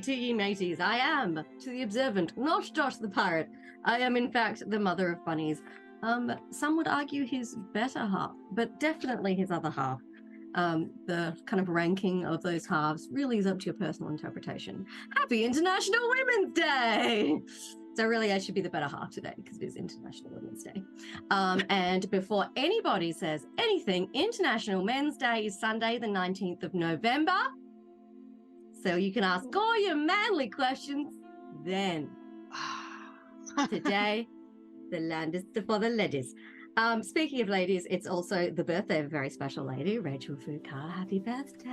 to ye mateys. I am, to the observant, not Dot the pirate. I am, in fact, the mother of Bunnies. Some would argue his better half, but definitely his other half. The kind of ranking of those halves really is up to your personal interpretation. Happy International Women's Day! So really, I should be the better half today because it is International Women's Day. And before anybody says anything, International Men's Day is Sunday, the 19th of November. So you can ask all your manly questions then. Today, the land is for the ladies. Speaking of ladies, it's also the birthday of a very special lady, Rachel Foucar. Happy birthday!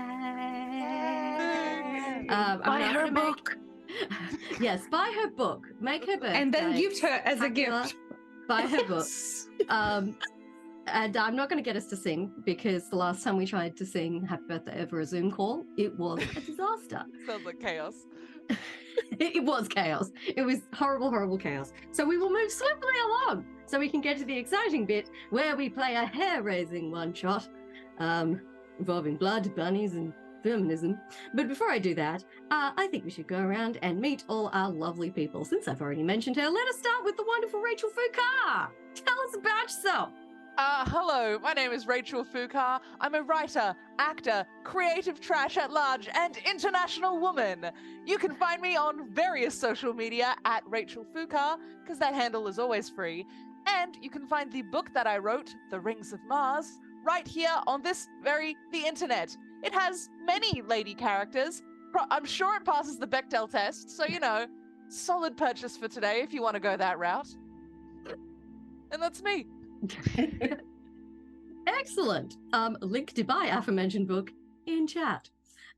Buy her book. Yes, buy her book. Make her birthday. And then gift her as a gift. Buy her book. And I'm not going to get us to sing because the last time we tried to sing Happy Birthday over a Zoom call, it was a disaster. Sounds like chaos. It was chaos. It was horrible, horrible chaos. So we will move swiftly along so we can get to the exciting bit where we play a hair-raising one-shot involving blood, bunnies, and feminism. But before I do that, I think we should go around and meet all our lovely people. Since I've already mentioned her, let us start with the wonderful Rachel Foucar. Tell us about yourself. Hello, my name is Rachel Foucar. I'm a writer, actor, creative trash at large, and international woman. You can find me on various social media at Rachel Foucar, because that handle is always free. And you can find the book that I wrote, The Rings of Mars, right here on the internet. It has many lady characters. I'm sure it passes the Bechdel test, so, solid purchase for today if you want to go that route. And that's me. Excellent. Link to buy aforementioned book in chat.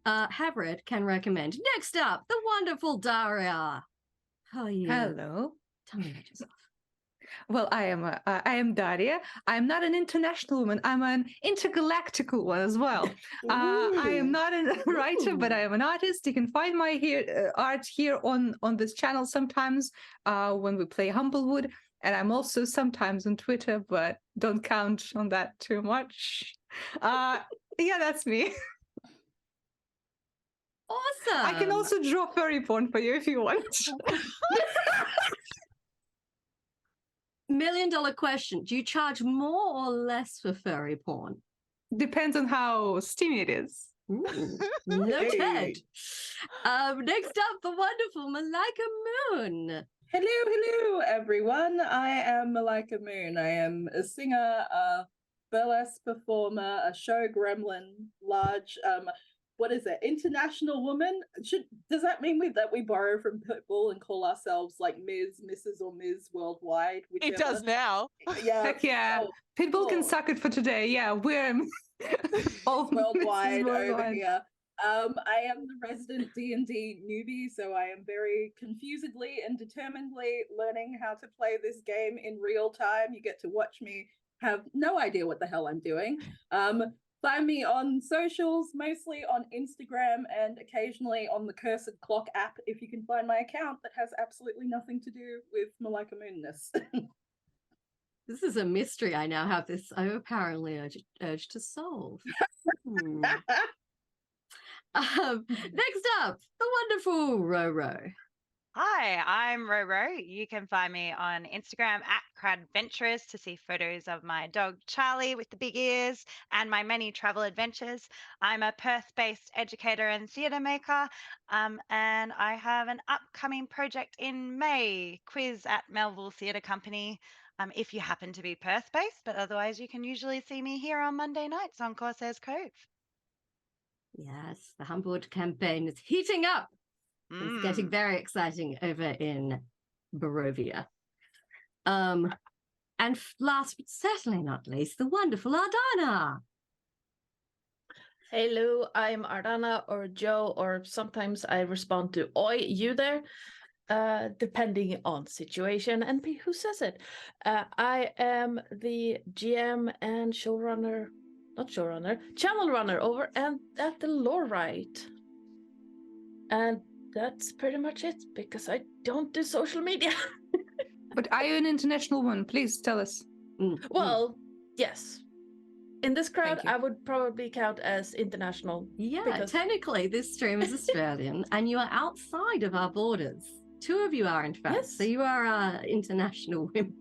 Have read, can recommend. Next up, the wonderful Daria. How are you? Hello. Tell me about yourself. Well, I am Daria. I'm not an international woman. I'm an intergalactical one as well. I am not a writer, but I am an artist. You can find my art here on this channel sometimes when we play Humblewood. And I'm also sometimes on Twitter, but don't count on that too much. Yeah, that's me. Awesome. I can also draw furry porn for you if you want. $1 million question. Do you charge more or less for furry porn? Depends on how steamy it is. Noted. Next up, the wonderful Malaika Moon. Hello, everyone. I am Malaika Moon. I am a singer, a burlesque performer, a show gremlin, large, international woman? Does that mean that we borrow from Pitbull and call ourselves like Ms., Mrs. or Ms. worldwide? It does now. Yeah. Heck yeah. Pitbull can suck it for today. Yeah, we're all worldwide over here. I am the resident D&D newbie, so I am very confusedly and determinedly learning how to play this game in real time. You get to watch me have no idea what the hell I'm doing. Find me on socials, mostly on Instagram and occasionally on the Cursed Clock app if you can find my account that has absolutely nothing to do with Malaika Moonness. This is a mystery I now have this apparently urge to solve. Next up, the wonderful Roe Rowe. Hi, I'm Roe Rowe. You can find me on Instagram at Cradventurous to see photos of my dog Charlie with the big ears and my many travel adventures. I'm a Perth-based educator and theatre maker, and I have an upcoming project in May, quiz at Melville Theatre Company, if you happen to be Perth-based, but otherwise you can usually see me here on Monday nights on Corsairs Cove. Yes, the Humblewood campaign is heating up. It's getting very exciting over in Barovia. And last but certainly not least, the wonderful Ardanna. Hello, I'm Ardanna or Joe, or sometimes I respond to oi, you there, depending on situation and who says it. I am the GM and channel runner over and at the Lore Right. And that's pretty much it, because I don't do social media. But are you an international one? Please tell us. Well, yes. In this crowd, Thank you. I would probably count as international. Yeah, Because- technically this stream is Australian and you are outside of our borders. 2 of you are, in fact. Yes. So you are international women.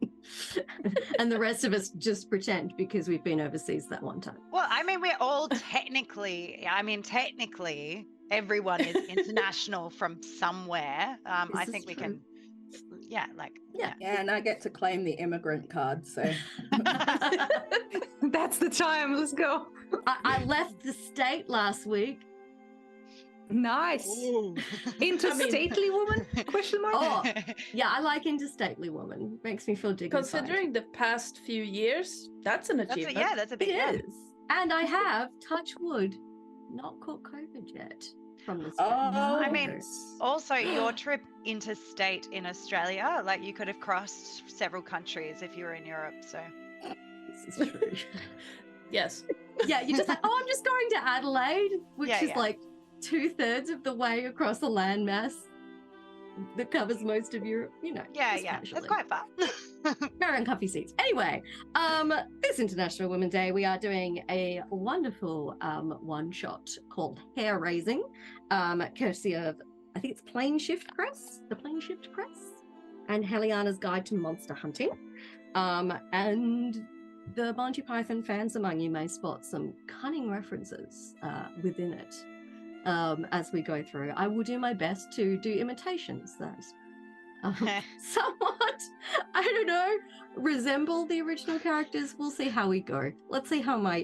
And the rest of us just pretend because we've been overseas that one time. Well, I mean, we're all technically, everyone is international from somewhere. This I is think we true. can, yeah. Yeah, and I get to claim the immigrant card, so That's the time. Let's go. I left the state last week. Nice. Interstately woman? Question mark. Oh, yeah, I like interstately woman. Makes me feel dignified. Considering the past few years, that's an That's achievement. that's a big It yeah. is. And I have, touch wood, not caught COVID yet from this. Oh, I mean, also your trip interstate in Australia, like you could have crossed several countries if you were in Europe. So This is true. Yes. Yeah, you're just like, oh, I'm just going to Adelaide, which Yeah, is yeah. like 2/3 of the way across a landmass that covers most of Europe, just it's casually. quite far. Very uncomfy seats. Anyway, this International Women's Day, we are doing a wonderful one-shot called Hair Raising, courtesy of, I think it's Plane Shift Press, the Plane Shift Press, and Heliana's Guide to Monster Hunting. And the Monty Python fans among you may spot some cunning references within it as we go through. I will do my best to do imitations that somewhat, I don't know, resemble the original characters. We'll see how we go. Let's see how my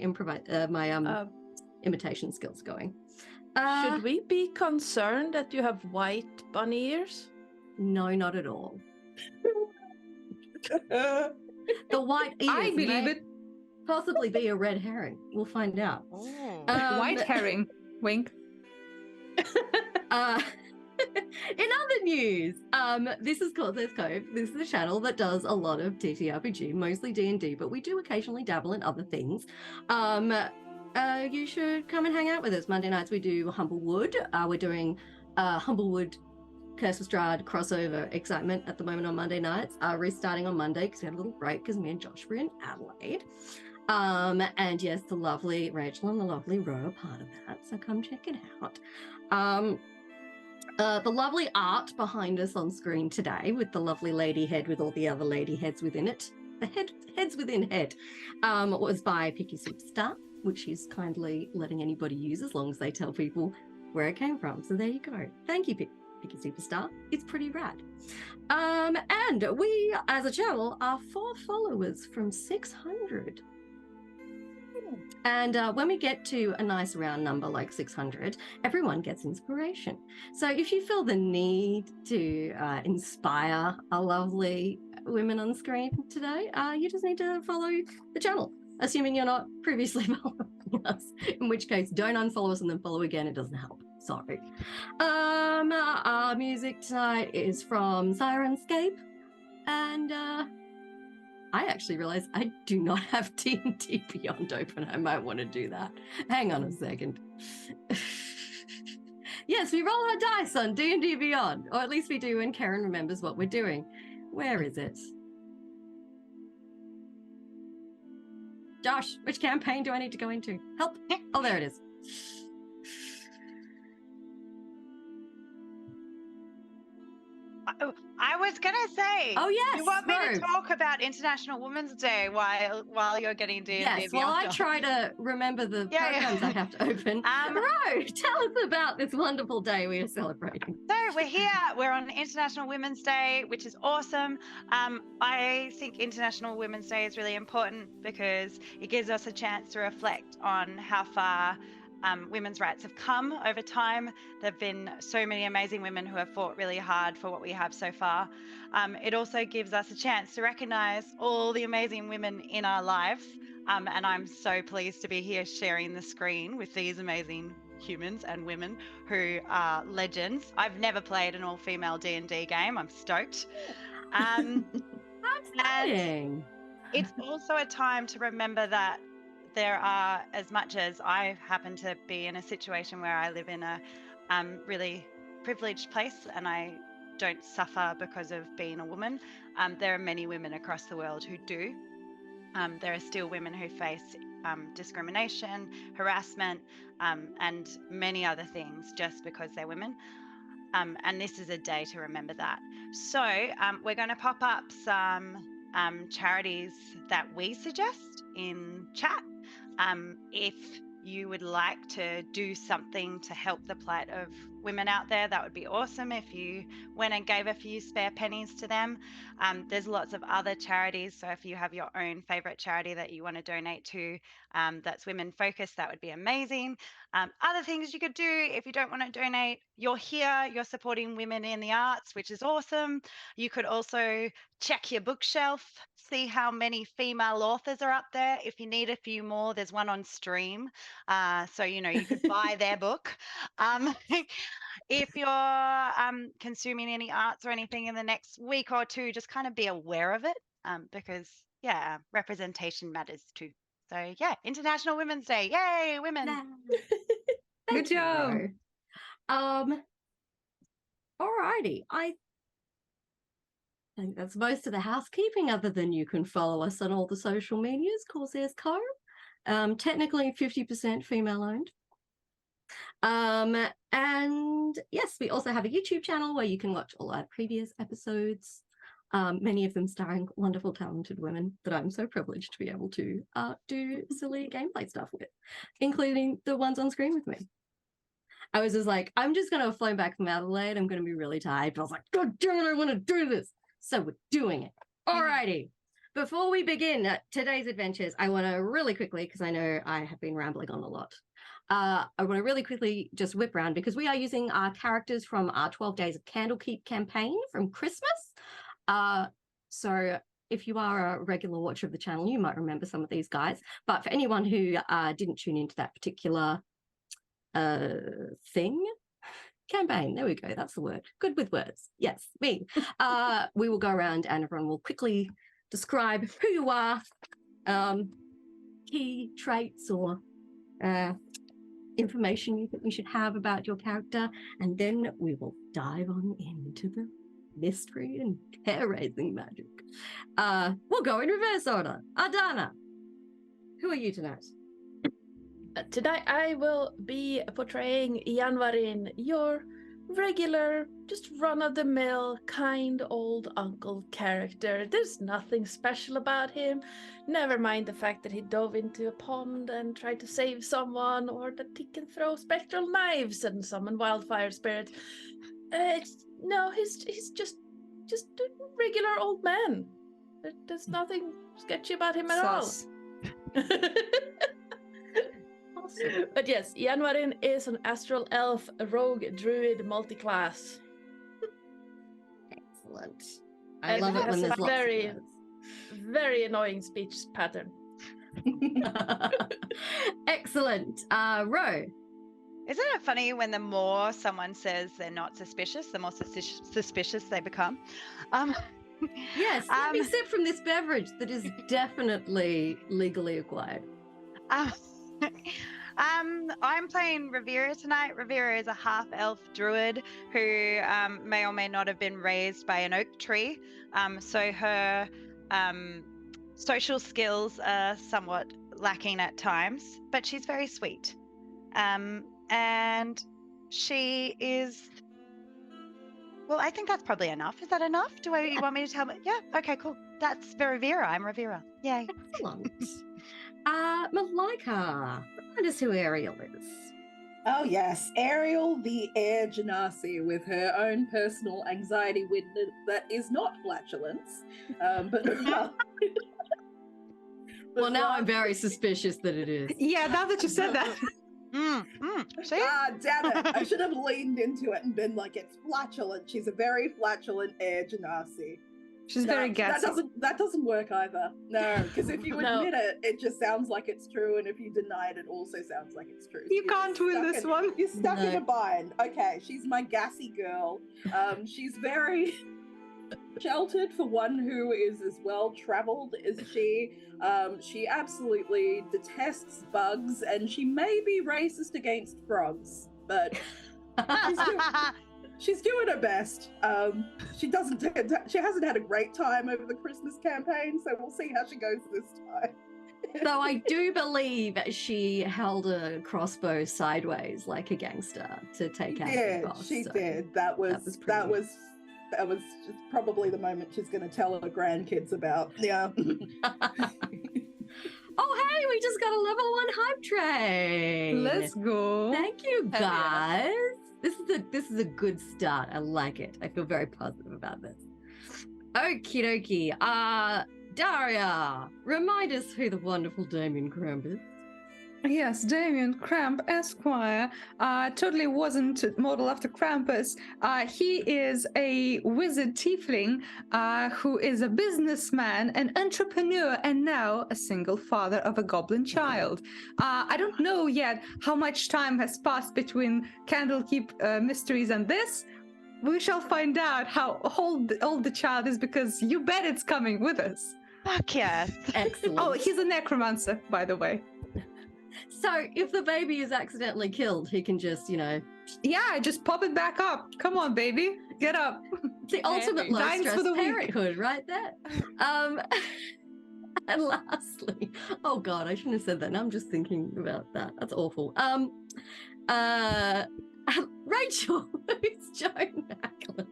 imitation skills going. Should we be concerned that you have white bunny ears? No, not at all. The white ears I believe may it. possibly be a red herring. We'll find out. White herring. Wink. In other news, this is called This Cove. This is a channel that does a lot of TTRPG, mostly D&D, but we do occasionally dabble in other things. You should come and hang out with us. Monday nights we do Humblewood. We're doing Humblewood Curse of Strahd crossover excitement at the moment on Monday nights. Restarting on Monday because we had a little break because me and Josh were in Adelaide. And yes, the lovely Rachel and the lovely Roe are part of that, so come check it out. The lovely art behind us on screen today with the lovely lady head with all the other lady heads within it, the heads within head, was by pikisuperstar, which she's kindly letting anybody use as long as they tell people where it came from. So there you go. Thank you, pikisuperstar. It's pretty rad. And we, as a channel, are 4 followers from 600. And when we get to a nice round number like 600, everyone gets inspiration. So if you feel the need to inspire our lovely women on screen today, you just need to follow the channel, assuming you're not previously following us, in which case don't unfollow us and then follow again. It doesn't help. Sorry. Our music tonight is from Sirenscape, and I actually realized I do not have D&D Beyond open. I might want to do that. Hang on a second. Yes, we roll our dice on D&D Beyond, or at least we do when Karen remembers what we're doing. Where is it? Josh, which campaign do I need to go into? Help. Oh, there it is. I was gonna say. Oh yes. You want me Roe. to talk about International Women's Day while you're getting D&D Yes, while I try to remember the programs I have to open. Roe, tell us about this wonderful day we are celebrating. So we're here. We're on International Women's Day, which is awesome. I think International Women's Day is really important because it gives us a chance to reflect on how far women's rights have come over time. There have been so many amazing women who have fought really hard for what we have so far. It also gives us a chance to recognize all the amazing women in our lives. And I'm so pleased to be here sharing the screen with these amazing humans and women who are legends. I've never played an all-female D&D game. I'm stoked. How exciting. It's also a time to remember that there are, as much as I happen to be in a situation where I live in a really privileged place and I don't suffer because of being a woman, there are many women across the world who do. There are still women who face discrimination, harassment, and many other things just because they're women. And this is a day to remember that. So we're going to pop up some charities that we suggest in chat. If you would like to do something to help the plight of women out there, that would be awesome if you went and gave a few spare pennies to them. There's lots of other charities, so if you have your own favorite charity that you want to donate to that's women focused, that would be amazing. Other things you could do if you don't want to donate, you're here, you're supporting women in the arts, which is awesome. You could also check your bookshelf, see how many female authors are up there. If you need a few more, there's one on stream. So, you could buy their book. If you're consuming any arts or anything in the next week or two, just kind of be aware of it because, representation matters too. So, International Women's Day. Yay, women. Good job. Alrighty. I think that's most of the housekeeping, other than you can follow us on all the social medias, Corsairs Co. Technically 50% female owned. And yes, we also have a YouTube channel where you can watch all our previous episodes, many of them starring wonderful, talented women that I'm so privileged to be able to do silly gameplay stuff with, including the ones on screen with me. I was just like, I'm just going to fly back from Adelaide. I'm going to be really tired. But I was like, God damn it, I want to do this. So we're doing it. Alrighty. Before we begin today's adventures, I want to really quickly, because I know I have been rambling on a lot, I want to really quickly just whip around because we are using our characters from our 12 Days of Candlekeep campaign from Christmas. So if you are a regular watcher of the channel, you might remember some of these guys. But for anyone who didn't tune into that particular campaign, there we go, that's the word. Good with words. Yes, me. We will go around and everyone will quickly describe who you are, key traits or information you think we should have about your character, and then we will dive on into the mystery and hair-raising magic. We'll go in reverse order. Ardanna, who are you tonight? Today I will be portraying Janvarin, your regular, just run-of-the-mill, kind old uncle character. There's nothing special about him. Never mind the fact that he dove into a pond and tried to save someone, or that he can throw spectral knives and summon wildfire spirits. He's just a regular old man. There's nothing sketchy about him at all. But yes, Janvarin is an astral elf, a rogue druid multi-class. Excellent. I love it when there's lots very, of words. very annoying speech pattern. Excellent. Roe. Isn't it funny when the more someone says they're not suspicious, the more suspicious they become? Yes, let me sip from this beverage that is definitely legally acquired. I'm playing Revera tonight. Revera is a half-elf druid who may or may not have been raised by an oak tree. So her social skills are somewhat lacking at times, but she's very sweet. And she is... Well, I think that's probably enough. Is that enough? You want me to tell me? Yeah, okay, cool. That's Revera. I'm Revera. Yay. Excellent. Malaika, remind us who Ariel is. Oh yes, Ariel the Air Genasi with her own personal anxiety window that is not flatulence, but well, now I'm very suspicious that it is. Yeah, now that you said that. See? Ah, damn it. I should have leaned into it and been like, it's flatulent. She's a very flatulent Air Genasi. She's very gassy. That doesn't work either. No, because if you No. admit it, it just sounds like it's true, and if you deny it, it also sounds like it's true. You can't win this one. You're stuck in No. a bind. Okay, she's my gassy girl. She's very sheltered for one who is as well traveled as she. She absolutely detests bugs, and she may be racist against frogs, but she's doing her best. She hasn't had a great time over the Christmas campaign, so we'll see how she goes this time. Though I do believe she held a crossbow sideways like a gangster to take out the boss. She so did. That was pretty- just probably the moment she's going to tell her grandkids about. Yeah. Oh, hey, we just got a level 1 hype train. Let's go. Thank you, Hell yeah. guys. This is a good start. I like it. I feel very positive about this. Okie dokie. Daria, remind us who the wonderful Damien Cramp is. Yes, Damien Cramp Esquire totally wasn't modeled after Krampus. He is a wizard tiefling who is a businessman, an entrepreneur, and now a single father of a goblin child. I don't know yet how much time has passed between Candlekeep mysteries and this. We shall find out how old the child is, because you bet it's coming with us. Fuck yes. Excellent. Oh, he's a necromancer, by the way. So if the baby is accidentally killed, he can just, Yeah, just pop it back up. Come on, baby. Get up. it's the ultimate low Dines stress for the week. parenthood right there. And lastly, oh God, I shouldn't have said that. Now I'm just thinking about that. That's awful. Rachel, who's Joan Macklin?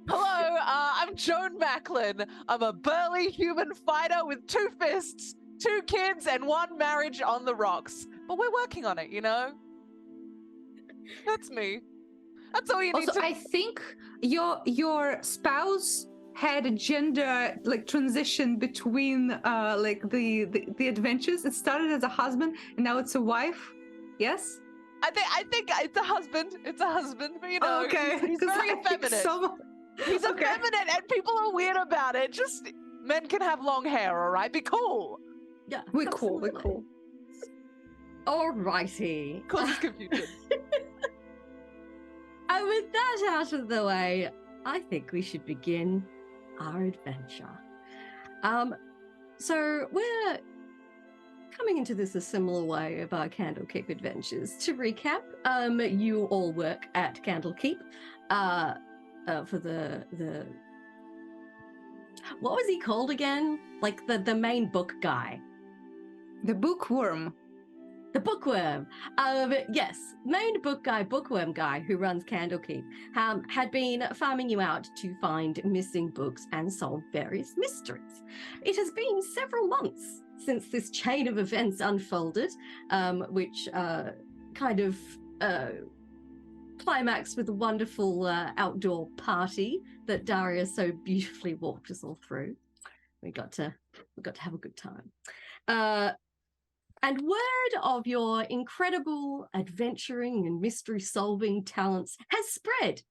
Hello, I'm Joan Macklin. I'm a burly human fighter with 2 fists, 2 kids, and 1 marriage on the rocks. But we're working on it, That's me. That's all you need Also, to... I think your spouse had a gender transition between the adventures. It started as a husband and now it's a wife. Yes. I think it's a husband. It's a husband, but Okay. he's very effeminate. He's Okay. effeminate, and people are weird about it. Just men can have long hair, all right? Be cool. Yeah, We're cool. We're absolutely. cool. Alrighty. Causes confusion. And with that out of the way, I think we should begin our adventure. So we're coming into this a similar way of our Candlekeep adventures. To recap, you all work at Candlekeep for the what was he called again? Like the main book guy. The bookworm. The bookworm. Yes, main bookworm guy who runs Candlekeep had been farming you out to find missing books and solve various mysteries. It has been several months since this chain of events unfolded, which kind of climaxed with a wonderful outdoor party that Daria so beautifully walked us all through. We got to have a good time. And word of your incredible adventuring and mystery-solving talents has spread,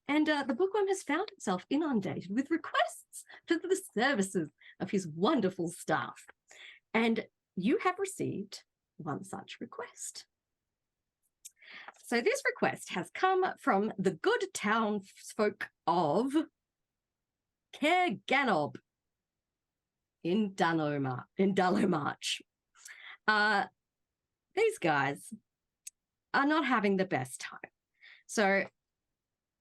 and the bookworm has found himself inundated with requests for the services of his wonderful staff. And you have received one such request. So this request has come from the good townsfolk of Caerganob in Dullowmarch. These guys are not having the best time. So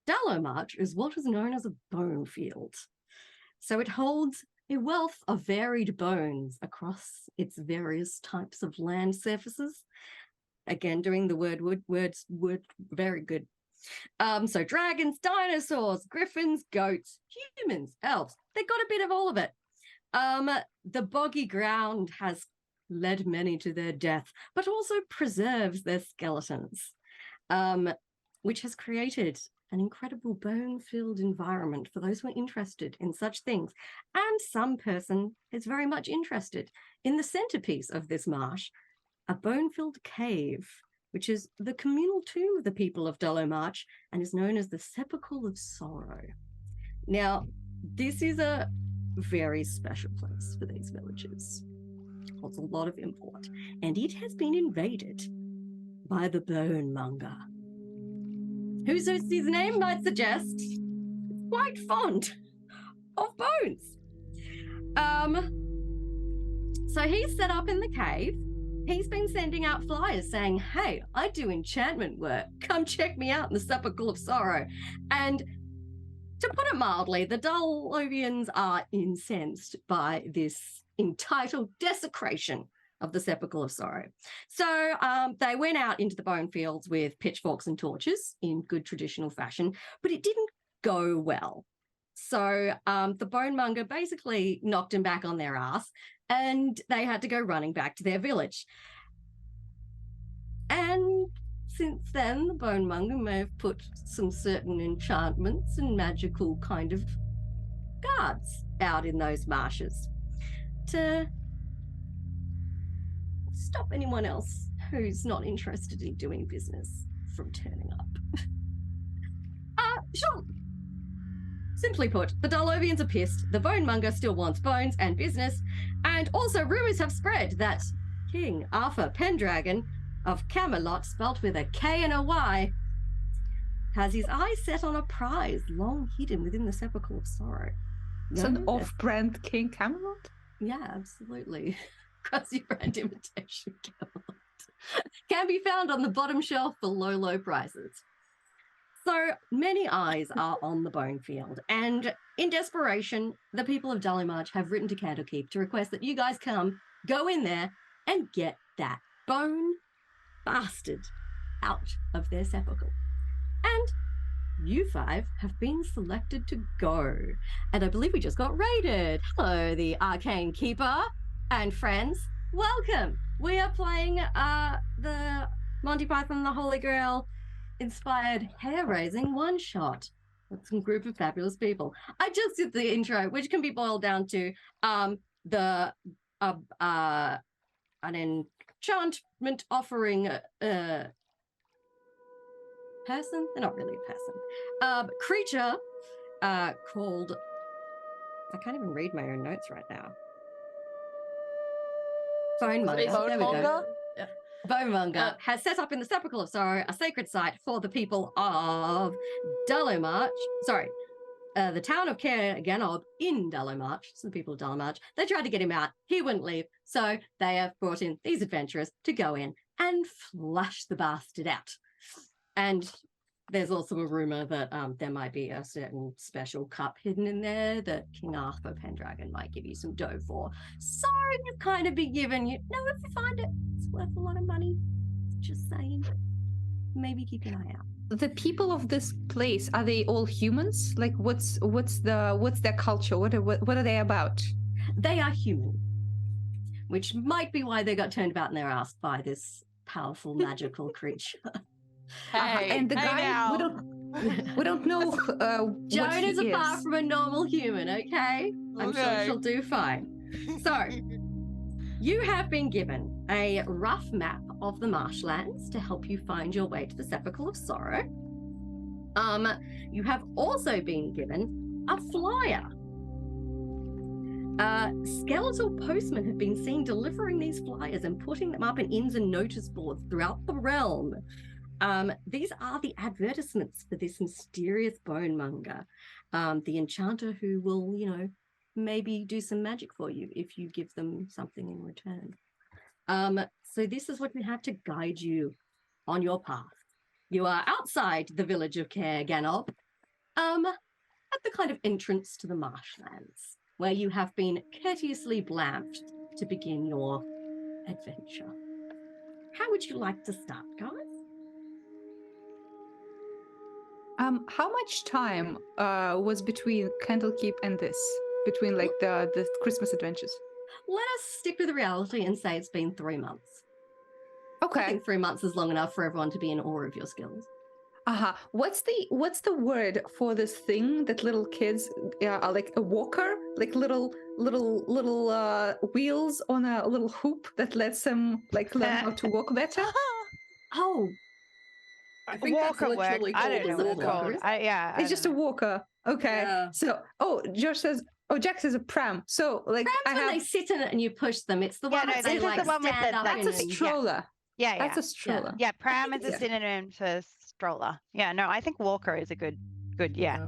Dullowmarch is what is known as a bone field. So it holds a wealth of varied bones across its various types of land surfaces. Again, doing the words very good. So dragons, dinosaurs, griffins, goats, humans, elves, they got a bit of all of it. The boggy ground has led many to their death, but also preserves their skeletons, which has created an incredible bone-filled environment for those who are interested in such things. And some person is very much interested in the centerpiece of this marsh, a bone-filled cave, which is the communal tomb of the people of Dullowmarch and is known as the Sepulchre of Sorrow. Now, this is a very special place for these villagers. Holds a lot of import, and it has been invaded by the Bone Monger, whose his name might suggest is quite fond of bones. So he's set up in the cave. He's been sending out flyers saying, hey, I do enchantment work. Come check me out in the Sepulchre of Sorrow. And to put it mildly, the Dullovians are incensed by this entitled Desecration of the Sepulchre of Sorrow. So they went out into the bone fields with pitchforks and torches in good traditional fashion, but it didn't go well. So the bonemonger basically knocked them back on their ass, and they had to go running back to their village. And since then, the bonemonger may have put some certain enchantments and magical kind of guards out in those marshes to stop anyone else who's not interested in doing business from turning up. Sure. Simply put, the Dullovians are pissed, the bonemonger still wants bones and business, and also rumours have spread that King Arthur Pendragon of Camelot, spelt with a K and a Y, has his eyes set on a prize long hidden within the Sepulchre of Sorrow. It's an off-brand King Camelot? Yeah, absolutely. Quasi-brand imitation Camelot. Can be found on the bottom shelf for low, low prices. So many eyes are on the bone field, and in desperation, the people of Dullowmarch have written to Candlekeep to request that you guys go in there and get that bone bastard out of their sepulchre. And you 5 have been selected to go. And I believe we just got raided. Hello, the Arcane Keeper and friends. Welcome. We are playing the Monty Python and the Holy Grail inspired hair-raising one-shot with some group of fabulous people. I just did the intro, which can be boiled down to an enchantment offering person. They're not really a person. Creature called, I can't even read my own notes right now. Bonemonger. There we go. Bonemonger has set up in the Sepulchre of Sorrow a sacred site for the people of Dullowmarch. Sorry, the town of Caerganob in Dullowmarch. So the people of Dullowmarch. They tried to get him out. He wouldn't leave. So they have brought in these adventurers to go in and flush the bastard out. And there's also a rumor that there might be a certain special cup hidden in there that King Arthur Pendragon might give you some dough for. So you've kind of been given, if you find it, it's worth a lot of money. Just saying. Maybe keep an eye out. The people of this place, are they all humans? Like, what's their culture? What are they about? They are human, which might be why they got turned about in their ass by this powerful magical creature. Hey, and the hey guy now. we don't know Joan is what apart from a normal human, okay? I'm sure she'll do fine. So, you have been given a rough map of the marshlands to help you find your way to the Sepulchre of Sorrow. You have also been given a flyer. Skeletal postmen have been seen delivering these flyers and putting them up in inns and notice boards throughout the realm. These are the advertisements for this mysterious bonemonger, the enchanter who will, maybe do some magic for you if you give them something in return. So this is what we have to guide you on your path. You are outside the village of Caerganob, at the kind of entrance to the marshlands, where you have been courteously blamped to begin your adventure. How would you like to start, guys? How much time was between Candlekeep and this? Between like the Christmas adventures? Let us stick with reality and say it's been 3 months. I Okay. think 3 months is long enough for everyone to be in awe of your skills. What's the word for this thing that little kids are like a walker, like little wheels on a little hoop that lets them like learn how to walk better? Oh, I think that's Walker work. literally I don't know called what it's a called. walker. It's just a walker. Okay. Yeah. So, Jack says a pram. So, like, perhaps when they sit in it and you push them, it's the Yeah, one no, that this they is like the one with stand the- up that's in a and- stroller. Yeah, That's a stroller. Yeah, pram is a Yeah. synonym for stroller. Yeah, no, I think walker is a good, yeah.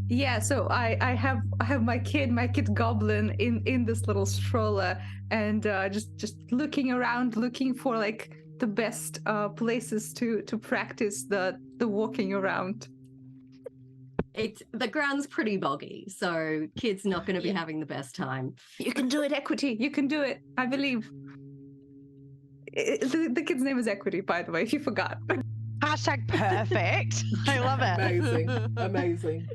Yeah, so I have my kid goblin in this little stroller, and just looking around, looking for like the best places to practice the walking around. the ground's pretty boggy, so kids not going to be Yeah. having the best time. You can do it, Equity. You can do it. I believe. The kid's name is Equity, by the way, if you forgot. Hashtag perfect. I love it. Amazing. Amazing.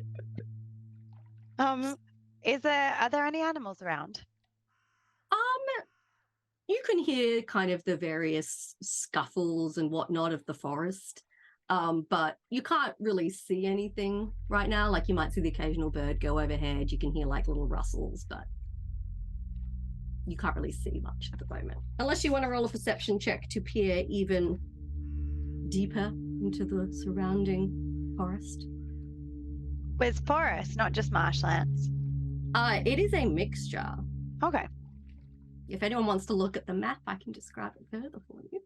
Are there any animals around? You can hear kind of the various scuffles and whatnot of the forest, but you can't really see anything right now. Like you might see the occasional bird go overhead. You can hear like little rustles, but you can't really see much at the moment. Unless you want to roll a perception check to peer even deeper into the surrounding forest. With forest, not just marshlands. It is a mixture. Okay. If anyone wants to look at the map, I can describe it further for you.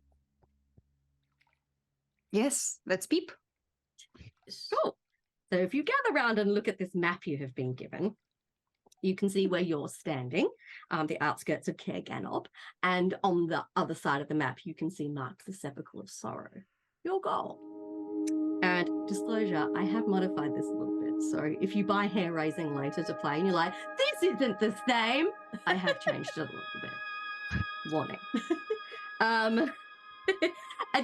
Yes, let's peep. Cool. So if you gather around and look at this map you have been given, you can see where you're standing, the outskirts of Caerganob, and on the other side of the map, you can see marked the Sepulchre of Sorrow, your goal. And disclosure, I have modified this a little bit. So if you buy Hair Raising later to play and you're like, this isn't the same, I have changed it a little bit. Warning. And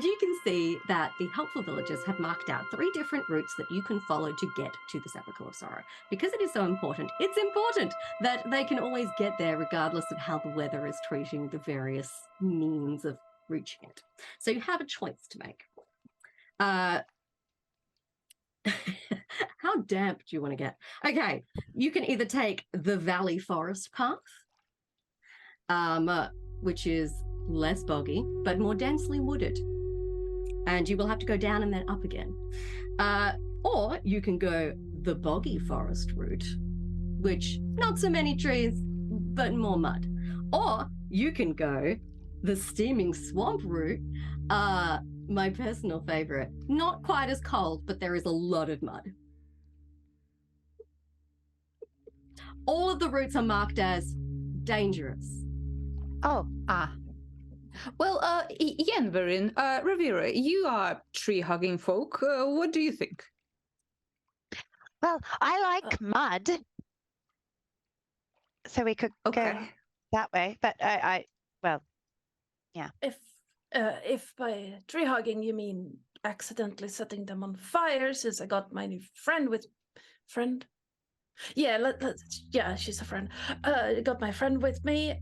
you can see that the helpful villagers have marked out 3 different routes that you can follow to get to the Sepulchre of Sorrow. Because it is so important, it's important that they can always get there regardless of how the weather is treating the various means of reaching it. So you have a choice to make. How damp do you want to get? Okay, you can either take the Valley Forest Path, which is less boggy, but more densely wooded. And you will have to go down and then up again. Or you can go the Boggy Forest route, which not so many trees, but more mud. Or you can go the Steaming Swamp route, my personal favorite. Not quite as cold, but there is a lot of mud. All of the routes are marked as dangerous. Oh, Well, Yenverin, Rivera, you are tree-hugging folk. What do you think? well, I like mud. So we could go that way. But If by tree hugging you mean accidentally setting them on fire, since I got my new friend. Yeah, yeah, she's a friend. Got my friend with me.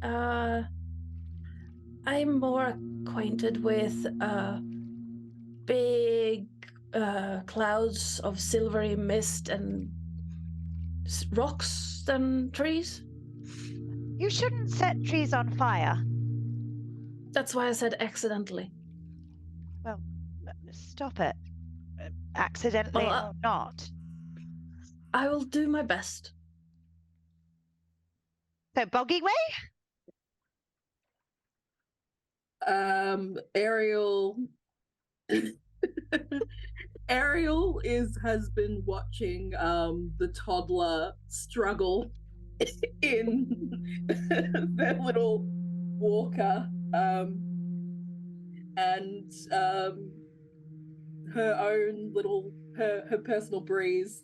I'm more acquainted with big clouds of silvery mist and rocks than trees. you shouldn't set trees on fire. That's why I said accidentally. Well, stop it. Accidentally or not. I will do my best. So boggy way? Ariel has been watching the toddler struggle in their little walker, and her own little her personal breeze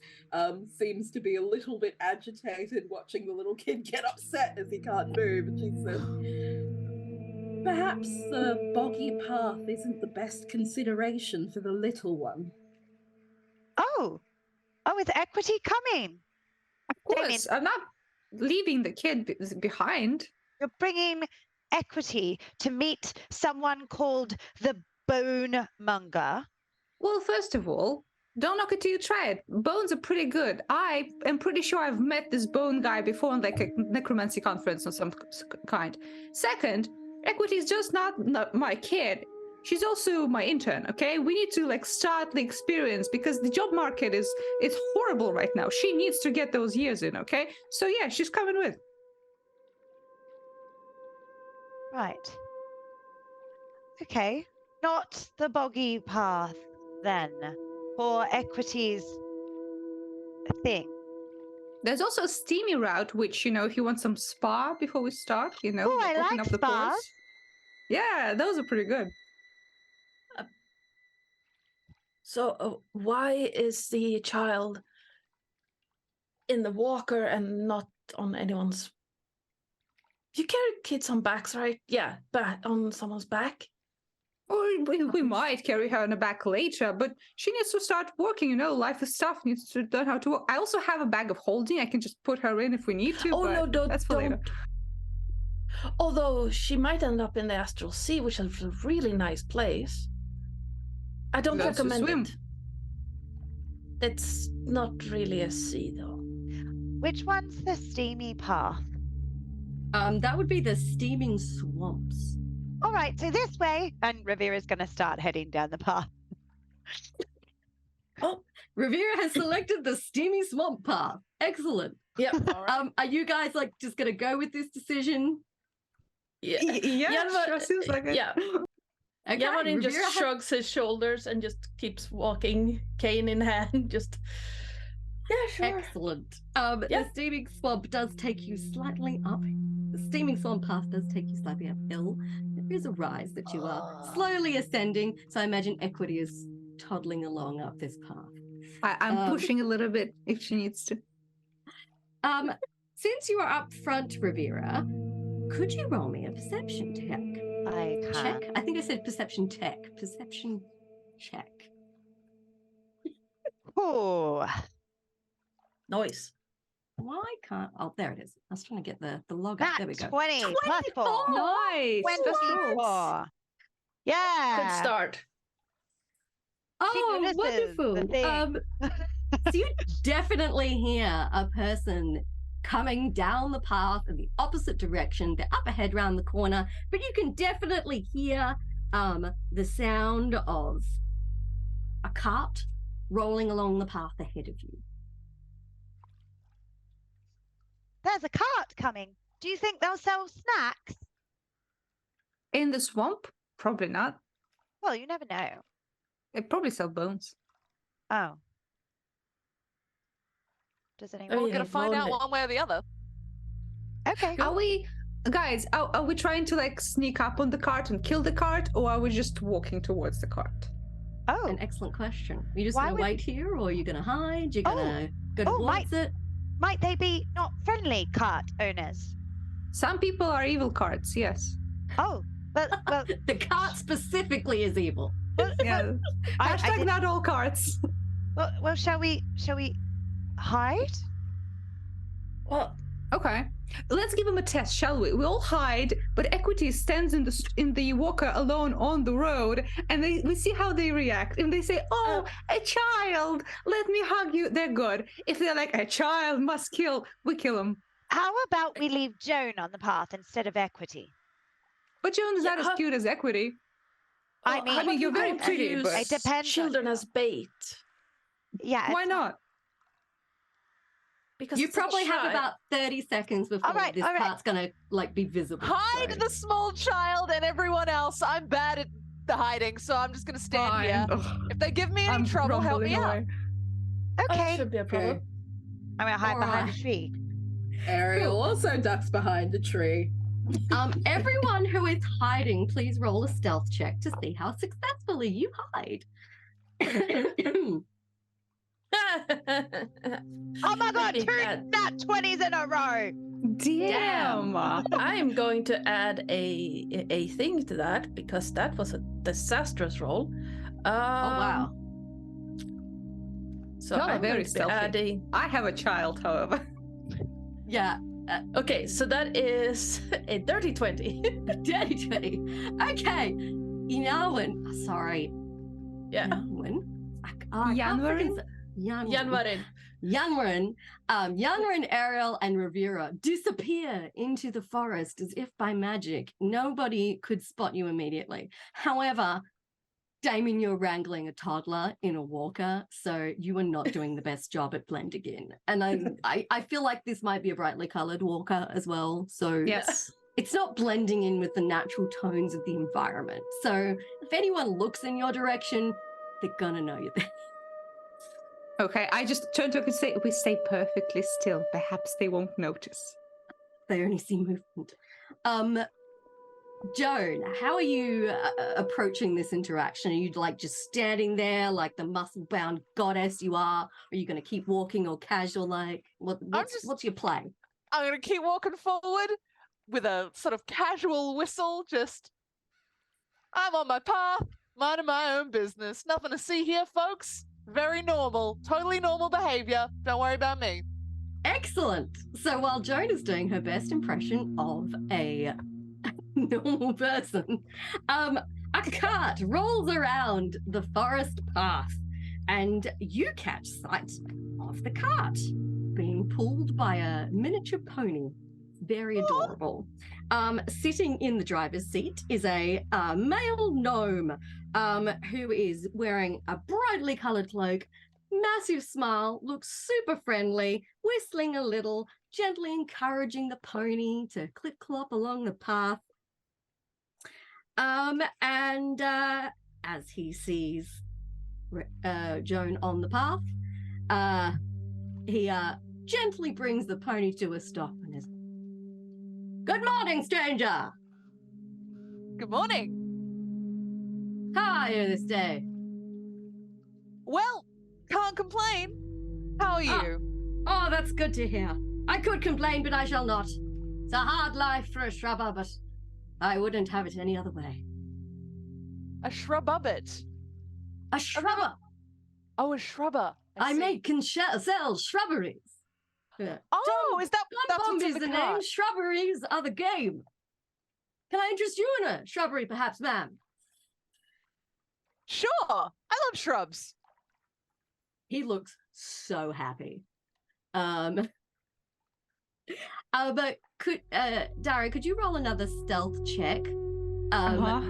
seems to be a little bit agitated watching the little kid get upset as he can't move, and she says, perhaps the boggy path isn't the best consideration for the little one. Oh, is Equity coming? Of course, I'm not leaving the kid behind. You're bringing Equity to meet someone called the Bone Monger. Well, first of all, don't knock it till you try it. Bones are pretty good. I am pretty sure I've met this bone guy before on like a necromancy conference of some kind. Second, Equity is just not my kid. She's also my intern, okay? We need to like start the experience because the job market is horrible right now. She needs to get those years in, okay? So yeah, she's coming with. Right. Okay. Not the boggy path then, for Equity's thing. There's also a steamy route, which, if you want some spa before we start, Oh, I open like up the spas. pores. Yeah, those are pretty good. So why is the child in the walker and not on anyone's. You carry kids on backs, right? Yeah, on someone's back. Or we might carry her on the back later, but she needs to start working, you know, life is tough, needs to learn how to work. I also have a bag of holding, I can just put her in if we need to. Oh no, that's for later. Although she might end up in the astral sea, which is a really nice place. I don't Loves to recommend swim. it. It's not really a sea, though. Which one's the steamy path? That would be the steaming swamps. All right, so this way, and Rivera's going to start heading down the path. Oh, Rivera has selected the steamy swamp path. Excellent. yeah. Are you guys like just gonna go with this decision? Yeah. Sure seems like it. Yeah. Okay, Yamarin Rivera just shrugs his shoulders and just keeps walking, cane in hand. Just yeah, sure. Excellent. Yeah. The steaming swamp does take you slightly up. The steaming swamp path does take you slightly uphill. There is a rise that you are slowly ascending. So I imagine Equity is toddling along up this path. I'm pushing a little bit if she needs to. Since you are up front, Rivera, could you roll me a perception check? I Check? can. I think I said perception tech. Perception check. Oh, Noise. Why can't... Oh, there it is. I was trying to get the log up. that's There we go. 20 plus 4. Nice. That's rules. 24. Yeah. Good start. Oh, notices the wonderful. thing. So you definitely hear a person coming down the path in the opposite direction. They're up ahead round the corner, but you can definitely hear the sound of a cart rolling along the path ahead of you. There's a cart coming. Do you think they'll sell snacks? In the swamp? Probably not. Well, you never know. They probably sell bones. Oh. Does anyone? Oh, We're yeah, gonna find out lonely. one way or the other. Okay. Are we, guys, are we trying to like sneak up on the cart and kill the cart, or are we just walking towards the cart? Oh. An excellent question. Are you just Why going to would- wait here, or are you going to hide? You're going to go Oh, towards it? Might they be not friendly cart owners? Some people are evil carts, yes. Oh. Well, The cart specifically is evil. Yeah. Hashtag did- not all carts. well, shall we hide? Well, Okay, let's give them a test, shall we? We all hide, but Equity stands in the walker alone on the road, and we see how they react. If they say, "Oh, a child, let me hug you," they're good. If they're like, "A child must kill," we kill them. How about we leave Joan on the path instead of Equity? But Joan is Yeah, not as how- cute as Equity. I how mean, about you're we very don't pretty, use but- It depends on children you. as bait. Yeah. Why it's not? Because You it's a probably have shy- about 30 seconds before All right, this all right. cart's going to like be visible. Hide so- the small child and everyone else. I'm bad at the hiding, so I'm just gonna stand here. Ugh, If they give me any I'm trouble, help me rumbling out. away. Okay. Should be a problem. I'm gonna hide behind a Alright. tree. Ariel also ducks behind the tree. Everyone who is hiding, please roll a stealth check to see how successfully you hide. Oh my god, Maybe two that- nat 20s in a row. Damn. I am going to add a thing to that because that was a disastrous roll. Oh, wow. So Y'all are I'm very going to be stealthy. adding. I have a child, however. Yeah, Okay, so that is a dirty 20. dirty 20. Okay, Yanwin. Sorry. Yeah. Yanwin. Yanwarin? Yanwarin. Yanwarin, Yanwarin, Ariel, and Rivera disappear into the forest as if by magic. Nobody could spot you immediately. However, Damon, you're wrangling a toddler in a walker, so you are not doing the best job at blending in. And I feel like this might be a brightly colored walker as well, so Yes. it's not blending in with the natural tones of the environment. So if anyone looks in your direction, they're gonna know you're there. Okay, I just turn to her and say, "We stay perfectly still. Perhaps they won't notice." They only see movement. Joan, how are you approaching this interaction? Are you like just standing there like the muscle-bound goddess you are? Are you going to keep walking or casual like? What's your plan? I'm going to keep walking forward with a sort of casual whistle, just, I'm on my path, minding my own business. Nothing to see here, folks. Very normal, totally normal behavior. Don't worry about me. Excellent. So while Joan is doing her best impression of a normal person, a cart rolls around the forest path and you catch sight of the cart being pulled by a miniature pony. Very adorable. Sitting in the driver's seat is a male gnome who is wearing a brightly colored cloak, massive smile, looks super friendly, whistling a little, gently encouraging the pony to clip-clop along the path. And as he sees Joan on the path, he gently brings the pony to a stop and is, "Good morning, stranger! Good morning. How are you this day?" Well, can't complain. How are you? Oh, that's good to hear. I could complain, but I shall not. It's a hard life for a shrubber, but I wouldn't have it any other way. A shrubbubit. A shrubber! Oh, a shrubber. I see. make and sell shrubberies. Yeah. Oh, is that that's Bomb what's in is the the name. cart? Shrubberies are the game. Can I interest you in a shrubbery, perhaps, ma'am? Sure. I love shrubs. He looks so happy. But Daria, could you roll another stealth check?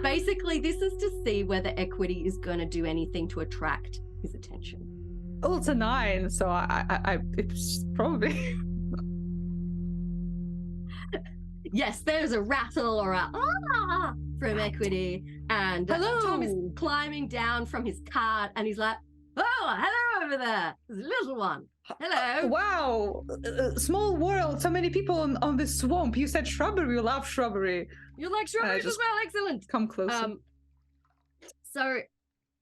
Basically, this is to see whether equity is going to do anything to attract his attention. Oh, it's a 9, so I it's probably. Yes, there's a rattle or a ah from equity, and Tom is climbing down from his cart, and he's like, "Oh, hello over there, there's a little one. Hello." Wow, small world. So many people on this swamp. You said shrubbery. You love shrubbery. You like strawberries as well? Excellent. Come closer. So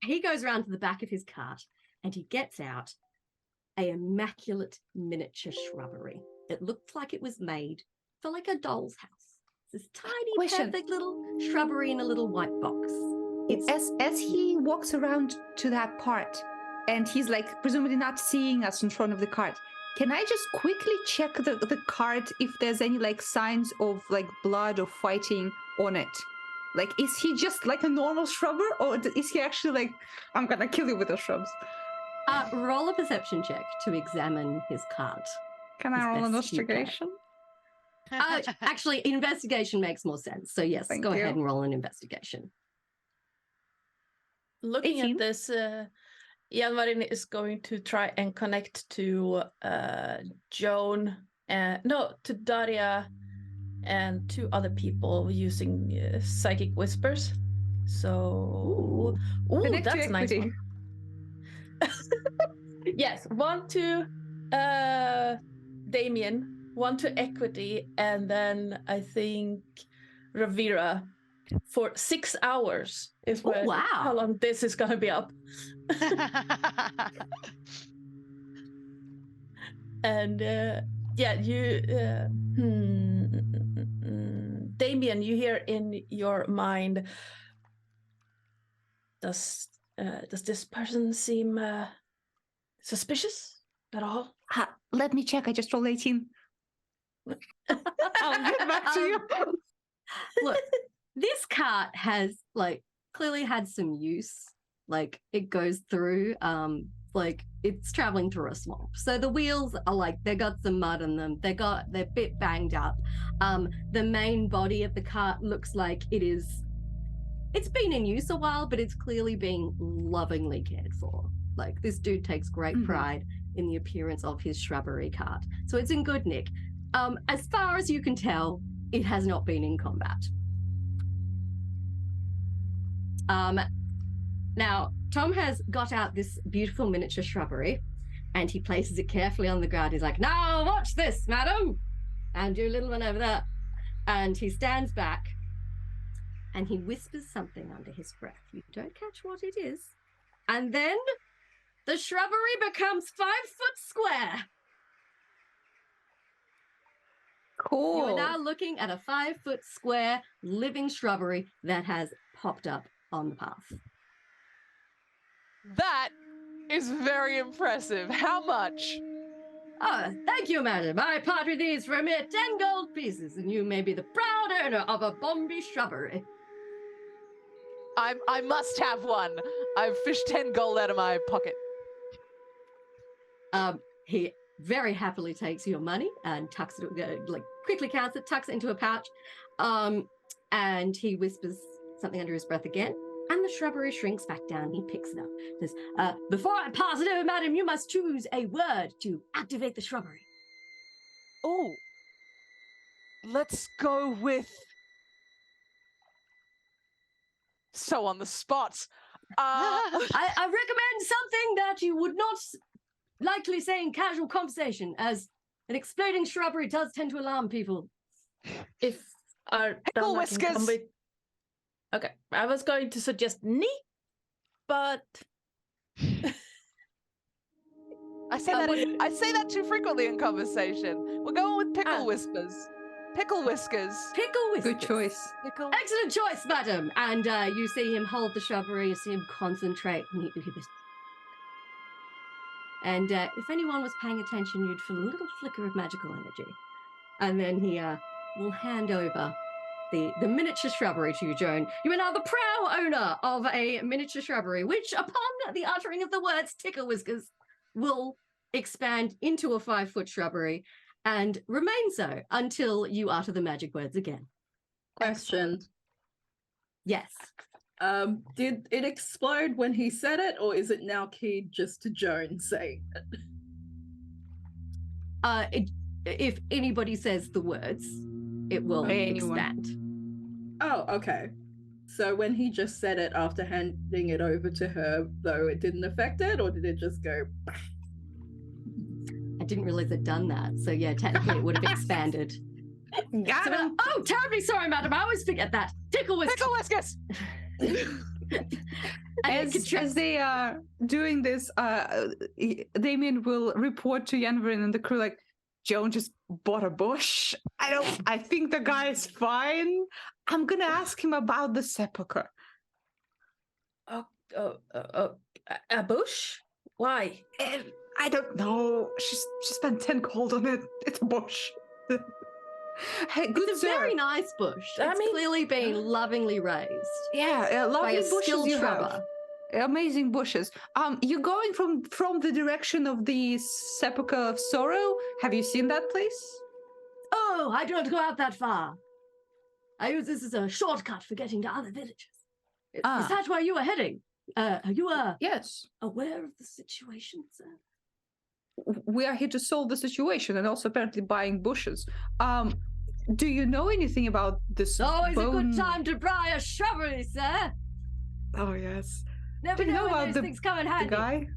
he goes around to the back of his cart and he gets out a immaculate miniature shrubbery. It looked like it was made for like a doll's house. This tiny, perfect little shrubbery in a little white box. As he walks around to that part, and he's like presumably not seeing us in front of the cart, can I just quickly check the cart if there's any like signs of like blood or fighting on it? Like, is he just like a normal shrubber, or is he actually like, I'm gonna kill you with the shrubs? Roll a perception check to examine his cart. Can I roll an investigation? Actually, investigation makes more sense. So yes, go ahead and roll an investigation. Looking 18. at this, Janvarin is going to try and connect to Joan, to Daria and 2 other people using psychic whispers. So, Connect that's to a nice equity. one. Yes, 1 to Damien, 1 to equity, and then I think Ravira for 6 hours is how long this is gonna be up. And Damien, you hear in your mind, does this person seem suspicious at all? Let me check. I just rolled 18. I'll get back to you. Look, this cart has like clearly had some use. Like it goes through, like it's traveling through a swamp. So the wheels are like, they got some mud on them. They're a bit banged up. The main body of the cart looks like it's been in use a while, but it's clearly being lovingly cared for. Like this dude takes great pride in the appearance of his shrubbery cart. So it's in good nick. As far as you can tell, it has not been in combat. Now, Tom has got out this beautiful miniature shrubbery and he places it carefully on the ground. He's like, "Now watch this, madam, and your little one over there." And he stands back and he whispers something under his breath. You don't catch what it is. And then the shrubbery becomes 5 foot square. Cool. You are now looking at a 5 foot square living shrubbery that has popped up on the path. That is very impressive. How much? Oh, thank you, madam. I part with these for a mere 10 gold pieces, and you may be the proud owner of a Bombay shrubbery. I must have one. I've fished 10 gold out of my pocket. He very happily takes your money and tucks it, like quickly counts it, tucks it into a pouch, and he whispers something under his breath again, and the shrubbery shrinks back down. He picks it up. Says, before I pass it over, madam, you must choose a word to activate the shrubbery. Oh, let's go with... So on the spot. I recommend something that you would not likely say in casual conversation, as an exploding shrubbery does tend to alarm people. If our Pickle Dana can come whiskers. with... Okay, I was going to suggest knee, but I say that too frequently in conversation. We're going with pickle whispers. Pickle whiskers. Pickle whiskers. Good choice. Pickle. Excellent choice, madam. And you see him hold the shrubbery, you see him concentrate. And if anyone was paying attention, you'd feel a little flicker of magical energy. And then he will hand over the miniature shrubbery to you, Joan. You are now the proud owner of a miniature shrubbery, which, upon the uttering of the words tickle whiskers, will expand into a 5 foot shrubbery and remain so until you utter the magic words again. Question. Yes. Did it explode when he said it, or is it now keyed just to Joan saying it? If anybody says the words, it will expand. Oh, okay. So when he just said it after handing it over to her, though, it didn't affect it, or did it just go? I didn't realize I'd done that. So yeah, technically it would have expanded. Got him. Oh, terribly sorry, madam. I always forget that. Tickle whiskers. Pickle whiskers. As they are doing this, Damien will report to Yanverin and the crew like, Joan just bought a bush. I think the guy is fine. I'm gonna ask him about the sepulcher. A bush? Why? I don't know. She spent 10 gold on it. It's a bush. Hey, good It's a sir. very nice bush. It's clearly been lovely raised. Yeah, by lovely a bushes skilled you shrubber. have. Amazing bushes. You're going from the direction of the Sepulchre of Sorrow. Have you seen that place? Oh, I don't go out that far. I use this as a shortcut for getting to other villages. Is that where you are heading? Are you Yes. aware of the situation, sir? We are here to solve the situation and also apparently buying bushes. Do you know anything about this? It's always a good time to buy a shrubbery, sir. Oh yes. Never Do you know know when about those things come in The handy. guy.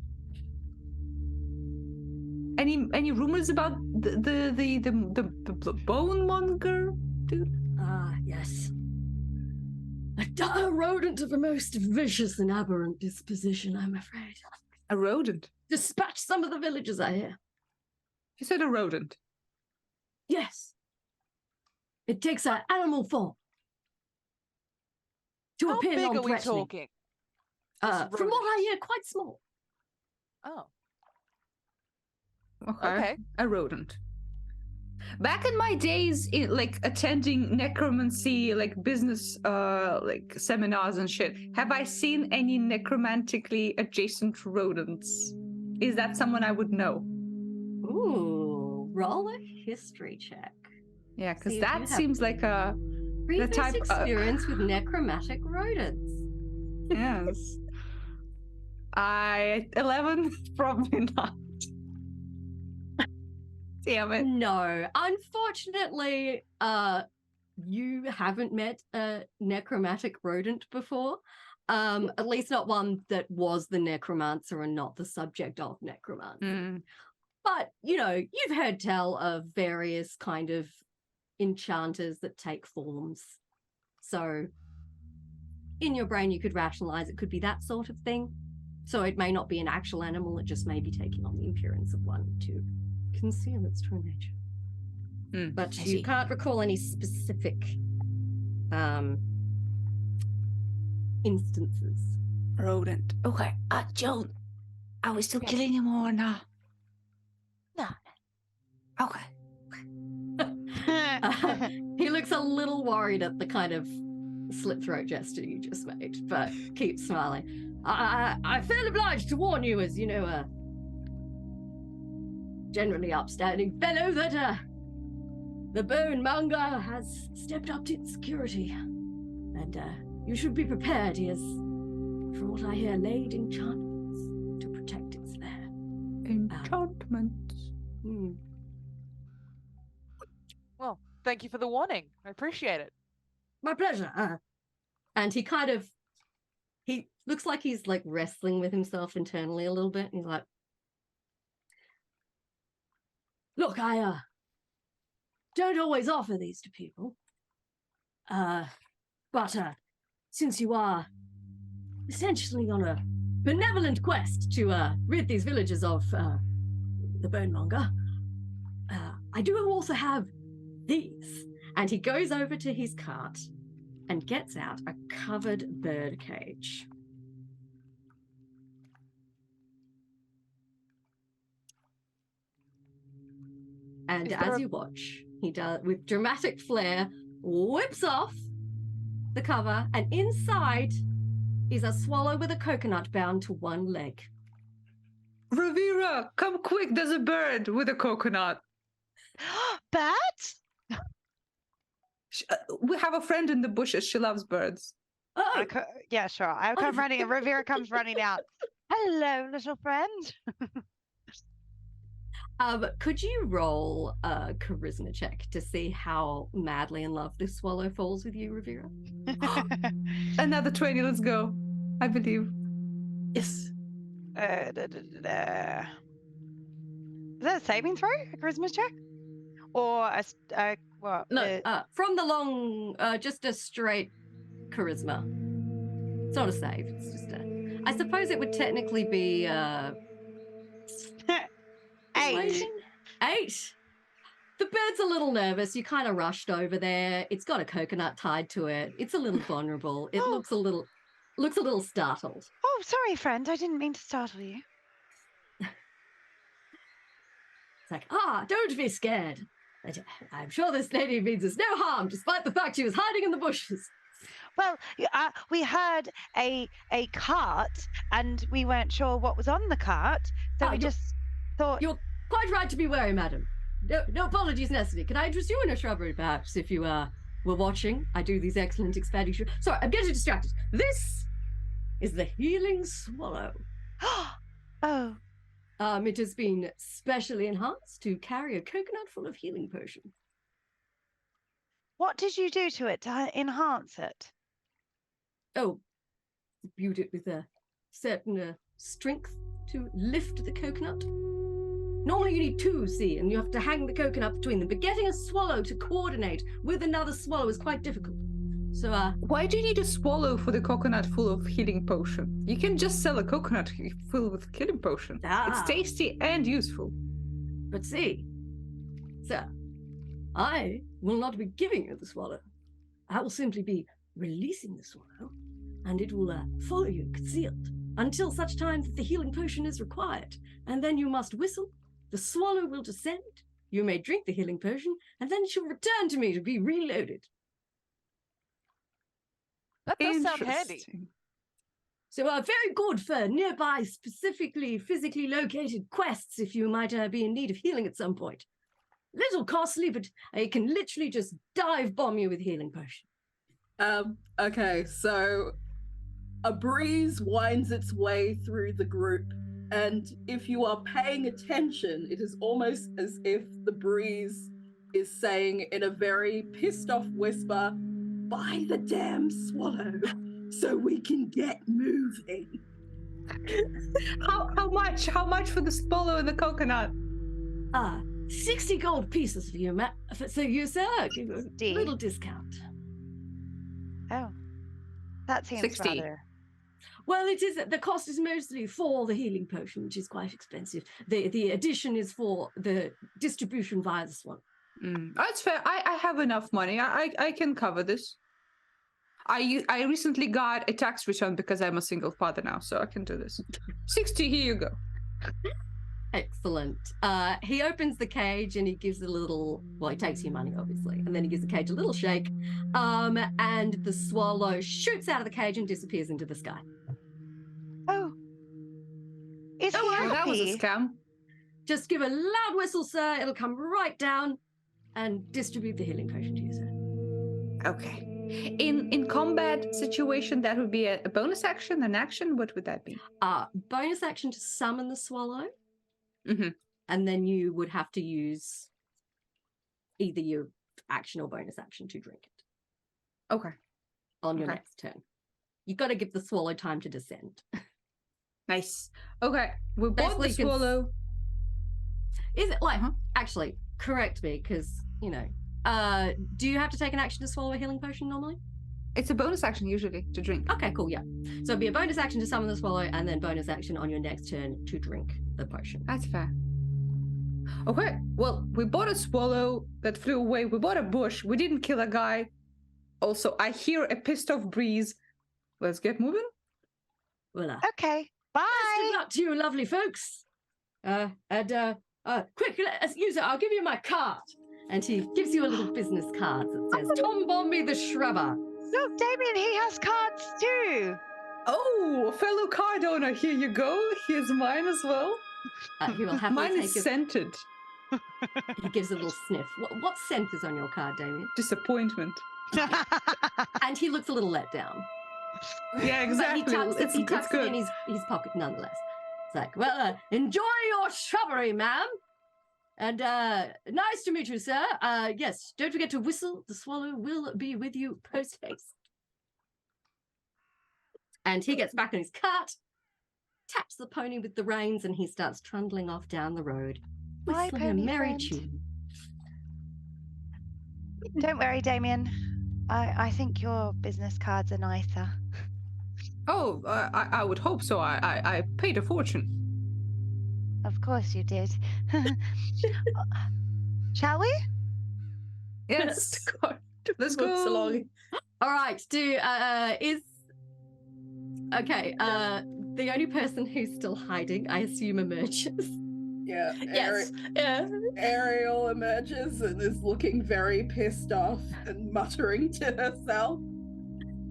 Any rumors about the bone monger dude? Yes. A dire rodent of a most vicious and aberrant disposition, I'm afraid. A rodent. Dispatch some of the villagers, I hear. You said a rodent. Yes. It takes an animal form to How appear big are we non-threatening. talking? From what I hear, quite small. Oh, Okay. A rodent. Back in my days, like attending necromancy, like business, like seminars and shit, have I seen any necromantically adjacent rodents? Is that someone I would know? Ooh, roll a history check. Yeah, because See if you that have seems like a previous type of- experience with necromantic rodents. yes. 11, probably not. Damn it. No, unfortunately, you haven't met a necromantic rodent before. At least not one that was the necromancer and not the subject of necromancy. Mm. But, you know, you've heard tell of various kind of enchanters that take forms. So in your brain you could rationalize it could be that sort of thing. So it may not be an actual animal, it just may be taking on the appearance of one to conceal its true nature. But you can't recall any specific instances. Rodent. Okay. Joan, are we still killing him or not? No. Okay. He looks a little worried at the kind of slit throat gesture you just made, but keeps smiling. I feel obliged to warn you, as you know, a generally upstanding fellow, that the bone monger has stepped up to its security, and you should be prepared. He has, from what I hear, laid enchantments to protect its lair. Enchantments. Well, thank you for the warning. I appreciate it. My pleasure. And he looks like he's like wrestling with himself internally a little bit. He's like, look, I don't always offer these to people. But since you are essentially on a benevolent quest to rid these villages of the bonemonger, I do also have these. And he goes over to his cart and gets out a covered bird cage. And as you watch, he does, with dramatic flair, whips off the cover, and inside is a swallow with a coconut bound to one leg. Rivera, come quick, there's a bird with a coconut. Bat? We have a friend in the bushes, she loves birds. Oh, Yeah, sure. I'll come running, and Rivera comes running out. Hello, little friend. could you roll a charisma check to see how madly in love this swallow falls with you, Rivera? Another 20, let's go. I believe. Yes. Is that a saving throw? A charisma check? Or what? No, from the long, just a straight charisma. It's not a save, it's just a... I suppose it would technically be, 8. 8. The bird's a little nervous. You kind of rushed over there. It's got a coconut tied to it. It's a little vulnerable. It looks a little startled. Oh, sorry, friend. I didn't mean to startle you. It's like, don't be scared. I'm sure this lady means us no harm, despite the fact she was hiding in the bushes. Well, we heard a cart, and we weren't sure what was on the cart, so we just thought... You're quite right to be wary, madam. No apologies necessary. Can I interest you in a shrubbery, perhaps, if you were watching? I do these excellent expeditions. Sorry, I'm getting distracted. This is the healing swallow. Oh. It has been specially enhanced to carry a coconut full of healing potion. What did you do to it to enhance it? Oh, imbued it with a certain strength to lift the coconut. Normally you need 2, see, and you have to hang the coconut between them, but getting a swallow to coordinate with another swallow is quite difficult. So, why do you need a swallow for the coconut full of healing potion? You can just sell a coconut full with healing potion. It's tasty and useful. But see, sir, I will not be giving you the swallow. I will simply be releasing the swallow, and it will follow you concealed until such time that the healing potion is required. And then you must whistle, the swallow will descend, you may drink the healing potion, and then she'll return to me to be reloaded. That does sound handy. So very good for nearby, specifically physically located quests if you might be in need of healing at some point. Little costly, but I can literally just dive bomb you with healing potion. Okay, so a breeze winds its way through the group, and if you are paying attention, it is almost as if the breeze is saying in a very pissed off whisper, "Buy the damn swallow so we can get moving." How much? How much for the swallow and the coconut? 60 gold pieces for you, so you, sir. Give a 60. little discount. Oh. That seems 60. rather. Well, it is. The cost is mostly for the healing potion, which is quite expensive. The addition is for the distribution via the swan. That's fair. I have enough money. I can cover this. I recently got a tax return because I'm a single father now, so I can do this. 60, here you go. Excellent. He opens the cage and he gives a little. Well, he takes your money, obviously, and then he gives the cage a little shake. And the swallow shoots out of the cage and disappears into the sky. Oh. Is he Well, that was a happy? scam. Just give a loud whistle, sir. It'll come right down and distribute the healing potion to you, sir. Okay. In combat situation, that would be a bonus action, an action. What would that be? Bonus action to summon the swallow. Mm-hmm. And then you would have to use either your action or bonus action to drink it. Okay. On your Okay. next turn. You've got to give the swallow time to descend. Nice. Okay. We bought Basically, the you can swallow. Is it like, Uh-huh. actually, correct me, because, you know, do you have to take an action to swallow a healing potion normally? It's a bonus action usually to drink. Okay, cool, yeah. So it'd be a bonus action to summon the swallow and then bonus action on your next turn to drink the potion. That's fair. Okay. Well, we bought a swallow that flew away. We bought a bush. We didn't kill a guy. Also, I hear a pissed off breeze. Let's get moving. Voila. Okay. Best Bye. of luck to you, lovely folks. Quick, let's use it. I'll give you my card. And he gives you a little business card that says, Tom Bomby the Shrubber. Look, Damien, he has cards too. Oh, fellow card owner, here you go. Here's mine as well. He will happily Mine take is it. scented. He gives a little sniff. What scent is on your card, Damien? Disappointment. And he looks a little let down. Yeah, exactly. But he tucks it good. in his pocket nonetheless. It's like, well, enjoy your shrubbery, ma'am. And nice to meet you, sir. Yes, don't forget to whistle. The swallow will be with you post haste. And he gets back in his cart, taps the pony with the reins, and he starts trundling off down the road, Bye, whistling a pony merry friend. tune. Don't worry, Damien. I think your business cards are nicer. Oh, I would hope so. I paid a fortune. Of course you did. Shall we? Yes. Let's Moves go. along. All right, the only person who's still hiding, I assume, emerges. Yeah. Yes. Yeah. Ariel emerges and is looking very pissed off and muttering to herself.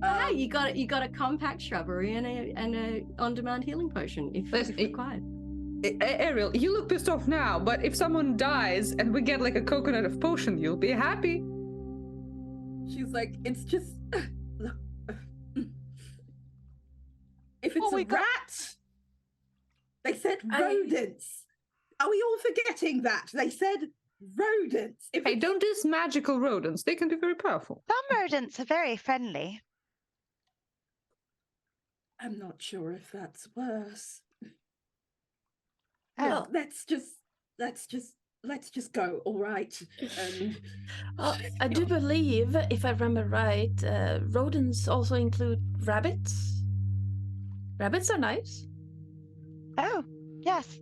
Hey, you got a compact shrubbery and a on-demand healing potion if Listen, required. Ariel, you look pissed off now, but if someone dies and we get like a coconut of potion, you'll be happy. She's like, it's just. If it's Well, a we got- rat, they said rodents. Are we all forgetting that? They said rodents. If Hey, it's- don't diss magical rodents. They can be very powerful. Some rodents are very friendly. I'm not sure if that's worse. Oh. Well, let's just go, all right? And I do believe, if I remember right, rodents also include rabbits. Rabbits are nice. Oh, yes.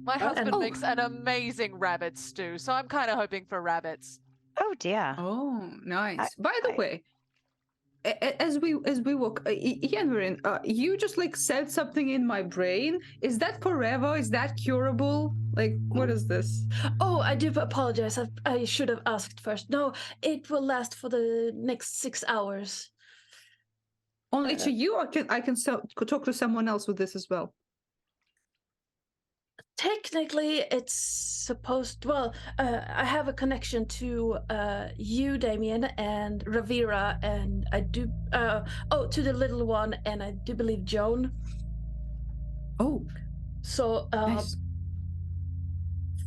My husband oh. makes an amazing rabbit stew, so I'm kind of hoping for rabbits. Oh dear. Oh, nice. By the I- way, as we walk, Yenverin, you just like said something in my brain. Is that forever? Is that curable? Like, what is this? Oh, I do apologize. I should have asked first. No, it will last for the next 6 hours. Only to you, or I can talk to someone else with this as well. Technically, it's supposed. Well, I have a connection to you, Damien, and Ravira, and I do. To the little one, and I do believe Joan. Oh, So, nice.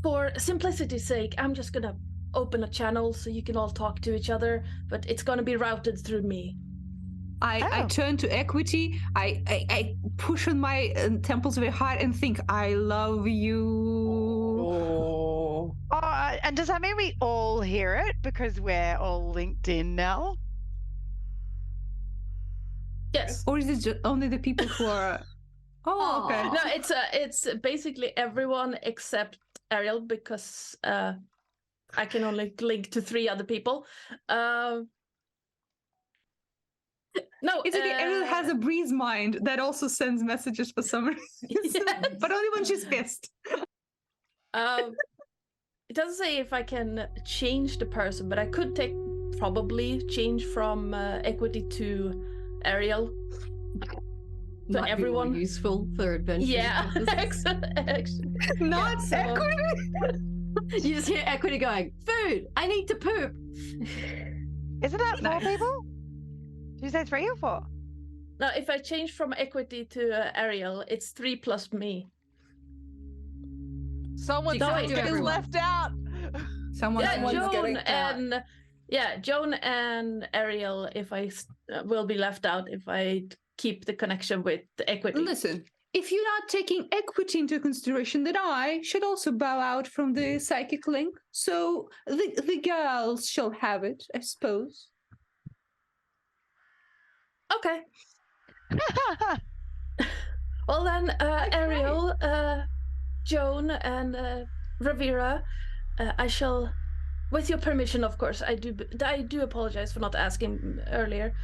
for simplicity's sake, I'm just gonna open a channel so you can all talk to each other, but it's gonna be routed through me. I Oh. turn to Equity. I push on my temples very hard and think, I love you. oh, And does that mean we all hear it because we're all linked in now? Yes. Or is it just only the people who are? Oh, okay. Aw. No, it's basically everyone except Ariel because I can only link to 3 other people. No, It's okay. Ariel has a breeze mind that also sends messages for some reason, Yes. but only when she's pissed. It doesn't say if I can change the person, but I could probably change from Equity to Ariel. So Might be everyone more useful for adventure. Yeah, excellent. Not so- Equity. You just hear Equity going, "Food! I need to poop." Isn't that 4 Nice. people? Did you say 3 or 4? No, if I change from Equity to Ariel, it's 3 plus me. Someone You can't do is everyone. left out. Someone. Yeah, Someone's Joan getting caught. and Joan and Ariel. If I will be left out if I keep the connection with Equity. Listen, if you're not taking Equity into consideration, then I should also bow out from the psychic link. So the girls shall have it, I suppose. Okay. Well then, Ariel, Joan, and Rivera, I shall, with your permission, of course. I do apologize for not asking earlier.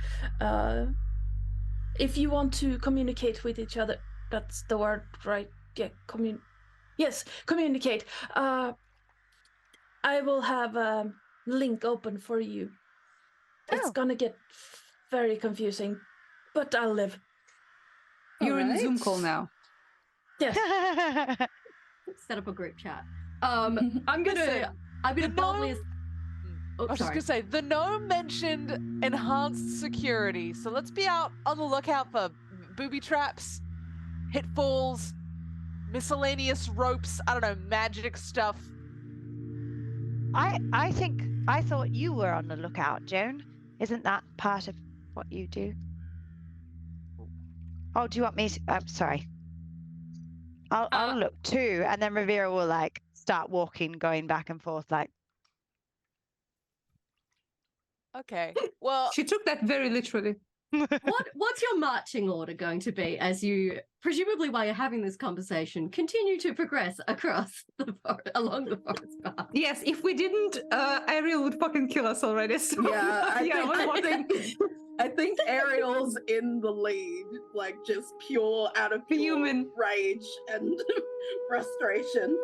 If you want to communicate with each other, that's the word, right? Yeah, Yes, communicate. I will have a link open for you. It's Oh. gonna get very confusing, but I'll live. You're in the Zoom Alright. call now. Yes. Set up a group chat. I'm gonna the boldly. gnome- Oh, I was just sorry. gonna say the gnome mentioned enhanced security, so let's be out on the lookout for booby traps, hitfalls, miscellaneous ropes. I don't know, magic stuff. I thought you were on the lookout, Joan. Isn't that part of what you do? Oh, do you want me to? I'm sorry. I'll look too, and then Rivera will like start walking, going back and forth, like. Okay, well, She took that very literally. What's your marching order going to be as you, presumably while you're having this conversation, continue to progress across along the forest path? Yes, if we didn't, Ariel would fucking kill us already. So Yeah, I think think Ariel's in the lead, like just pure out of pure Human. rage and frustration,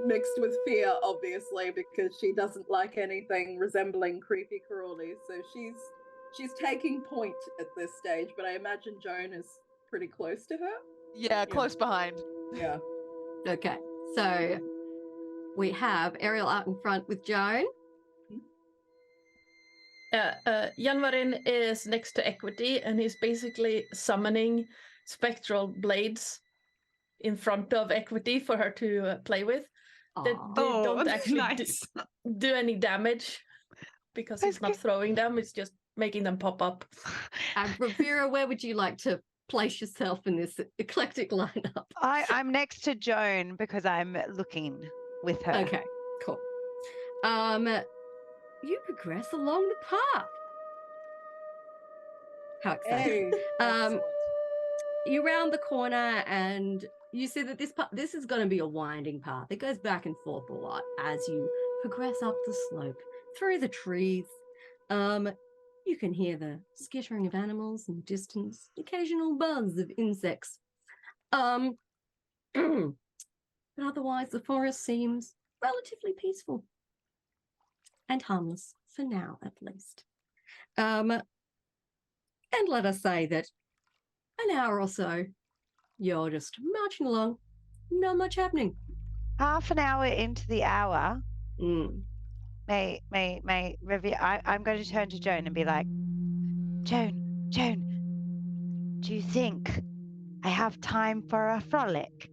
mixed with fear, obviously, because she doesn't like anything resembling creepy crawly. So she's taking point at this stage, but I imagine Joan is pretty close to her. yeah, close behind. Yeah. Okay, so we have Ariel out in front with Joan. Janvarin is next to Equity, and he's basically summoning spectral blades in front of Equity for her to play with. They Aw. don't actually nice. do any damage because he's not throwing them, it's just making them pop up. And Rivera, where would you like to place yourself in this eclectic lineup? I'm next to Joan because I'm looking with her. Okay, cool. You progress along the path. How exciting. Hey. Um, you round the corner and you see that this is going to be a winding path. It goes back and forth a lot as you progress up the slope through the trees. You can hear the skittering of animals in the distance, occasional buzz of insects. But otherwise, the forest seems relatively peaceful and harmless for now, at least. And let us say that an hour or so, you're just marching along, not much happening. Half an hour into the hour, Mm. I'm going to turn to Joan and be like, Joan, do you think I have time for a frolic?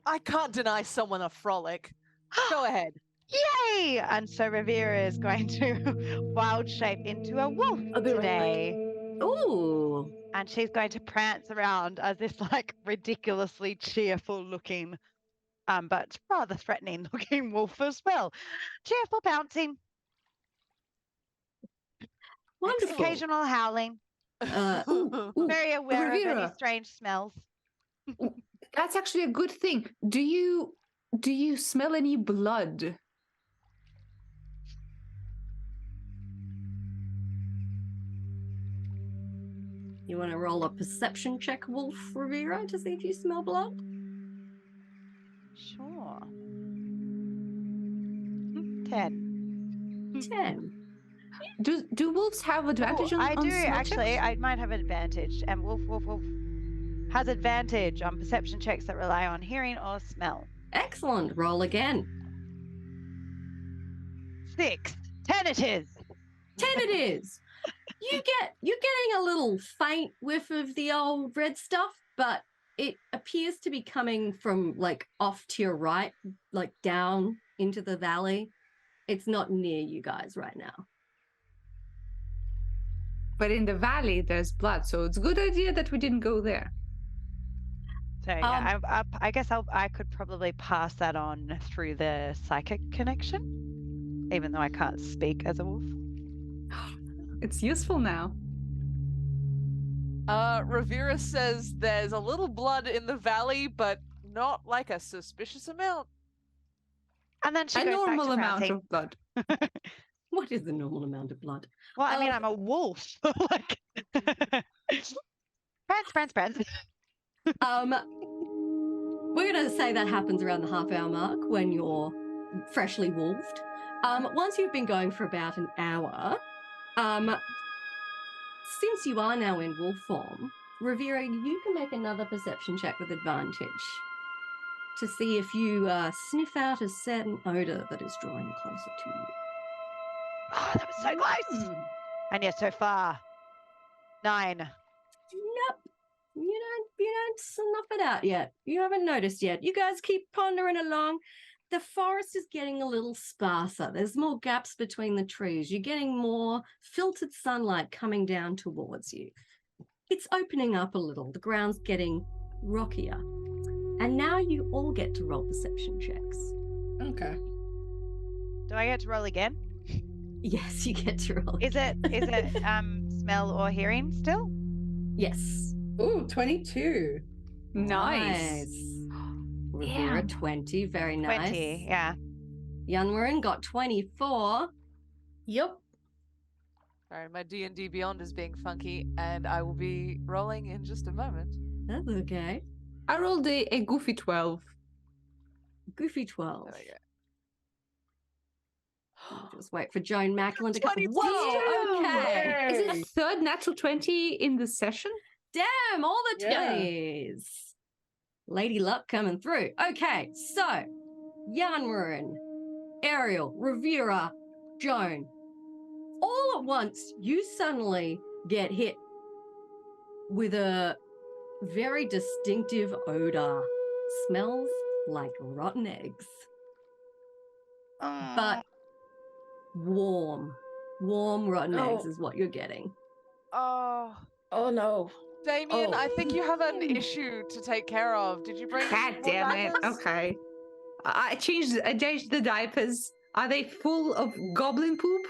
I can't deny someone a frolic. Go ahead. Yay! And so Rivera is going to wild shape into a wolf I'll be right today. Ooh. And she's going to prance around as this like ridiculously cheerful looking, but rather threatening looking wolf as well. Cheerful pouncing. Wonderful. Occasional howling. Ooh, Very aware of any Rivera. strange smells. That's actually a good thing. Do you smell any blood? You want to roll a perception check, Wolf Rivera, to see if you smell blood? Sure. 10. 10. Do wolves have advantage on I do smell actually. checks? I might have advantage, and Wolf has advantage on perception checks that rely on hearing or smell. Excellent. Roll again. 6. 10 it is. 10 it is. You're getting a little faint whiff of the old red stuff, but it appears to be coming from like off to your right, like down into the valley. It's not near you guys right now. But in the valley, there's blood, so it's a good idea that we didn't go there. So yeah, I guess I could probably pass that on through the psychic connection, even though I can't speak as a wolf. It's useful now. Rivera says there's a little blood in the valley, but not like a suspicious amount. And then she A goes normal back to amount prancing. of blood. What is the normal amount of blood? Well, I mean, I'm a wolf. Like, prance. We're going to say that happens around the half-hour mark when you're freshly wolfed. Once you've been going for about an hour, since you are now in wolf form, Rivera, you can make another perception check with advantage to see if you sniff out a certain odor that is drawing closer to you. Oh, that was so close. And yet so far, 9. Nope. You don't snuff it out yet. You haven't noticed yet. You guys keep pondering along. The forest is getting a little sparser. There's more gaps between the trees. You're getting more filtered sunlight coming down towards you. It's opening up a little. The ground's getting rockier. And now you all get to roll perception checks. Okay. Do I get to roll again? Yes, you get to roll. Is it smell or hearing still? Yes. Ooh, 22. Nice. Rivera, 20. Very nice. 20, yeah. Yunmarin got 24. Yep. Sorry, my D&D Beyond is being funky, and I will be rolling in just a moment. That's okay. I rolled a goofy 12. Goofy 12. There we go. I'll just wait for Joan Macklin to come. 22! Whoa, okay. Is it a third natural 20 in the session? Damn, all the Yeah. 20s. Lady Luck coming through. Okay, so Yunmarin, Ariel, Rivera, Joan. All at once, you suddenly get hit with a very distinctive odor. Smells like rotten eggs, but warm rotten eggs is what you're getting. Oh, Oh no. Damien, Oh. I think you have an issue to take care of. Did you bring God more damn it. diapers? Okay. I changed the diapers. Are they full of goblin poop?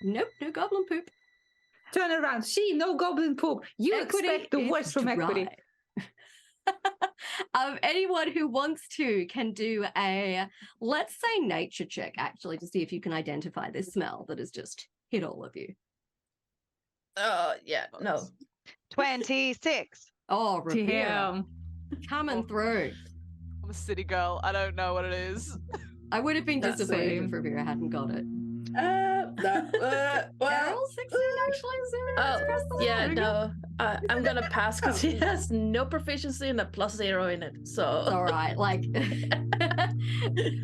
Nope, no goblin poop. Turn around. See, no goblin poop. You Equity expect the is worst from equity. dry. Anyone who wants to can do a, let's say, nature check, actually, to see if you can identify this smell that has just hit all of you. Yeah, no. 26. Oh, Rivera, Damn. coming through. I'm a city girl. I don't know what it is. I would have been That's disappointed same. if Rivera hadn't got it. Well, Errol, 16 actually? Oh, yeah, no. I'm gonna pass because he has no proficiency and a +0 in it. So All right, like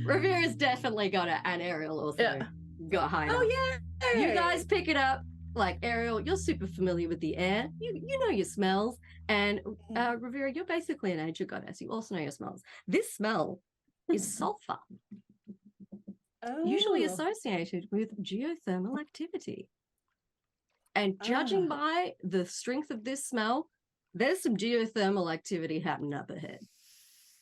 Rivera's definitely got it, and Ariel also Yeah. got high enough. oh yeah. You guys pick it up. Like Ariel, you're super familiar with the air. You know your smells, and Rivera, you're basically an nature goddess. You also know your smells. This smell is sulfur, usually Oh. associated with geothermal activity. And judging by the strength of this smell, there's some geothermal activity happening up ahead.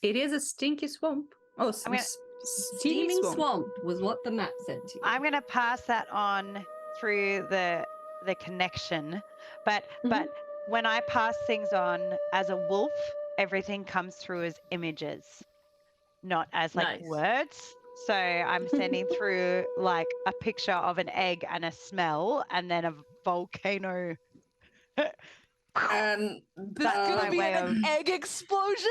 It is a stinky swamp. Oh, I mean, Steaming swamp was what the map said to you. I'm going to pass that on through the connection, but when I pass things on as a wolf, everything comes through as images, not as like Nice. words. So I'm sending through like a picture of an egg and a smell, and then a volcano. And There's my gonna be way an of- egg explosion.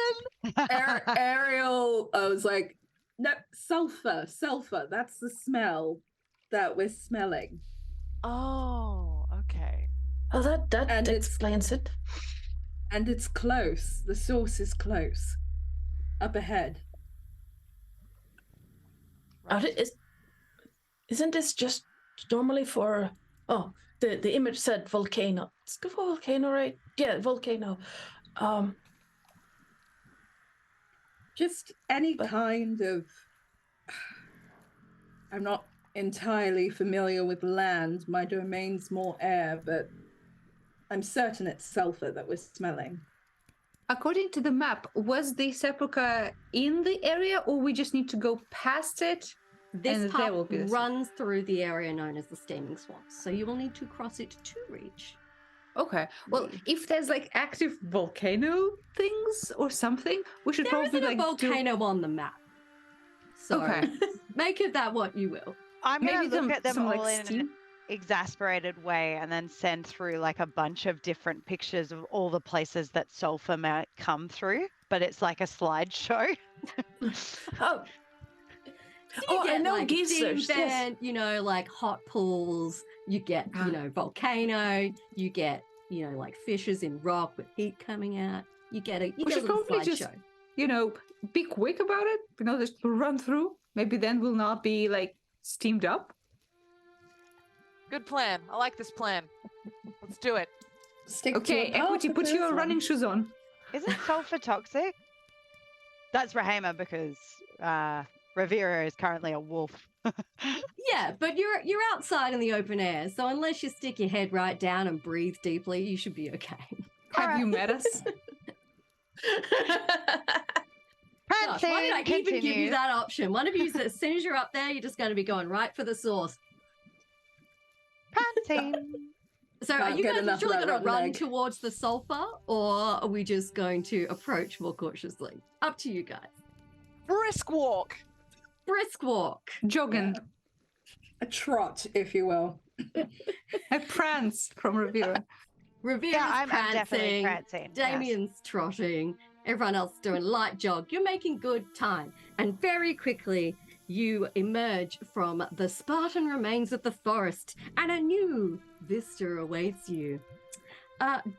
Ariel, I was like, no, sulfur. That's the smell that we're smelling. Oh, okay. Oh, that And it's- explains it. And it's close. The source is close. Up ahead. Isn't this just normally for... Oh, the image said volcano. It's good for volcano, right? Yeah, volcano. Just any But- kind of... I'm not entirely familiar with land. My domain's more air, but I'm certain it's sulfur that we're smelling. According to the map, was the sepulchre in the area, or we just need to go past it? This And there path will be the runs through the area known as the Steaming Swamps, so you will need to cross it to reach. Okay. Well, if there's like active volcano things or something, we should There probably isn't a like volcano on the map, so Okay. make of that what you will. I'm going Maybe to look at them some all like in steam. an exasperated way and then send through like a bunch of different pictures of all the places that sulfur might come through, but it's like a slideshow. Oh, You I get, know like, geysers. steam Yes. vent, you know, like hot pools. You get, you know, volcano. You get, you know, like fissures in rock with heat coming out. You get a We little should probably just, slideshow. be quick about it. Just run through. Maybe then we'll not be like steamed up. Good plan. I like this plan. Let's do it. Stick to Okay, a path Equity, if put there is your one. running shoes on. Isn't sulfur toxic? That's Rahema because Rivera is currently a wolf. Yeah, but you're outside in the open air, so unless you stick your head right down and breathe deeply, you should be okay. Have you met us? Gosh, why did I even give you Continue. that option? One of you, as soon as you're up there, you're just going to be going right for the source. Prancing. So are Can't you get guys enough actually of that going to rotten run egg. towards the sulfur, or are we just going to approach more cautiously? Up to you guys. Brisk walk. Brisk walk. Jogging. A trot, if you will. A prance from Rivera. Revera's Yeah, I'm definitely prancing. prancing. yes. Damien's trotting. Everyone else doing light jog. You're making good time. And very quickly, you emerge from the Spartan remains of the forest, and a new vista awaits you.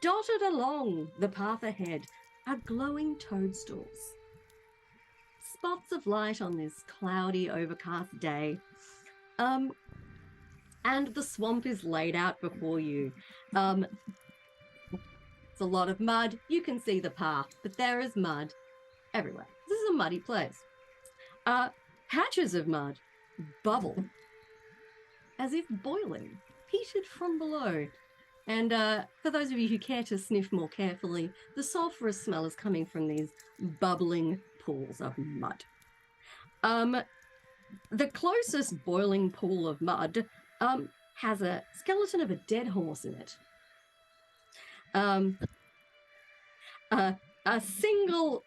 Dotted along the path ahead are glowing toadstools. Spots of light on this cloudy, overcast day. And the swamp is laid out before you. It's a lot of mud. You can see the path, but there is mud everywhere. This is a muddy place. Patches of mud bubble as if boiling, heated from below. And for those of you who care to sniff more carefully, the sulphurous smell is coming from these bubbling pools of mud. The closest boiling pool of mud has a skeleton of a dead horse in it. A single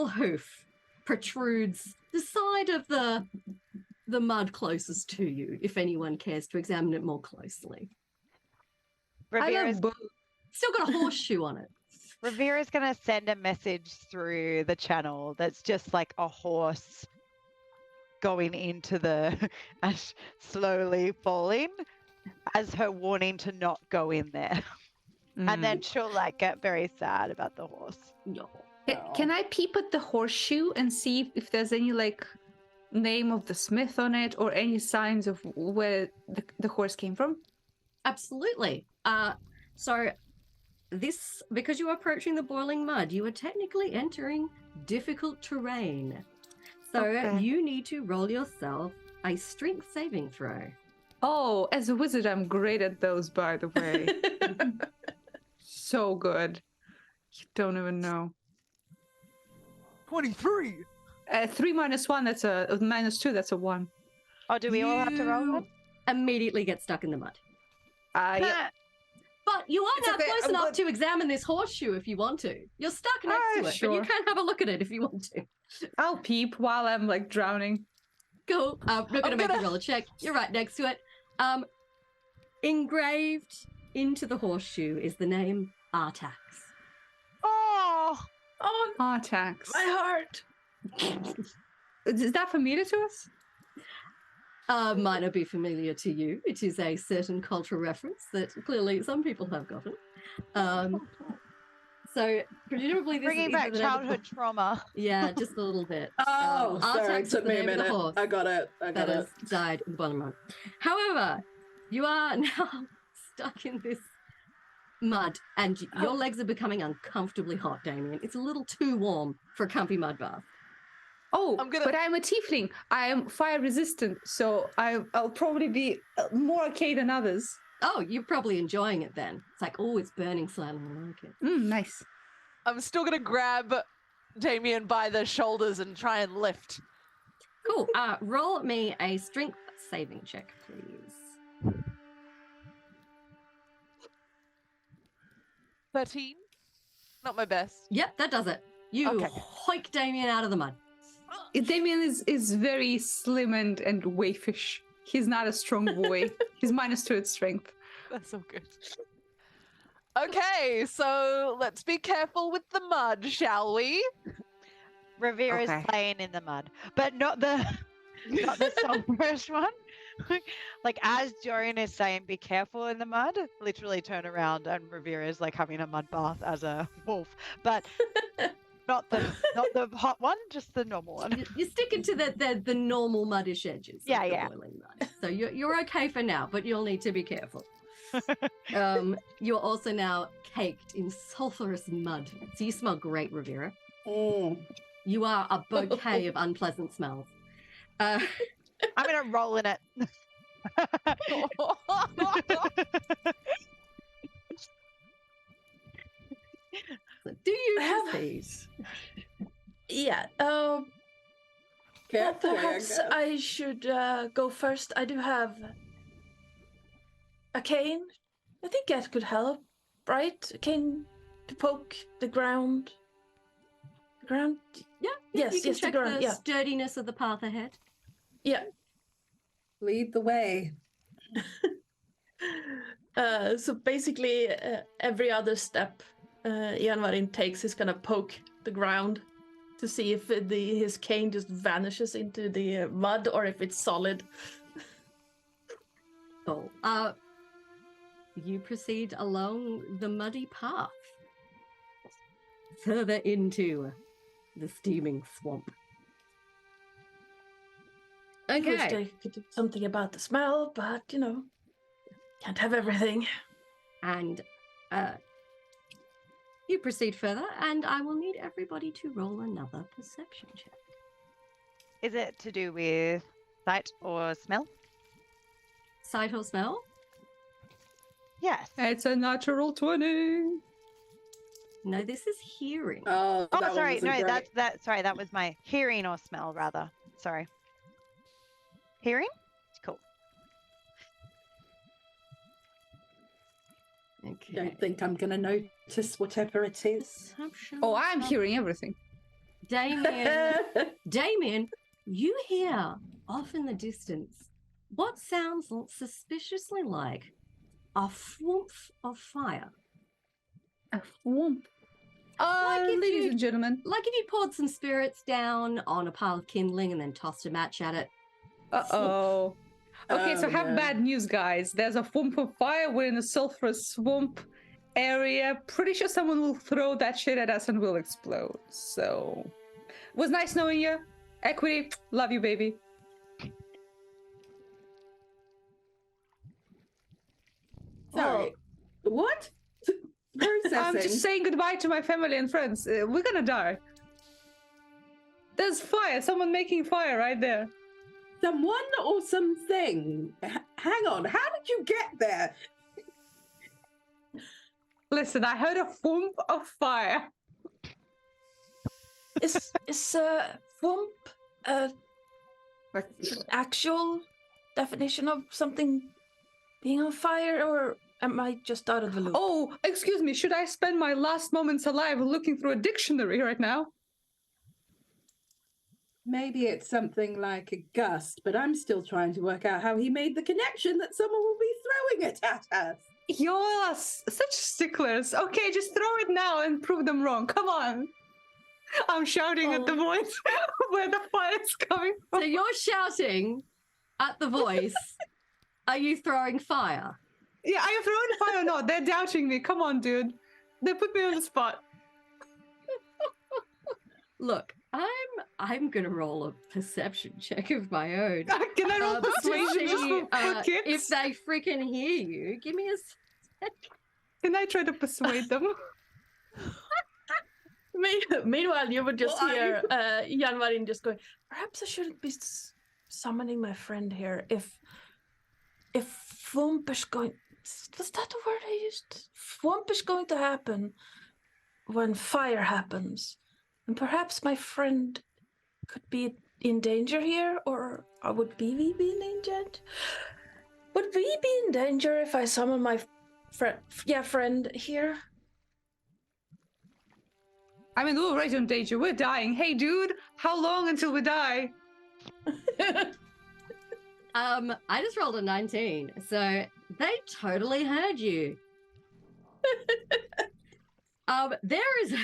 hoof protrudes the side of the mud closest to you, if anyone cares to examine it more closely. Rivera's, Still got a horseshoe on it. Rivera's going to send a message through the channel that's just like a horse going into the and slowly falling as her warning to not go in there. And then she'll like get very sad about the horse. No. Can I peep at the horseshoe and see if there's any like name of the smith on it or any signs of where the horse came from? Absolutely. So this, because you are approaching the boiling mud, you are technically entering difficult terrain. So Okay. you need to roll yourself a strength saving throw. Oh, as a wizard, I'm great at those, by the way. So good. You don't even know. 23. 3 minus 1, that's a minus 2, that's a 1. Oh, do we all have to roll it? You immediately get stuck in the mud. Yeah. But you are It's now okay, close I'm enough good. to examine this horseshoe if you want to. You're stuck next to it, but you Sure. can have a look at it if you want to. I'll peep while I'm like drowning. Cool. We're gonna make you roll a check. You're right next to it. Engraved into the horseshoe is the name Artax. Oh, Oh, Artax. my heart. Is that familiar to us? Might not be familiar to you. It is a certain cultural reference that clearly some people have gotten. So presumably this bringing is back either the name of childhood trauma. Yeah, just a little bit. Oh, sorry, Artax it is took the me a name of the minute. horse I got it. that has died in the bottom run. However, you are now stuck in this mud, and your legs are becoming uncomfortably hot, Damien. It's a little too warm for a comfy mud bath. Oh, I'm gonna- but I'm a tiefling. I am fire resistant, so I'll probably be more okay than others. Oh, you're probably enjoying it then. It's like, oh, it's burning slightly. I like it. Nice. I'm still gonna grab Damien by the shoulders and try and lift. Cool. Roll me a strength saving check, please. 13. Not my best. Yep, that does it. You Okay. hoik Damien out of the mud. Damien is very slim and waifish. He's not a strong boy. He's minus 2 at strength. That's so good. Okay, so let's be careful with the mud, shall we? Rivera's Okay. playing in the mud, but not the Solstice one. Like as Dorian is saying, "Be careful in the mud." Literally turn around and Rivera's like having a mud bath as a wolf, but not the hot one, just the normal one. You're sticking to the normal muddish edges. Yeah, of the yeah. boiling mud. So you're okay for now, but you'll need to be careful. You're also now caked in sulfurous mud. So you smell great, Rivera. You are a bouquet of unpleasant smells. I'm gonna roll in it. Do you Have- proceed? Yeah. Well, Careful, perhaps Erica. I should go first. I do have a cane. I think that could help, right? A cane to poke the ground. Ground? Yeah. Yes, You can yes, the check ground, the yeah. sturdiness of the path ahead. Yeah. Lead the way. So basically, every other step Janvarin takes is gonna poke the ground to see if his cane just vanishes into the mud or if it's solid. Cool. You proceed along the muddy path further into the steaming swamp. I wish Okay. they could do something about the smell, but can't have everything. And you proceed further, and I will need everybody to roll another perception check. Is it to do with sight or smell? Sight or smell? Yes. It's a natural 20. No, this is hearing. Oh, Oh, that sorry. wasn't No, great. sorry. That was my hearing or smell, rather. Sorry. Hearing? Cool. Okay. Don't think I'm gonna notice whatever it is. Perception. Oh, I'm hearing everything. Damien, you hear off in the distance what sounds suspiciously like a whoomph of fire. A whoomp. Like if Ladies you- and gentlemen. Like if you poured some spirits down on a pile of kindling and then tossed a match at it. Uh-oh. Okay, so I Oh, have no. bad news, guys. There's a whoomp of fire. We're in a sulfurous swamp area. Pretty sure someone will throw that shit at us and we'll explode. So, it was nice knowing you. Equity, love you, baby. Sorry. What? Processing. I'm just saying goodbye to my family and friends. We're gonna die. There's fire. Someone making fire right there. Someone or something? Hang on. How did you get there? Listen, I heard a whoomp of fire. Is Thwomp an actual definition of something being on fire, or am I just out of the loop? Oh, excuse me. Should I spend my last moments alive looking through a dictionary right now? Maybe it's something like a gust, but I'm still trying to work out how he made the connection that someone will be throwing it at us. You're such sticklers. Okay, just throw it now and prove them wrong. Come on. I'm shouting at the voice where the fire's coming So from. you're shouting at the voice. Are you throwing fire? Yeah, are you throwing fire or not? They're doubting me. Come on, dude. They put me on the spot. Look, I'm gonna roll a perception check of my own. Can I roll to persuasion just see, for kicks? if they freaking hear you. Give me a sec. Can I try to persuade them? Meanwhile, you would just Well, hear Jan Marin just going, perhaps I shouldn't be summoning my friend here if Thwomp is going... Was that the word I used? Thwomp is going to happen when fire happens. And perhaps my friend could be in danger here, or would Vivi be in danger? Would we be in danger if I summon my friend here? I mean, we're already in danger. We're dying. Hey, dude, how long until we die? I just rolled a 19, so they totally heard you. There is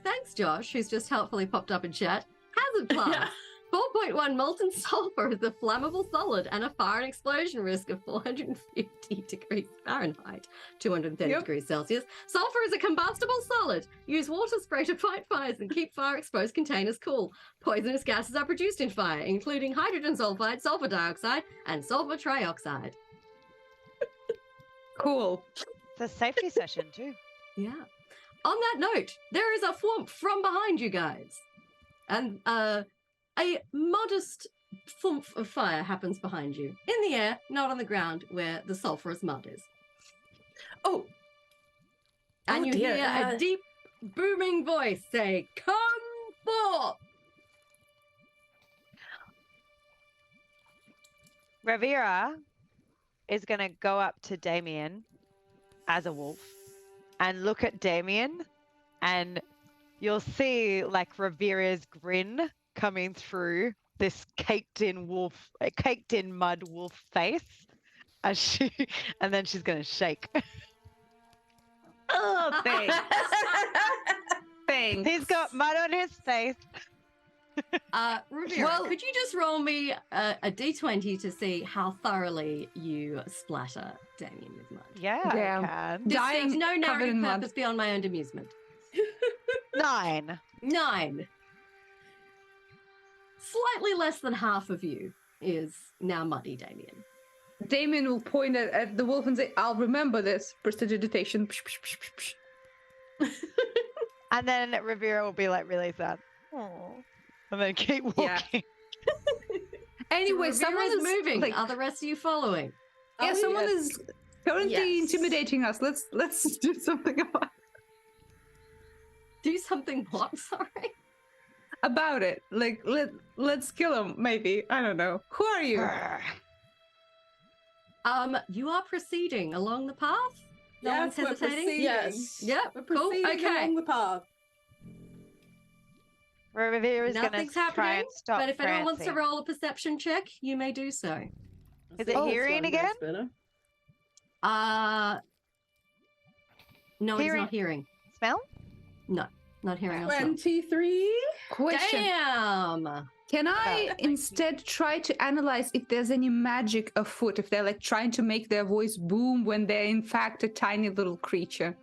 thanks Josh, who's just helpfully popped up in chat. Hazard class. Yeah. 4.1 molten sulfur is a flammable solid and a fire and explosion risk of 450 degrees Fahrenheit, 230 Yep. degrees Celsius. Sulfur is a combustible solid. Use water spray to fight fires and keep fire-exposed containers cool. Poisonous gases are produced in fire, including hydrogen sulfide, sulfur dioxide, and sulfur trioxide. Cool. It's a safety session too. Yeah. On that note, there is a thwomp from behind you guys. And a modest thump of fire happens behind you. In the air, not on the ground, where the sulphurous mud is. Oh. And Oh you dear, hear a deep, booming voice say, "Come forth!" Rivera is going to go up to Damien as a wolf and look at Damien, and you'll see like Rivera's grin coming through this caked in mud wolf face as she, and then she's going to shake. Oh, thanks. Thanks. He's got mud on his face. Rivera, could you just roll me a d20 to see how thoroughly you splatter Damien with mud? Yeah, Yeah. I can. This Dying serves no covered narrative in mud. purpose beyond my own amusement. 9. 9. Slightly less than half of you is now muddy, Damien. Damien will point at the wolf and say, I'll remember this. Prestidigitation. And then Rivera will be like really sad. Aww. And then keep walking. Yeah. Anyway, So someone Rivera's is moving. like, Are the rest of you following? yeah, Oh, someone yes. is currently Yes. intimidating us. Let's do something Do something what? Sorry. about it. Like let's kill him. Maybe, I don't know. Who are you? You are proceeding along the path. No Yes, one's we're hesitating. proceeding. Yes. Yep. We're Cool. proceeding Okay. along the path. Rivera's going to Nothing's try happening. and stop But if anyone wants to Francine. roll a perception check, you may do so. Is it Oh, hearing this one again? gets better. No, it's Hearing- not hearing. Smell? No, not hearing. or smell. 23. Question. Damn. Can I thank instead try to analyze if there's any magic afoot, if they're like trying to make their voice boom when they're in fact a tiny little creature?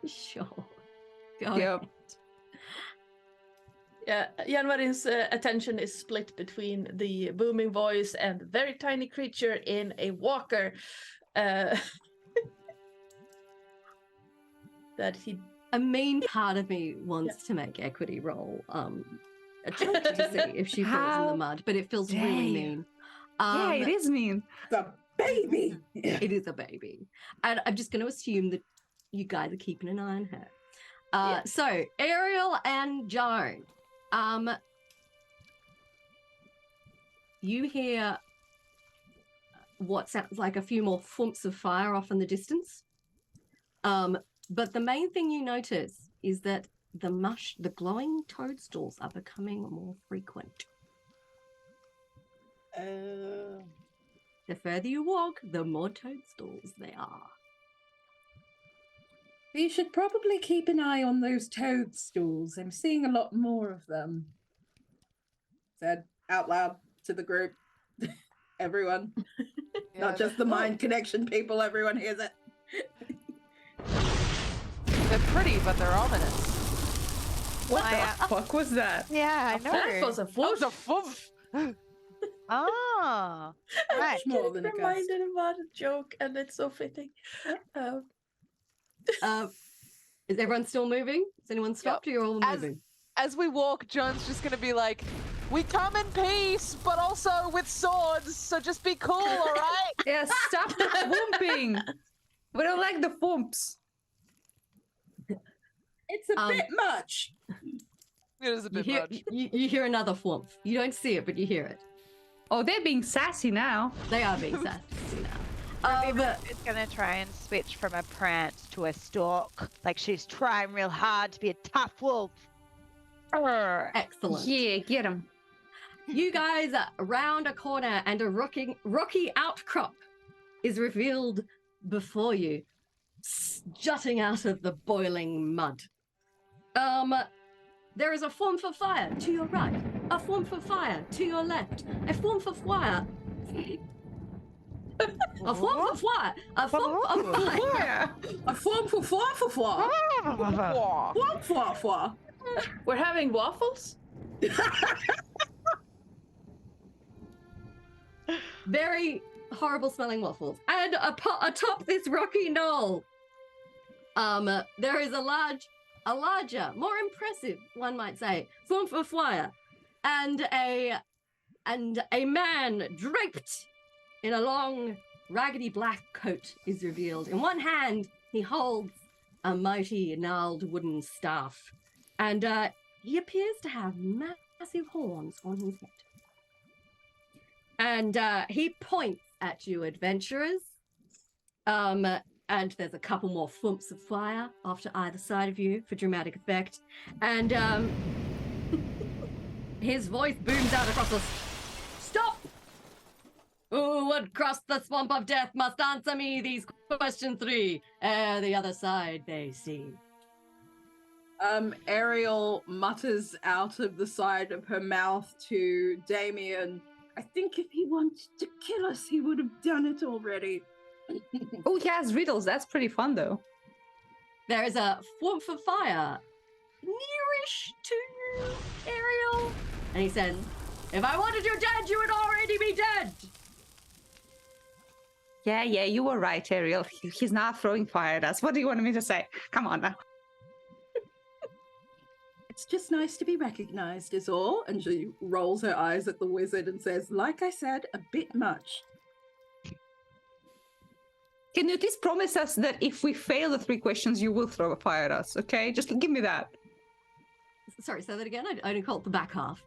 Sure. Go Yep. ahead. Yeah, Jan Marin's attention is split between the booming voice and the very tiny creature in a walker. That he A mean part of me wants to make equity roll a check to see if she falls in How the mud, but it feels really dare you. mean. Yeah, it is mean. The baby. It is a baby. And I'm just going to assume that you guys are keeping an eye on her. So Ariel and Joan, you hear what sounds like a few more thumps of fire off in the distance. But the main thing you notice is that the glowing toadstools are becoming more frequent. The further you walk, the more toadstools there are. We should probably keep an eye on those toadstools. I'm seeing a lot more of them. Said out loud to the group. Everyone. Not just the mind connection people, everyone hears it. They're pretty, but they're ominous. What the fuck was that? Yeah, I know. That was a That was a foof. Oh, right. Much more than a gust. Reminded about a joke, and it's so fitting. Is everyone still moving? Has anyone stopped or you're all moving? As we walk, Joan's just gonna be like, we come in peace, but also with swords, so just be cool, all right? Yeah, stop the thumping. We don't like the thumps. It's a bit much. It is a bit you hear, much. you hear another thwomp. You don't see it, but you hear it. Oh, they're being sassy now. They are being sassy now. But She's gonna try and switch from a prance to a stalk. Like she's trying real hard to be a tough wolf. excellent. Yeah, get them. You guys round a corner and a rocky outcrop is revealed before you, jutting out of the boiling mud. There is a form for fire to your right, a form for fire to your left, a form for fire. A form for fire. A form for fire. A form for foie. We're having waffles? Very horrible smelling waffles. And atop this rocky knoll, there is a larger, more impressive, one might say, form for fire, and a man draped in a long, raggedy black coat is revealed. In one hand, he holds a mighty, gnarled wooden staff, and he appears to have massive horns on his head. And he points at you, adventurers. And there's a couple more thumps of fire off to either side of you for dramatic effect. And his voice booms out across the... Stop! Who would cross the swamp of death must answer me these question 3. The other side they see. Ariel mutters out of the side of her mouth to Damien, I think if he wanted to kill us, he would have done it already. Oh, he has riddles. That's pretty fun, though. There is a form for fire nearish to Ariel. And he says, if I wanted you dead, you would already be dead. Yeah, you were right, Ariel. He's not throwing fire at us. What do you want me to say? Come on now. It's just nice to be recognized, is all. And she rolls her eyes at the wizard and says, like I said, a bit much. Can you at least promise us that if we fail the 3 questions, you will throw a fire at us, okay? Just give me that. Sorry, say that again. I only caught the back half.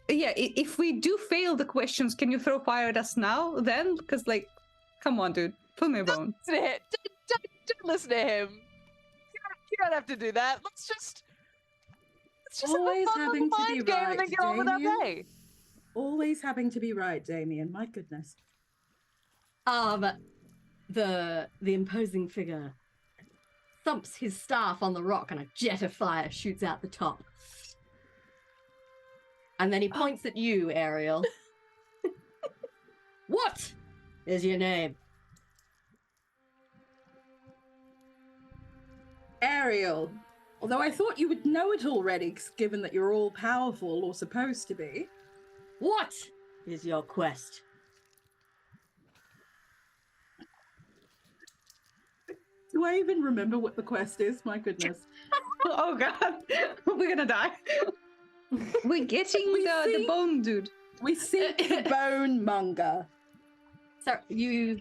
Yeah, if we do fail the questions, can you throw fire at us now, then? Because, like, come on, dude. Pull me a bone. Don't listen to him. You don't have to do that. Let's just Always have a fun having little to be mind game and then right, get on with our Damien. day. Always having to be right, Damien. My goodness. The imposing figure thumps his staff on the rock and a jet of fire shoots out the top. And then he points at you, Ariel. What is your name? Ariel. Although I thought you would know it already, given that you're all powerful or supposed to be. What is your quest? Do I even remember what the quest is? My goodness. Oh, God. We're gonna die. We're getting the bone, dude. We seek the bone monger. So you...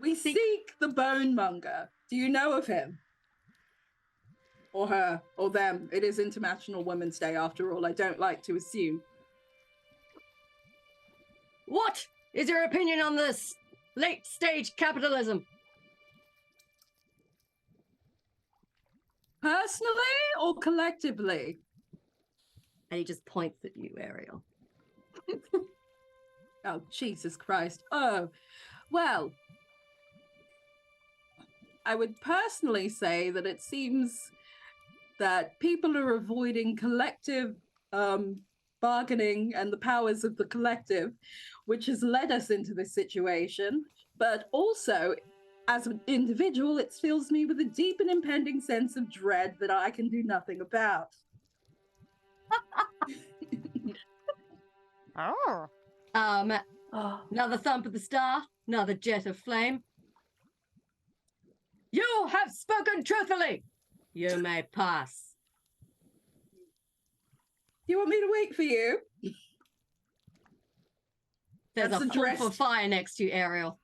We seek the bone monger. Do you know of him? or her, or them. It is International Women's Day after all. I don't like to assume. What is your opinion on this late stage capitalism? Personally or collectively? And he just points at you, Ariel. Oh, Jesus Christ. Oh, well, I would personally say that it seems that people are avoiding collective bargaining and the powers of the collective, which has led us into this situation. But also, as an individual, it fills me with a deep and impending sense of dread that I can do nothing about. Oh. Another thump of the star, another jet of flame. You have spoken truthfully. You may pass. Do you want me to wait for you? There's That's a full addressed. for fire next to you, Ariel.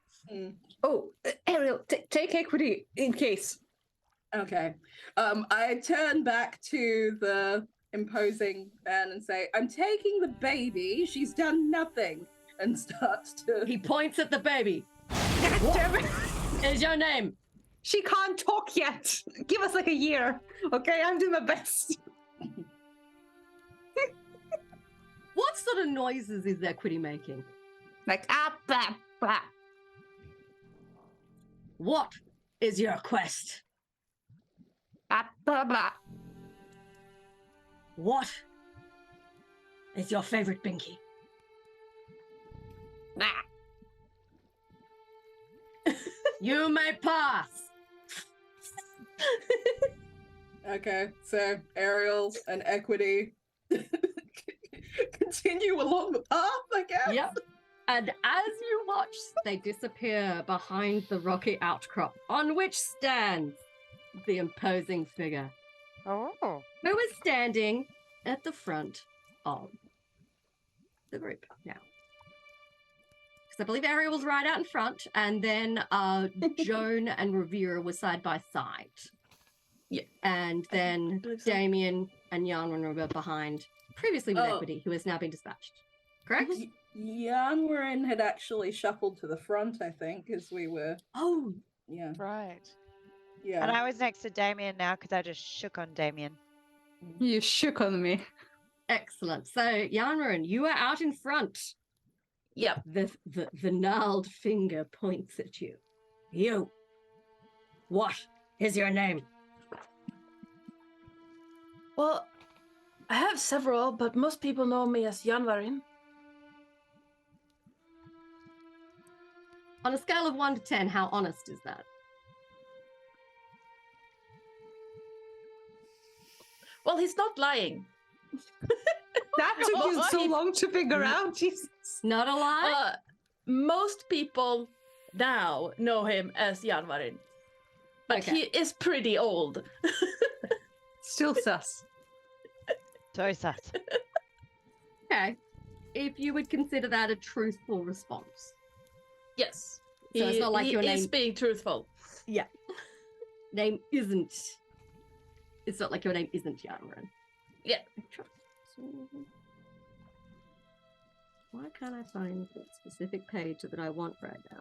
Oh, Ariel, take equity in case. Okay. I turn back to the imposing man and say, I'm taking the baby. She's done nothing. And starts to... He points at the baby. What is your name? She can't talk yet. Give us like a year, okay? I'm doing my best. What sort of noises is Equity making? Like, blah, blah. What is your quest? Blah, blah. What is your favorite binky? Blah. You may pass. Okay, so Ariel and Equity continue along the path, I guess. Yep. And as you watch, they disappear behind the rocky outcrop on which stands the imposing figure, Oh. who is standing at the front of the group now. Because I believe Ariel was right out in front, and then Joan and Revere were side by side. Yeah. And then believe so. Damien and Yanran were behind, previously with Oh. Equity, who has now been dispatched. Correct? Yanwarin had actually shuffled to the front, I think, as we were... Oh, Yeah. Right. Yeah. And I was next to Damien now because I just shook on Damien. You shook on me. excellent. So, Yanran, you are out in front. Yep. The gnarled finger points at you. You. What is your name? Well, I have several, but most people know me as Yanvarin. On a scale of 1 to 10, how honest is that? Well, he's not lying. That took you so long to figure out. Jesus. Not a lie? Most people now know him as Yanvarin. But Okay. he is pretty old. Still sus. So sus. Okay. If you would consider that a truthful response. Yes. So it's not like your he name is being truthful. name isn't. It's not like your name isn't Yanran. Yeah. Why can't I find the specific page that I want right now?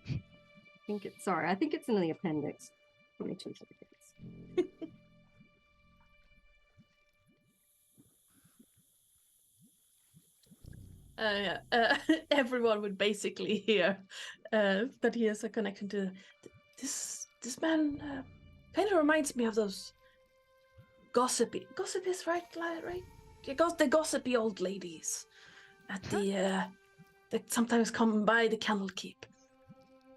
I think it's in the appendix. Give me 2 seconds. Everyone would basically hear that he has a connection to this man. Kind of reminds me of those gossipy is right. The gossipy old ladies at the that sometimes come by the Candlekeep.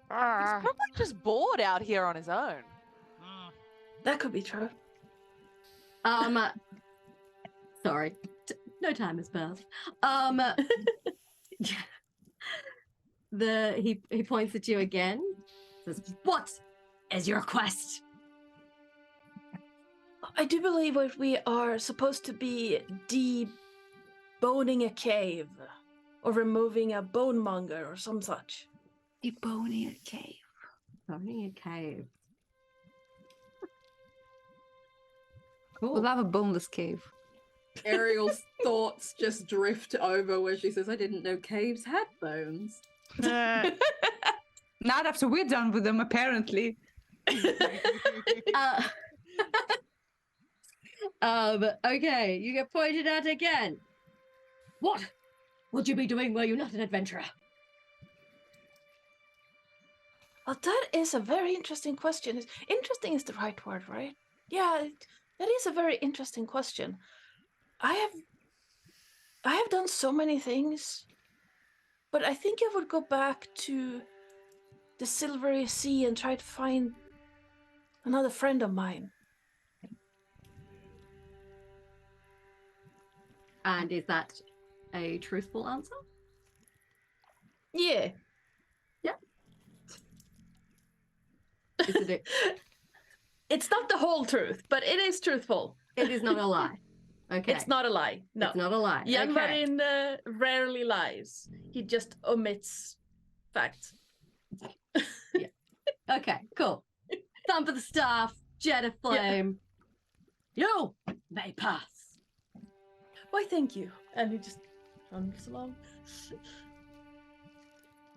He's probably just bored out here on his own. That could be true. Sorry. No time has passed. He points at you again. Says, "What is your quest?" I do believe that we are supposed to be deboning a cave or removing a bone monger or some such. Deboning a cave. Boning a cave. Cool. We'll have a boneless cave. Ariel's thoughts just drift over where she says, I didn't know caves had bones. Not after we're done with them, apparently. Okay, you get pointed at again. What would you be doing were you not an adventurer? Well, that is a very interesting question. Interesting is the right word, right? Yeah, that is a very interesting question. I have done so many things, but I think I would go back to the Silvery Sea and try to find another friend of mine. And is that a truthful answer? Yeah. Is it? It's not the whole truth, but it is truthful. It is not a lie. Okay. It's not a lie. No. It's not a lie. Jan Okay. Marin rarely lies. He just omits facts. Okay, cool. Thumb for the staff, jet of flame. You may pass. Why, thank you. And he just runs along.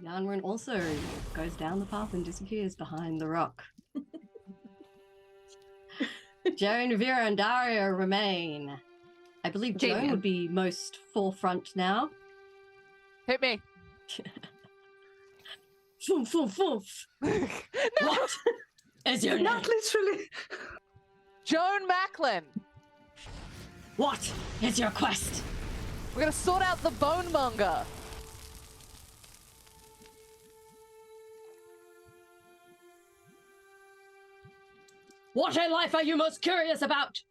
Yanrin also goes down the path and disappears behind the rock. Joan, Vera, and Daria remain. I believe Joan Damien. would be most forefront now. Hit me. Foof, foof, foof. What is your name? Not literally. Joan Macklin. What is your quest? We're gonna sort out the bone monger. What in life are you most curious about?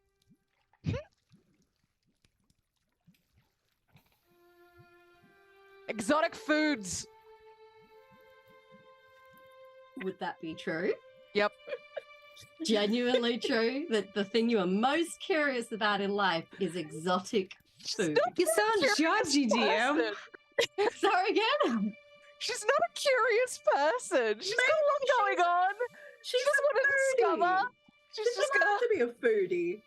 Exotic foods. Would that be true? Yep. Genuinely true that the thing you are most curious about in life is exotic food. You sound judgy, DM. Person. Sorry again? She's not a curious person. She's got a lot going on. She just want to discover. She's She just doesn't gonna have to be a foodie.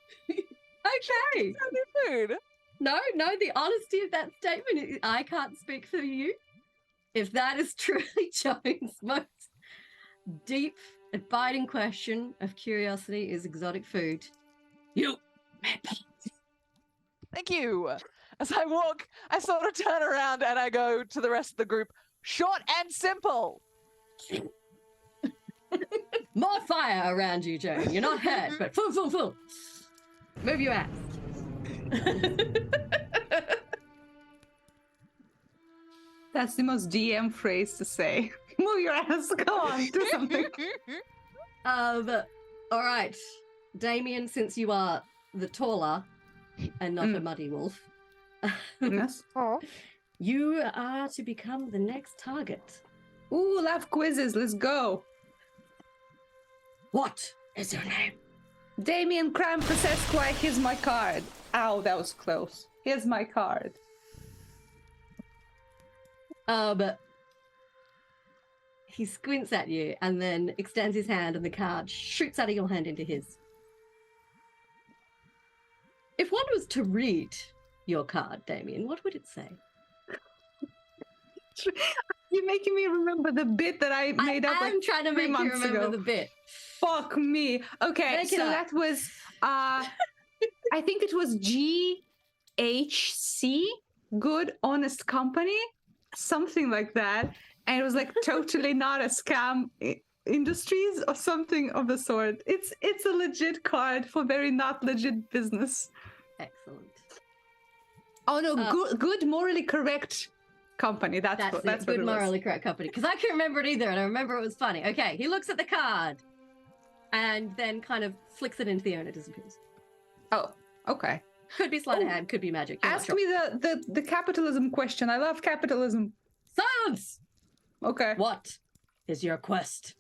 Okay. have their food. No, the honesty of that statement, I can't speak for you. If that is truly Joan's most deep, abiding question of curiosity is exotic food, you may pass. Thank you. As I walk, I sort of turn around and I go to the rest of the group. Short and simple. More fire around you, Joan. You're not hurt, but full. Move your ass. That's the most DM phrase to say. Move your ass. Go on, do something. All right, Damien, since you are the taller and not a muddy wolf, Yes. Oh. you are to become the next target. Ooh, love quizzes. Let's go. What is your name? Damien Krampus Esquire, here's my card. Ow, that was close. Here's my card. He squints at you and then extends his hand, and the card shoots out of your hand into his. If one was to read your card, Damien, what would it say? You're making me remember the bit that I made up. I'm trying to 3 make you months remember ago. the bit. Fuck me. Okay, Make it so up. that was I think it was GHC, Good Honest Company, something like that. And it was like totally not a scam industries or something of the sort. It's a legit card for very not legit business. Excellent. Oh no, good morally correct company. That's That's what it. Good it was. morally correct company. Because I can't remember it either, and I remember it was funny. Okay, he looks at the card and then kind of flicks it into the air and it disappears. Oh, okay. Could be sleight of hand, could be magic. you're not Ask sure. me the capitalism question. I love capitalism. Silence! Okay. What is your quest?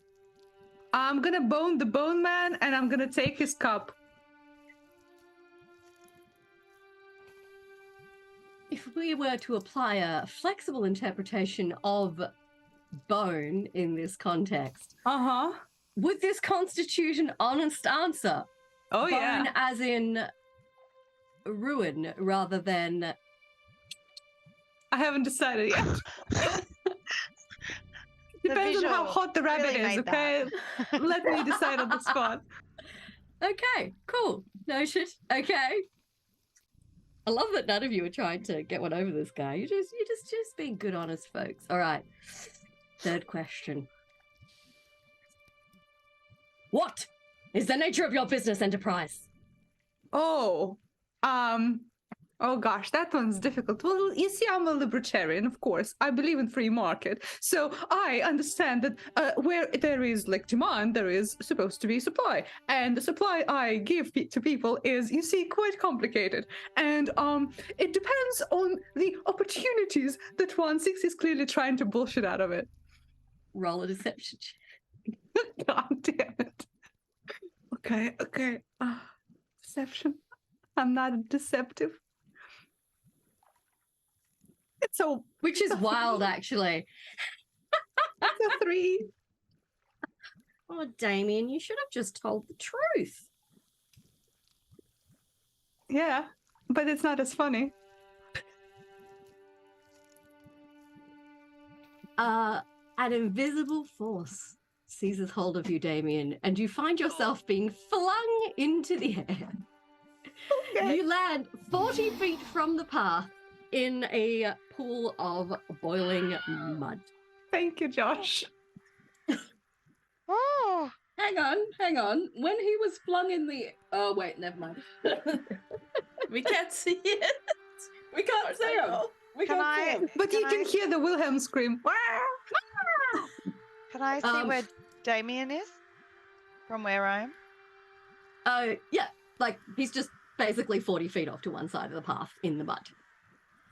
I'm gonna bone the bone man and I'm gonna take his cup. If we were to apply a flexible interpretation of bone in this context, Uh-huh. would this constitute an honest answer? Oh Bone yeah. as in ruin rather than... I haven't decided yet. Depends on how visual hot the rabbit really is, made that. okay? Let me decide on the spot. Okay, cool. Noted. Okay. I love that none of you are trying to get one over this guy. You're just being good, honest folks. All right. Third question. What is the nature of your business enterprise? Oh, oh gosh, that one's difficult. Well, you see, I'm a libertarian, of course. I believe in free market. So I understand that where there is like demand, there is supposed to be supply. And the supply I give to people is, you see, quite complicated. And it depends on the opportunities that one seeks. Is clearly trying to bullshit out of it. Roll a deception check. God damn it. Okay. Deception. I'm not deceptive. Which is wild, actually. It's a 3. Oh, Damien, you should have just told the truth. Yeah, but it's not as funny. An invisible force seizes hold of you, Damien, and you find yourself being flung into the air. Okay. You land 40 feet from the path in a pool of boiling mud. Thank you, Josh. Oh, Hang on. When he was flung in the... Oh, wait, never mind. We can't see it. We can't see him. We Can can't see I- him. But you can hear the Wilhelm scream. can I see where Damien is from where I am? Oh, yeah, like he's just basically 40 feet off to one side of the path in the mud.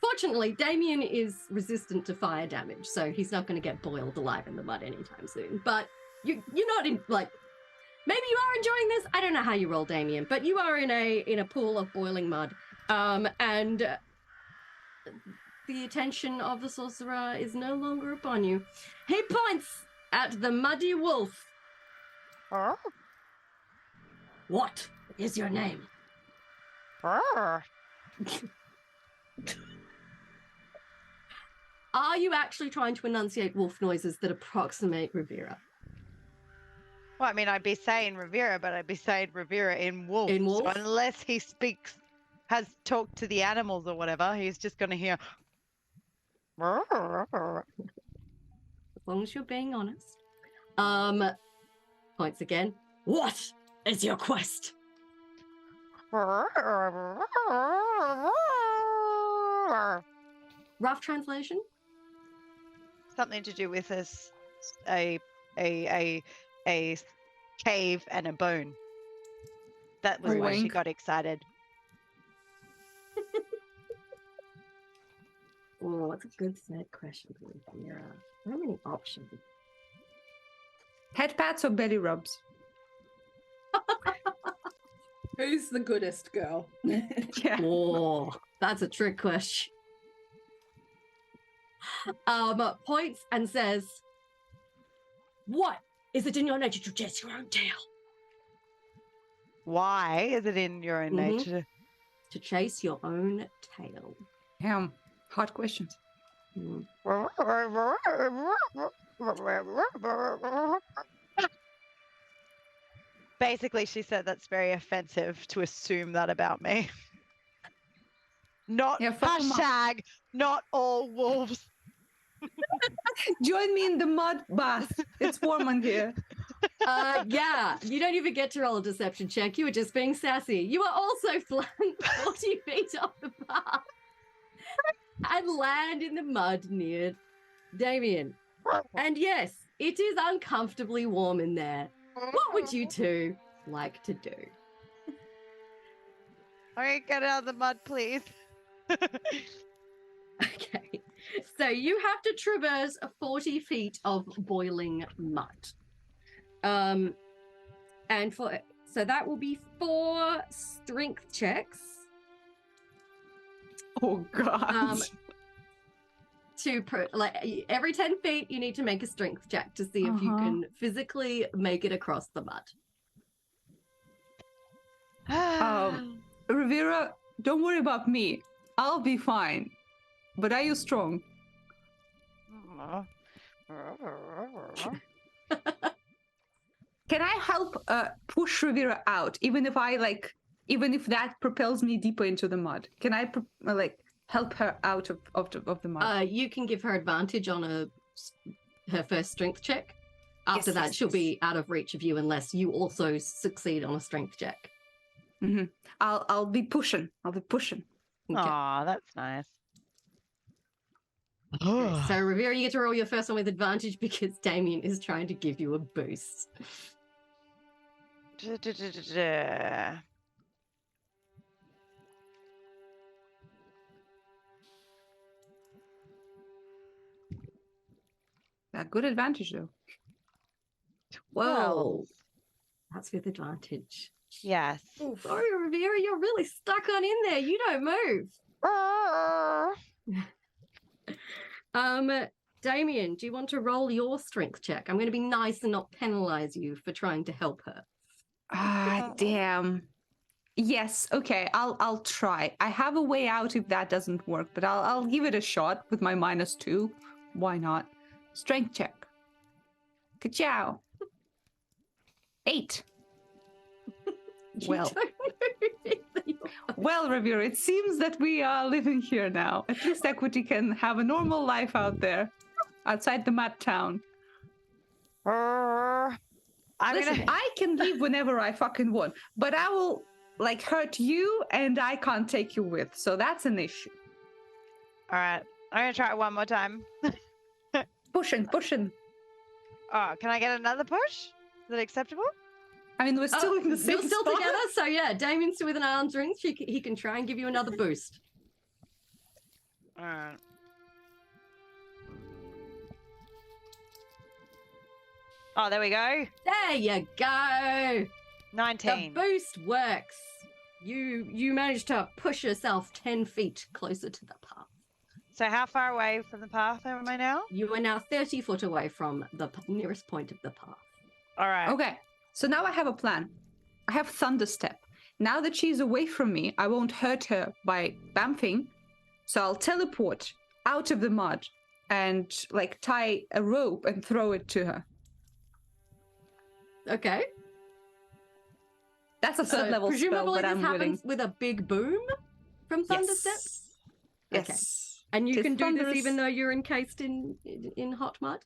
Fortunately, Damien is resistant to fire damage, so he's not going to get boiled alive in the mud anytime soon. But you're not in, like, maybe you are enjoying this. I don't know how you roll, Damien, but you are in a pool of boiling mud, and the attention of the sorcerer is no longer upon you. He points at the muddy wolf. Oh. What is your name? Oh. Are you actually trying to enunciate wolf noises that approximate Rivera? Well, I mean, I'd be saying Rivera, but I'd be saying Rivera in wolf. In wolf? So unless he has talked to the animals or whatever, he's just going to hear. As long as you're being honest. Points again. What is your quest? Rough translation? Something to do with a cave and a bone. That was why she Wink. got excited. Oh, what's a good third question for Rivera? How many options? Head pats or belly rubs? Who's the goodest girl? Yeah. Oh, that's a trick question. Points and says, what is it in your nature to chase your own tail? Why is it in your own Mhm. nature? To chase your own tail. Damn. Hard questions. Mm. Basically, she said that's very offensive to assume that about me. Not Yeah, fuck 'em up. hashtag not all wolves. Join me in the mud bath. It's warm in here. Yeah, you don't even get to roll a deception check. You were just being sassy. You are also flung 40 feet off the path and land in the mud near Damien. And yes, it is uncomfortably warm in there. What would you two like to do? Okay, get out of the mud, please. Okay, so you have to traverse 40 feet of boiling mud. So that will be 4 strength checks. Oh god. Every 10 feet, you need to make a strength check to see if you Uh-huh. can physically make it across the mud. Rivera, don't worry about me. I'll be fine. But are you strong? Can I help push Rivera out, even if that propels me deeper into the mud? Can I help her out of the mud? You can give her advantage on her first strength check. After that, she'll be out of reach of you unless you also succeed on a strength check. Mm-hmm. I'll be pushing. Okay. Aw, that's nice. Okay, so Rivera, you get to roll your first one with advantage because Damien is trying to give you a boost. A good advantage, though. Whoa. That's with advantage. Yes. Oh, sorry, Rivera, you're really stuck on in there. You don't move. Damien, do you want to roll your strength check? I'm going to be nice and not penalize you for trying to help her. Ah, damn. Yes, okay, I'll try. I have a way out if that doesn't work, but I'll give it a shot with my -2. Why not? Strength check. Ka-chow. 8. Well, well, Rivera, it seems that we are living here now. At least Equity can have a normal life out there, outside the mud town. Listen, I can leave whenever I fucking want, but I will, hurt you, and I can't take you with, so that's an issue. All right, I'm gonna try it one more time. Pushing. Oh, can I get another push? Is that acceptable? I mean, we're still in the same You're still spot. together, so yeah, Damien's still with an arm's reach. He can try and give you another boost. All right. Oh, there we go. There you go. 19. The boost works. You managed to push yourself 10 feet closer to the path. So how far away from the path am I now? You are now 30 foot away from the nearest point of the path. All right. Okay, so now I have a plan. I have Thunderstep. Now that she's away from me, I won't hurt her by bamfing, so I'll teleport out of the mud and tie a rope and throw it to her. Okay. That's a third level spell, presumably but I'm this happens willing. with a big boom from Thunderstep? Okay. Yes. And you Tis can do thunderous. this even though you're encased in hot mud?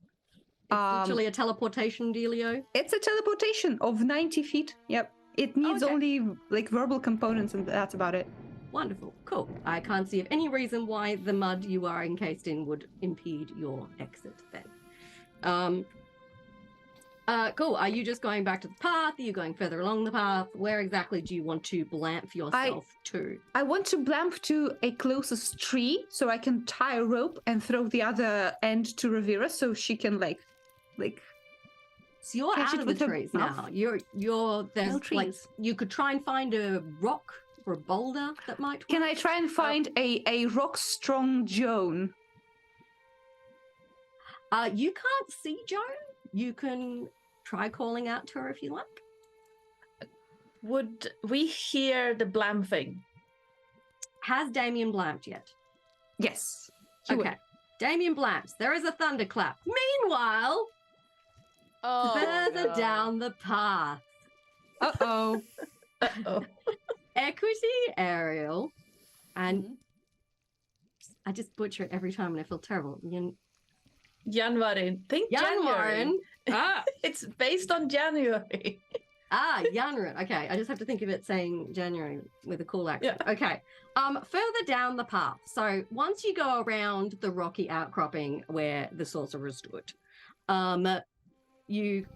It's literally a teleportation dealio? It's a teleportation of 90 feet. Yep. It needs Okay. only verbal components, and that's about it. Wonderful. Cool. I can't see of any reason why the mud you are encased in would impede your exit then. Cool. Are you just going back to the path? Are you going further along the path? Where exactly do you want to blamf yourself to? I want to blamf to a closest tree so I can tie a rope and throw the other end to Rivera so she can So you're catch out it of the with her trees mouth. now. You're there's No trees. you could try and find a rock or a boulder that might work. Can I try and find a rock strong Joan? You can't see Joan. You can try calling out to her if you like. Would we hear the blamfing? Has Damien blamped yet? Yes. He would. Okay. Damien blamps. There is a thunderclap. Meanwhile, further down the path, Uh-oh. Uh-oh. Equity, Ariel, and I just butcher it every time and I feel terrible. January. Think January. Janwarin. It's based on January. Janwarin. Okay, I just have to think of it saying January with a cool accent. Yeah. Okay. Further down the path. So once you go around the rocky outcropping where the sorcerer stood, you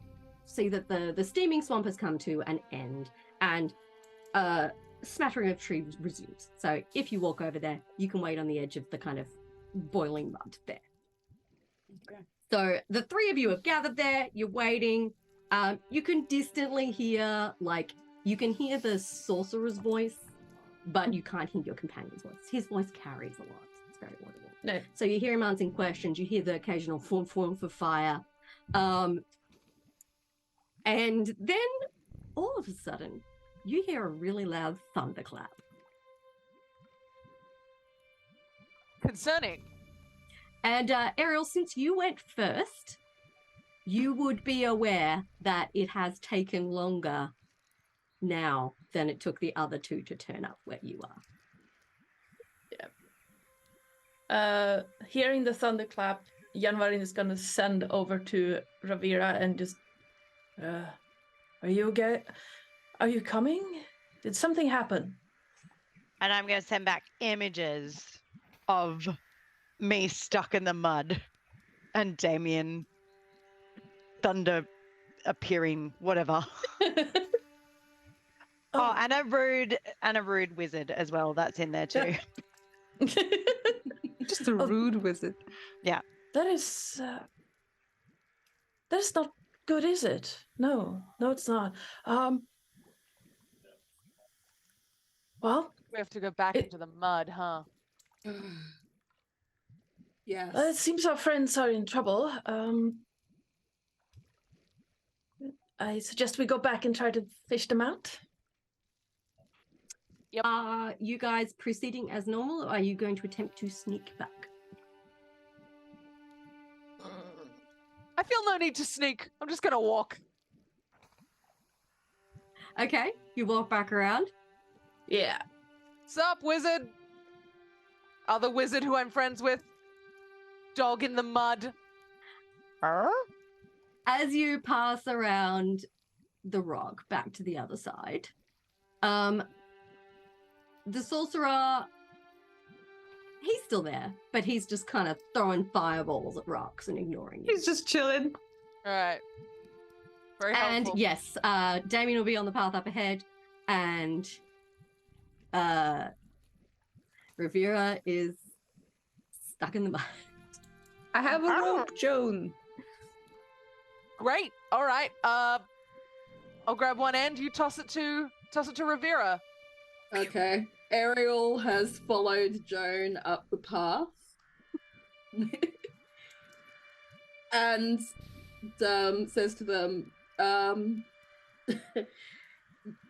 see that the steaming swamp has come to an end and smattering of trees resumes. So if you walk over there, you can wait on the edge of the kind of boiling mud there. Okay. So the three of you have gathered there, you're waiting. You can distantly hear, you can hear the sorcerer's voice, but you can't hear your companion's voice. His voice carries a lot. It's very audible. No. So you hear him answering questions, you hear the occasional form for fire. And then all of a sudden, you hear a really loud thunderclap. Concerning. And Ariel, since you went first, you would be aware that it has taken longer now than it took the other two to turn up where you are. Hearing the thunderclap, Janvarin is gonna send over to Ravira and just, are you okay? Are you coming? Did something happen? And I'm going to send back images of me stuck in the mud and Damien thunder appearing, whatever. Oh, and a rude wizard as well. That's in there too. Just a rude wizard. That is not good, is it? No, it's not. Well, We have to go back into the mud, huh? Yes. it seems our friends are in trouble. I suggest we go back and try to fish them out. Are you guys proceeding as normal, or are you going to attempt to sneak back? I feel no need to sneak. I'm just gonna walk. Okay, you walk back around. Yeah. Sup, wizard? Other wizard who I'm friends with? Dog in the mud. As you pass around the rock back to the other side, the sorcerer, he's still there, but he's just kind of throwing fireballs at rocks and ignoring you. He's just chilling. All right. Very And helpful. yes, Damien will be on the path up ahead, and Ravira is stuck in the mud. I have a rope, Joan. Great. All right. I'll grab one end. You toss it to Rivera. Okay. Ariel has followed Joan up the path. And says to them,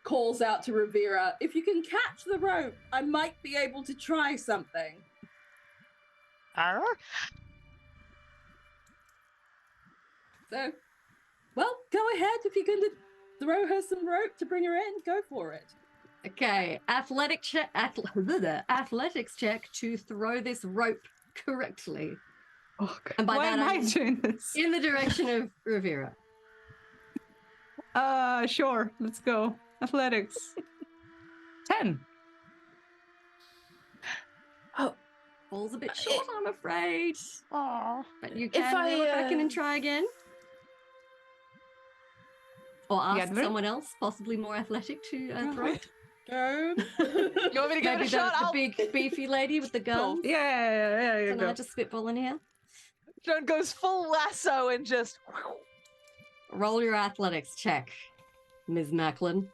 calls out to Rivera, if you can catch the rope, I might be able to try something. So, well, go ahead. If you're going to throw her some rope to bring her in, go for it. Okay, athletics check to throw this rope correctly. Oh, God. And by Why that, am I I mean doing this? in the direction of Rivera. Sure. Let's go. Athletics. 10. Falls a bit short, I'm afraid. Aww. But you If can I, reel it back in and try again. Or ask Gadver? someone else, possibly more athletic, to throw it. You want me to give it Maybe a shot? the big beefy lady with the guns. Yeah, Can go. I just spitball in here? Joan goes full lasso and just. Roll your athletics check, Ms. Macklin.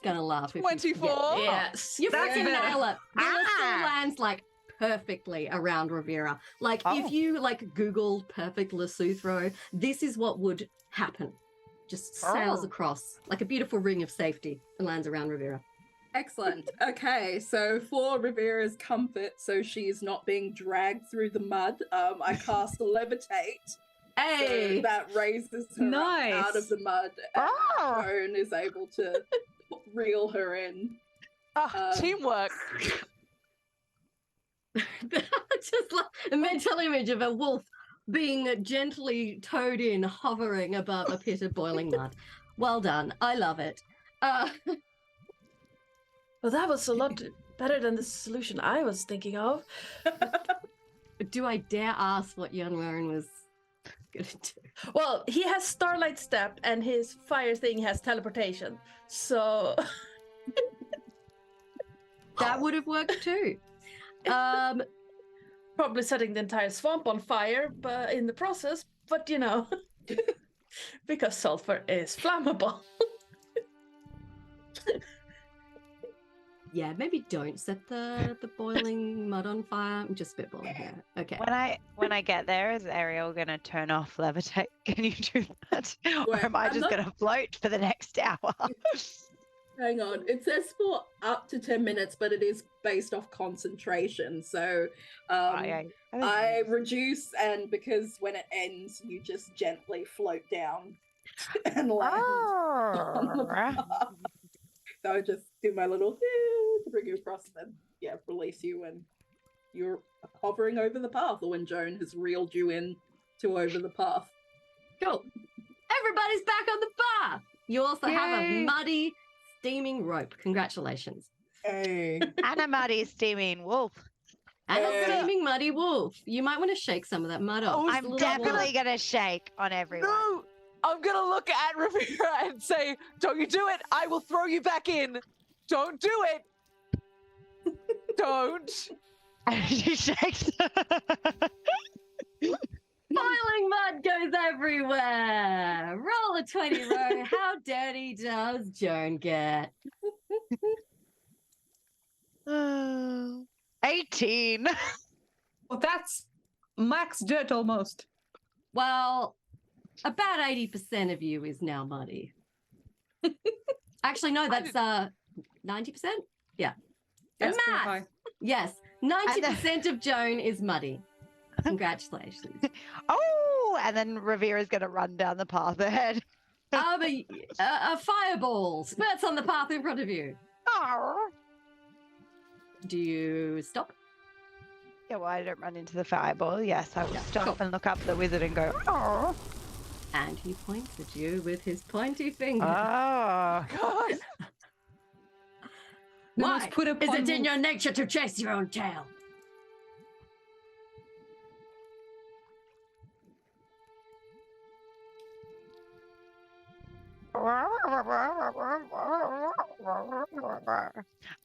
Gonna laugh if you 24. Yes. You That's freaking better. nail it. It still Ah. lands like perfectly around Rivera. Like Oh. if you like Googled perfect lasso throw, this is what would happen. Just sails Oh. across like a beautiful ring of safety and lands around Rivera. Excellent. Okay, so for Rivera's comfort, so she's not being dragged through the mud, I cast levitate. Hey! So that raises her Nice. up out of the mud, and Oh. Joan is able to reel her in. Teamwork. Just like a mental image of a wolf being gently towed in, hovering above a pit of boiling mud. Well done. I love it. Well, that was a lot better than the solution I was thinking of. Do I dare ask what Jan Warren was gonna do? Well, he has Starlight Step, and his fire thing has teleportation. So That would have worked too. probably setting the entire swamp on fire, but in the process. But you know, because sulfur is flammable. Yeah, maybe don't set the boiling mud on fire. I'm just spitballing here. Okay. When I get there, is Ariel gonna turn off levitate? Can you do that? Or Wait, am I I'm just not- gonna float for the next hour? Hang on. It says for up to 10 minutes, but it is based off concentration. So I reduce, and because when it ends, you just gently float down and land on the path. So I just do my little to bring you across, and then release you when you're hovering over the path, or when Joan has reeled you in to over the path. Cool. Everybody's back on the path. You also have a muddy, steaming rope. Congratulations. Hey. And a muddy, steaming wolf. And a steaming muddy wolf. You might want to shake some of that mud off. I'm definitely going to shake on everyone. No! I'm going to look at Rivera and say, don't you do it. I will throw you back in. Don't do it. Don't. And she shakes. Boiling mud goes everywhere. Roll a 20 row. How dirty does Joan get? 18. Well, that's max dirt almost. Well, about 80% of you is now muddy. Actually, no, that's 90%? Yeah. That's Math! pretty high. Yes, 90% of Joan is muddy. Congratulations. Oh, and then Rivera's going to run down the path ahead. A fireball spurts on the path in front of you. Oh. Do you stop? Yeah, well, I don't run into the fireball. Yes, I will stop and look up at the wizard and go, oh. And he points at you with his pointy finger. Oh. God. Why? Is it in your nature to chase your own tail?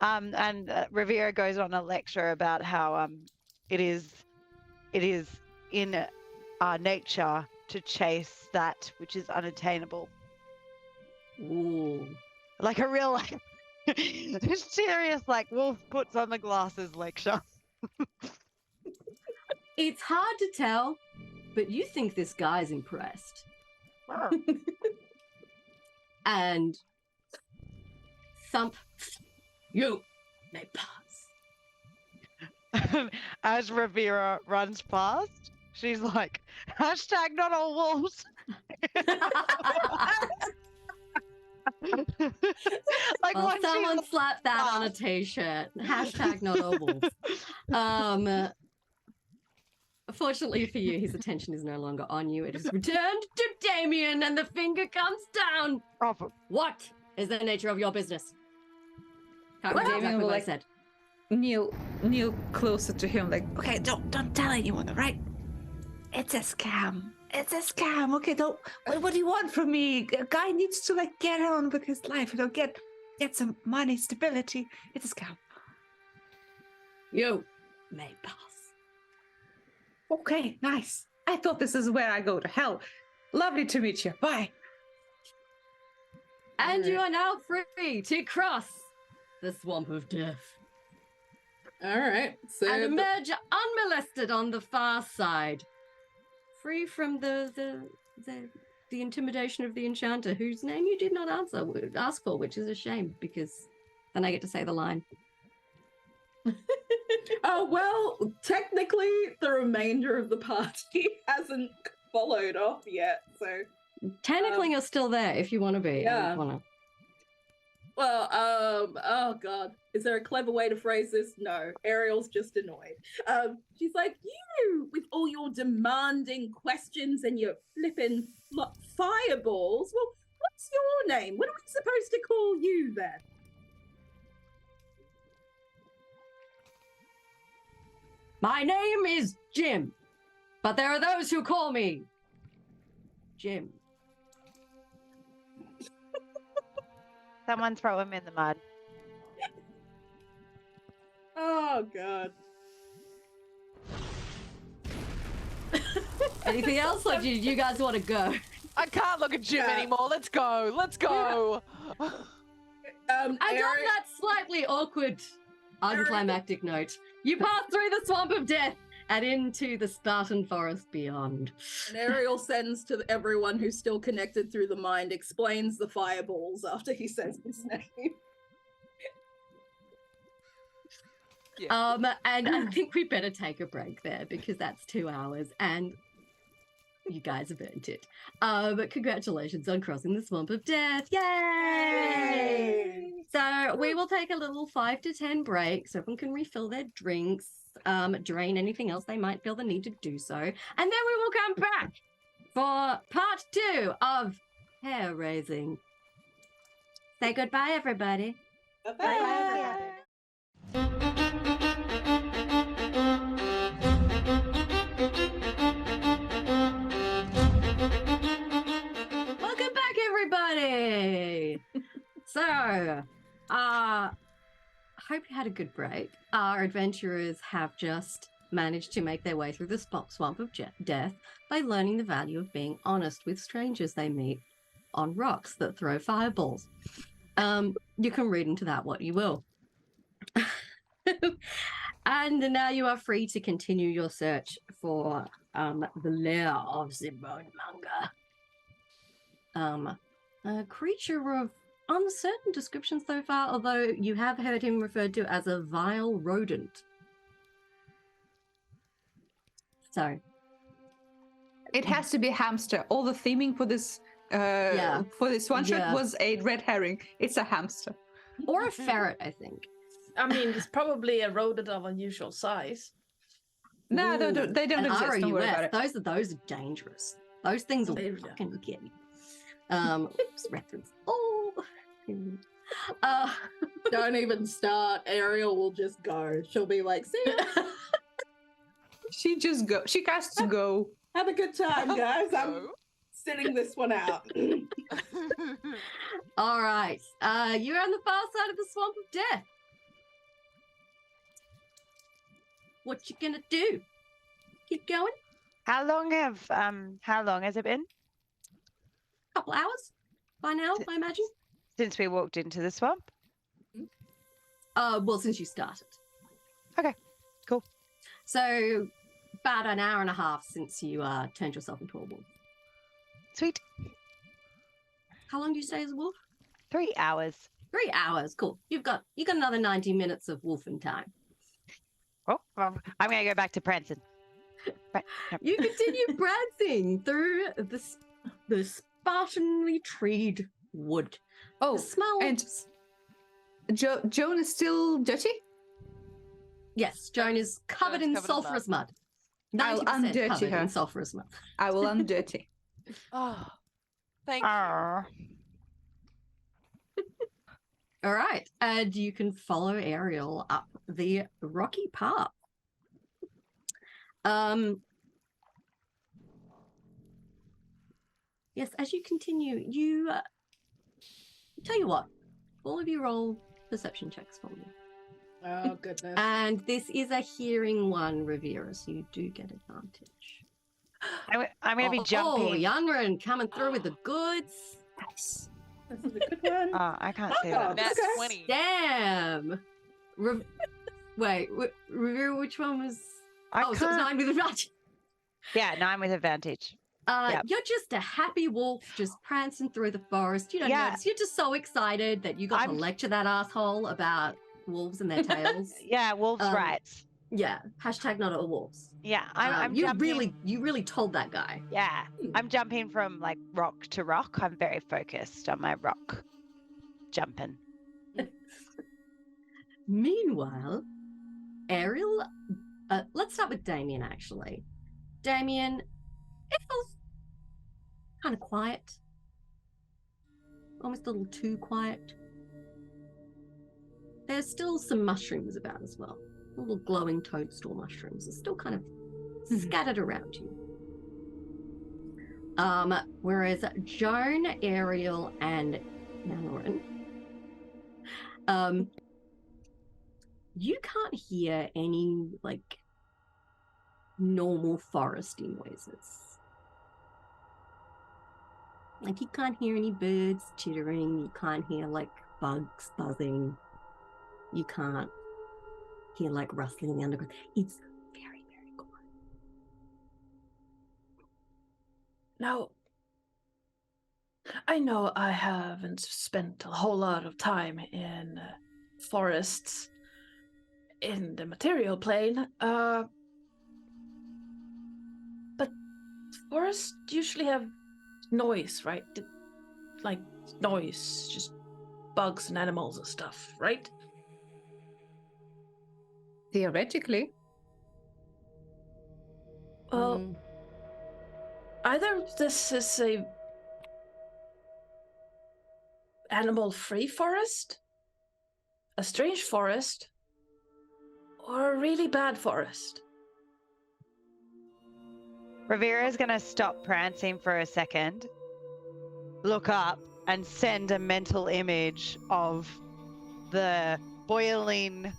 And Rivera goes on a lecture about how it is in our nature to chase that which is unattainable. Ooh. Like a real serious wolf puts on the glasses lecture. It's hard to tell, but you think this guy's impressed. And thump, you may pass. As Rivera runs past, she's like, hashtag not all wolves. Well, someone slapped that on a t-shirt. Hashtag not all wolves. Fortunately for you, his attention is no longer on you. It is returned to Damien, and the finger comes down. What is the nature of your business? Can't remember exactly what I said. Kneel closer to him, like, okay, don't tell anyone, all right? It's a scam. It's a scam. Okay, what do you want from me? A guy needs to get on with his life, get some money, stability. It's a scam. You may pass. Okay, nice. I thought this is where I go to hell. Lovely to meet you. Bye. And you are now free to cross the swamp of death. All right. So and emerge unmolested on the far side. Free from the intimidation of the enchanter, whose name you did not ask for, which is a shame, because then I get to say the line. Oh, well, technically the remainder of the party hasn't followed off yet, so technically you're still there if you want to be. Yeah. Well, oh god, is there a clever way to phrase this? No, Ariel's just annoyed. She's like, you, with all your demanding questions and your flipping fireballs, well, what's your name? What are we supposed to call you then? My name is Jim, but there are those who call me Jim. Someone throw him in the mud. Oh, God. Anything else, or do you guys want to go? I can't look at Jim anymore. Let's go. Let's go. I got that slightly awkward, unclimactic note. You pass through the swamp of death and into the Spartan forest beyond. And Ariel sends to everyone who's still connected through the mind, explains the fireballs after he says his name. Yeah. And I think we better take a break there because that's 2 hours and you guys have earned it. But congratulations on crossing the swamp of death. Yay! So we will take a little 5 to 10 break so everyone can refill their drinks, drain anything else they might feel the need to do so. And then we will come back for part 2 of hair raising. Say goodbye, everybody. Bye. Welcome back, everybody. So, hope you had a good break. Our adventurers have just managed to make their way through the swamp of death by learning the value of being honest with strangers they meet on rocks that throw fireballs. You can read into that what you will. And now you are free to continue your search for the lair of the Bone Monger. A creature of uncertain description so far, although you have heard him referred to as a vile rodent. So It has to be hamster. All the theming for this one shot was a red herring. It's a hamster. or a ferret, I think. I mean, it's probably a rodent of unusual size. No, they don't And exist. Don't worry about it. those are dangerous. Those things will They- fucking get you. Oops, reference. Oh. Don't even start. Ariel will just go. She'll be like, see ya. She just go. She has to go. Have a good time, guys. I'm No. sitting this one out. All right. You're on the far side of the swamp of death. What you gonna do? Keep going? How long has it been Couple hours by now, I imagine. since we walked into the swamp? Well, since you started. Okay, cool. So about an hour and a half since you turned yourself into a wolf. Sweet. How long do you stay as a wolf? 3 hours. 3 hours. Cool. You got another 90 minutes of wolfing time. Oh, well, I'm gonna go back to prancing. Right. Yep. You continue prancing through the spartanly treed wood. Oh, The smell. and Joan is still dirty? Yes, Joan is covered in Joan's covered in sulfurous mud. I'll 90% undirty covered her. in sulfurous mud. I will undirty. Oh, thank you. Arr. All right, and you can follow Ariel up the rocky path. Yes, as you continue, you tell you what, all of you roll perception checks for me. Oh, goodness. And this is a hearing one, Rivera, so you do get advantage. I'm gonna be jumping. Oh, Youngren coming through with the goods. This is a good one. I can't see Oh, that. Nat Okay. 20. Damn. Wait, Rivera, which one was? I Oh, so it's can't. 9 with advantage. Yeah, 9 with advantage. Yep. You're just a happy wolf just prancing through the forest. You don't Yeah. notice. You're just so excited that you got to I'm- lecture that asshole about wolves and their tails. Yeah, wolves' rights. Yeah. Hashtag not all wolves. Yeah, I'm you jumping. really told that guy. Yeah, I'm jumping from like rock to rock. I'm very focused on my rock jumping. Meanwhile, Ariel, let's start with Damien actually. Damien, it feels kind of quiet. Almost a little too quiet. There's still some mushrooms about as well. Little glowing toadstool mushrooms are still kind of scattered around you. Whereas Joan, Ariel, and Malloran, you can't hear any like normal foresty noises. Like you can't hear any birds chittering, you can't hear like bugs buzzing, you can't hear like rustling in the underground. It's very, very quiet. Now, I know I haven't spent a whole lot of time in forests in the material plane, but forests usually have noise, right? Like noise, just bugs and animals and stuff, right? Theoretically. Well, Mm. either this is a animal-free forest, a strange forest, or a really bad forest. Rivera's gonna stop prancing for a second, look up, and send a mental image of the boiling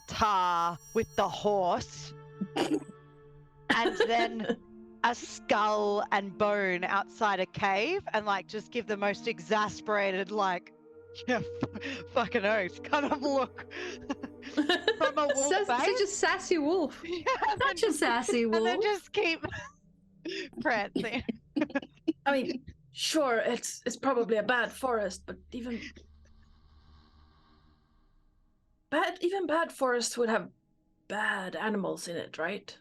tar with the horse, and then a skull and bone outside a cave, and like just give the most exasperated, like, yeah, fucking oath kind of look from a wolf Such face. a sassy wolf. Yeah, and Such then a sassy wolf. and then just keep prancing. I mean, sure, it's probably a bad forest, but even bad forests would have bad animals in it, right?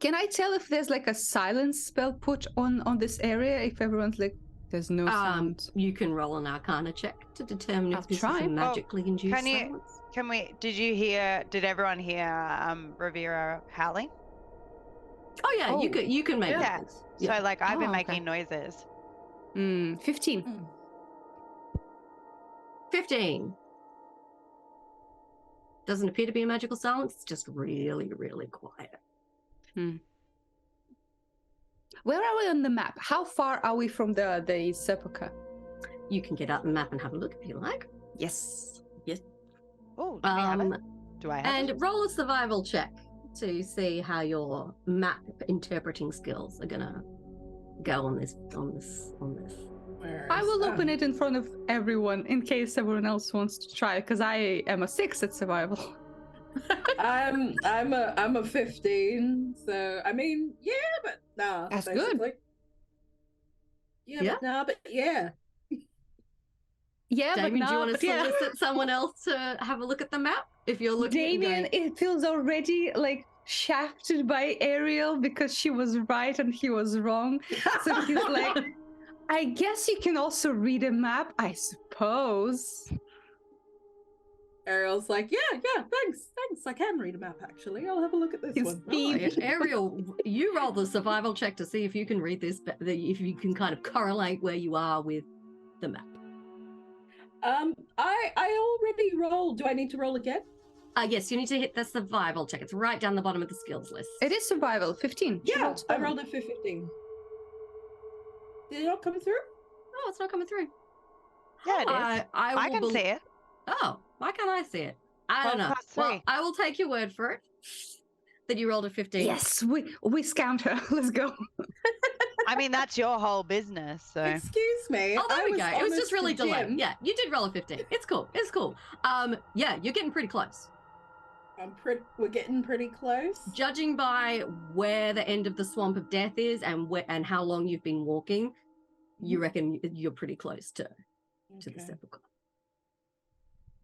Can I tell if there's like a silence spell put on this area? If everyone's like, there's no sound. You can roll an Arcana check to determine I'll if this try. is a magically induced can you- silence. Can we? Did everyone hear Rivera howling? Oh yeah, Oh. you can make Yeah. noise. So like I've been Oh, okay. making noises. 15. 15. Doesn't appear to be a magical silence. It's just really, really quiet. Where are we on the map? How far are we from the sepulcher? You can get out the map and have a look if you like. Yes. Oh, do we have it? Do I have And it? roll a survival check to see how your map interpreting skills are gonna go on this. I will open it in front of everyone in case everyone else wants to try, because I am a 6 at survival. I'm a 15, so I mean, yeah, but nah. That's good. basically. Yeah, Yeah? but nah, but yeah. Yeah, Damien, but do you want to yeah. solicit someone else to have a look at the map? If you're looking Damien, at going, it feels already like shafted by Ariel because she was right and he was wrong. So he's like, I guess you can also read a map, I suppose. Ariel's like, yeah, thanks. I can read a map actually. I'll have a look at this He's one. Right. Ariel, you roll the survival check to see if you can read this, if you can kind of correlate where you are with the map. I already rolled. Do I need to roll again? Yes, you need to hit the survival check. It's right down the bottom of the skills list. It is survival, 15. She Yeah, rolled I survival. rolled a 15. Did it not come through? Oh, it's not coming through. Yeah, it is. I I can see it. Oh, why can't I see it? I don't 12 know. plus Well, 3. I will take your word for it that you rolled a 15. Yes, we scammed her. Let's go. I mean, that's your whole business. So Excuse me. Oh, there I we go. It was honest just really to delayed. Jim. Yeah, you did roll a 15. It's cool. It's cool. Yeah, you're getting pretty close. We're getting pretty close. Judging by where the end of the swamp of death is and how long you've been walking, you reckon you're pretty close to the Okay. sepulchre.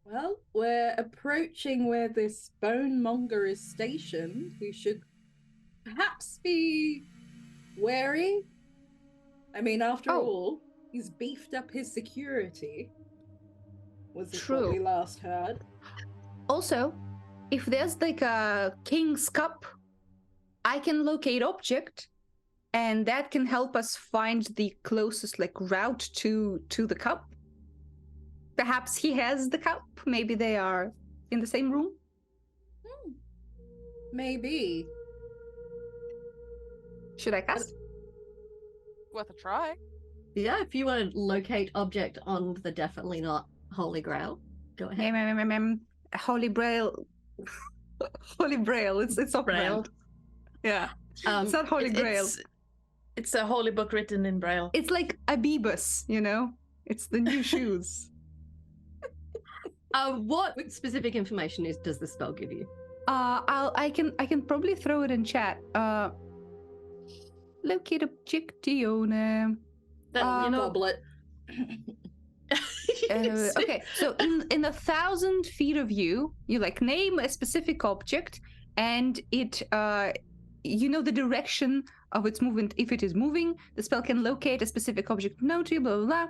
Well, we're approaching where this bonemonger is stationed. We should perhaps be wary. I mean, after Oh. all, he's beefed up his security. Was it True. what we last heard? Also, if there's like a king's cup, I can locate object, and that can help us find the closest like route to the cup. Perhaps he has the cup. Maybe they are in the same room. Maybe. Should I cast? Worth a try. Yeah, if you want to locate object on the definitely not Holy Grail, go ahead. Holy Braille. Holy Braille. It's off Braille. brand. Yeah. Um, It's not Holy Grail. It's a holy book written in Braille. It's like Abibus, you know? It's the new shoes. what specific information does the spell give you? I can probably throw it in chat. locate objection. That, you know, Goblet. Okay, so in 1,000 feet of you, you like name a specific object, and it you know the direction of its movement. If it is moving, the spell can locate a specific object known to you. Blah blah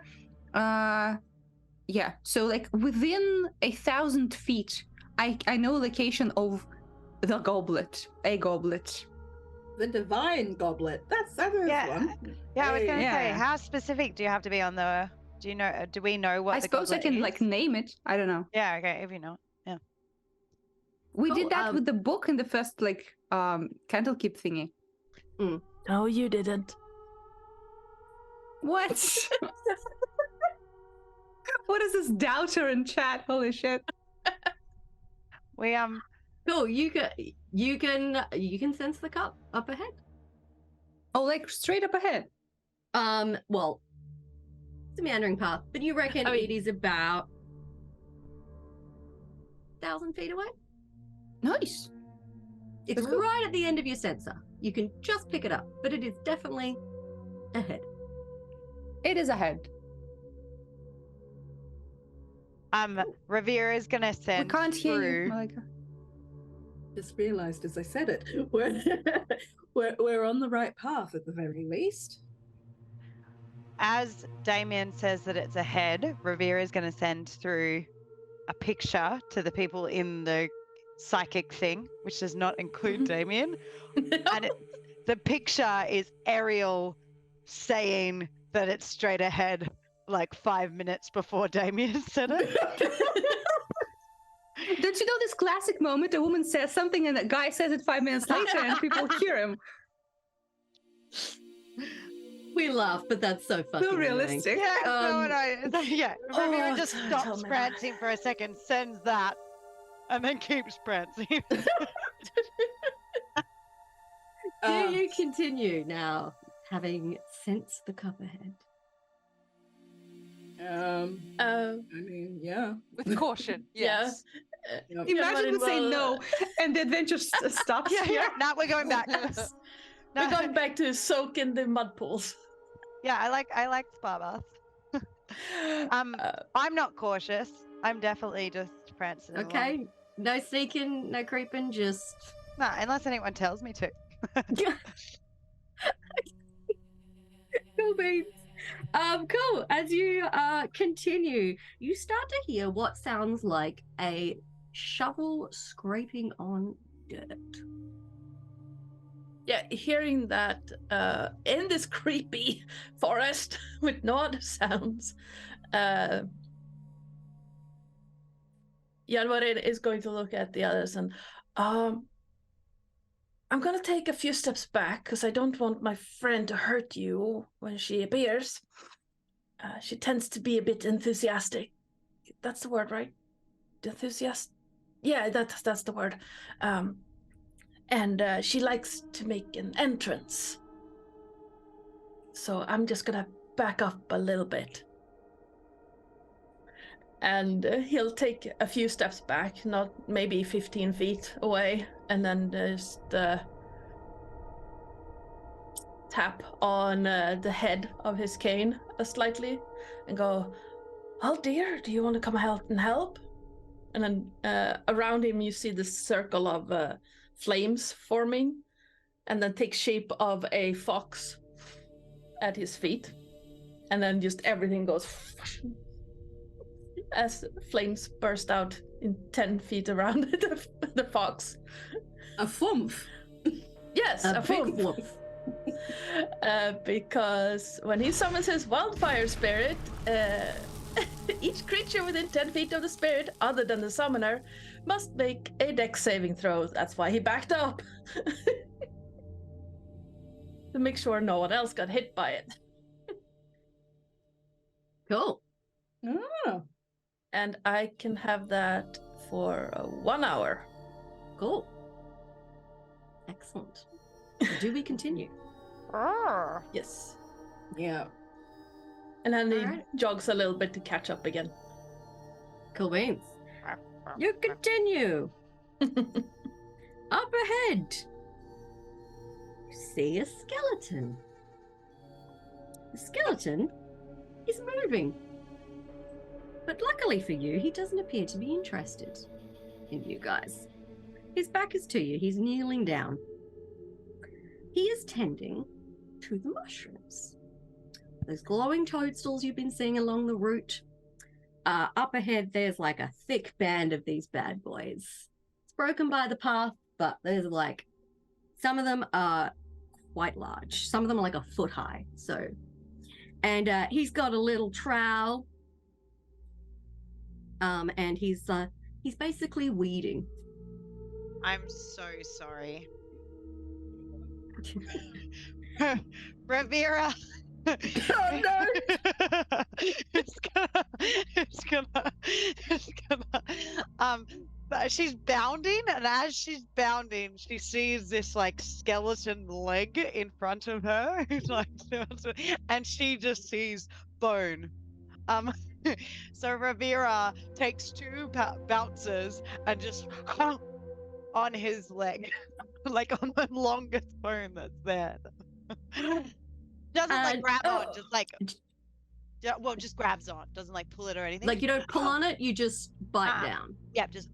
blah. Yeah. So like within 1,000 feet, I know location of the goblet, a goblet. The divine goblet. That is Yeah. one. Yeah, I was gonna say, Yeah. how specific do you have to be on the? Do you know? Do we know what? I the suppose I goblet can is? like name it. I don't know. Yeah. Okay. If you know. We Cool, did that with the book in the first like Candlekeep thingy. No, you didn't. What? What is this doubter in chat? Holy shit! We Cool. You can sense the cup up ahead. Oh, like straight up ahead. Well, it's a meandering path, but you reckon I mean- it is about 1,000 feet away? Nice. It's That's cool. right at the end of your sensor. You can just pick it up, but it is definitely ahead. It is ahead. Revere is gonna We send can't hear through. you, Malaika. Just realised as I said it, we're on the right path at the very least. As Damien says that it's ahead, Revere is going to send through a picture to the people in the psychic thing, which does not include Damien. And the picture is Ariel saying that it's straight ahead like 5 minutes before Damien said it. Don't you know this classic moment? A woman says something and a guy says it 5 minutes later and people hear him. We laugh, but that's so fucking So annoying. realistic. Yeah, no, Um, no, yeah. Revere Oh, just tell stops me. prancing for a second, sends that, and then keeps prancing. Do you continue now, having sensed the cup ahead? I mean, yeah. With caution, yes. Yep. Imagine we say well, no and the adventure stops Yeah, here. yeah. Now we're going back. We're going back to soak in the mud pools. Yeah, I like spa baths. I'm not cautious. I'm definitely just prancing. along. Okay, no sneaking, no creeping, just No, unless anyone tells me to. cool beans. Cool. As you continue, you start to hear what sounds like a shovel scraping on dirt. Yeah, hearing that in this creepy forest with no other sounds, Jalmarin is going to look at the others and I'm going to take a few steps back because I don't want my friend to hurt you when she appears. She tends to be a bit enthusiastic. That's the word, right? Enthusiast? Yeah, that's the word. And she likes to make an entrance. So I'm just gonna back up a little bit. And he'll take a few steps back, not maybe 15 feet away, and then just tap on the head of his cane slightly and go, "Oh dear, do you want to come out and help?" And then around him you see this circle of flames forming, and then take shape of a fox at his feet, and then just everything goes as flames burst out in 10 feet around the fox. A thump. Yes, A big thump. whoop. Because when he summons his wildfire spirit, each creature within 10 feet of the spirit, other than the summoner, must make a dex saving throw. That's why he backed up. To make sure no one else got hit by it. Cool. Oh. And I can have that for 1 hour. Cool. Excellent. Do we continue? Yes. Yeah. And then he Alright. jogs a little bit to catch up again. Cool beans. You continue. Up ahead. you see a skeleton. The skeleton is moving. But luckily for you, he doesn't appear to be interested in you guys. His back is to you. He's kneeling down. He is tending to the mushrooms. Those glowing toadstools you've been seeing along the route. Up ahead, there's like a thick band of these bad boys. It's broken by the path, but there's like, some of them are quite large. Some of them are like a foot high. So, and he's got a little trowel. And he's basically weeding. I'm so sorry. Rivera. Oh no! But she's bounding, and as she's bounding, she sees this like skeleton leg in front of her, and she just sees bone. So Rivera takes two bounces and just on his leg, like on the longest bone that's there. Doesn't like grab on, just like, well, just grabs on. Doesn't like pull it or anything. Like you don't pull on it, you just bite down. Yeah, just.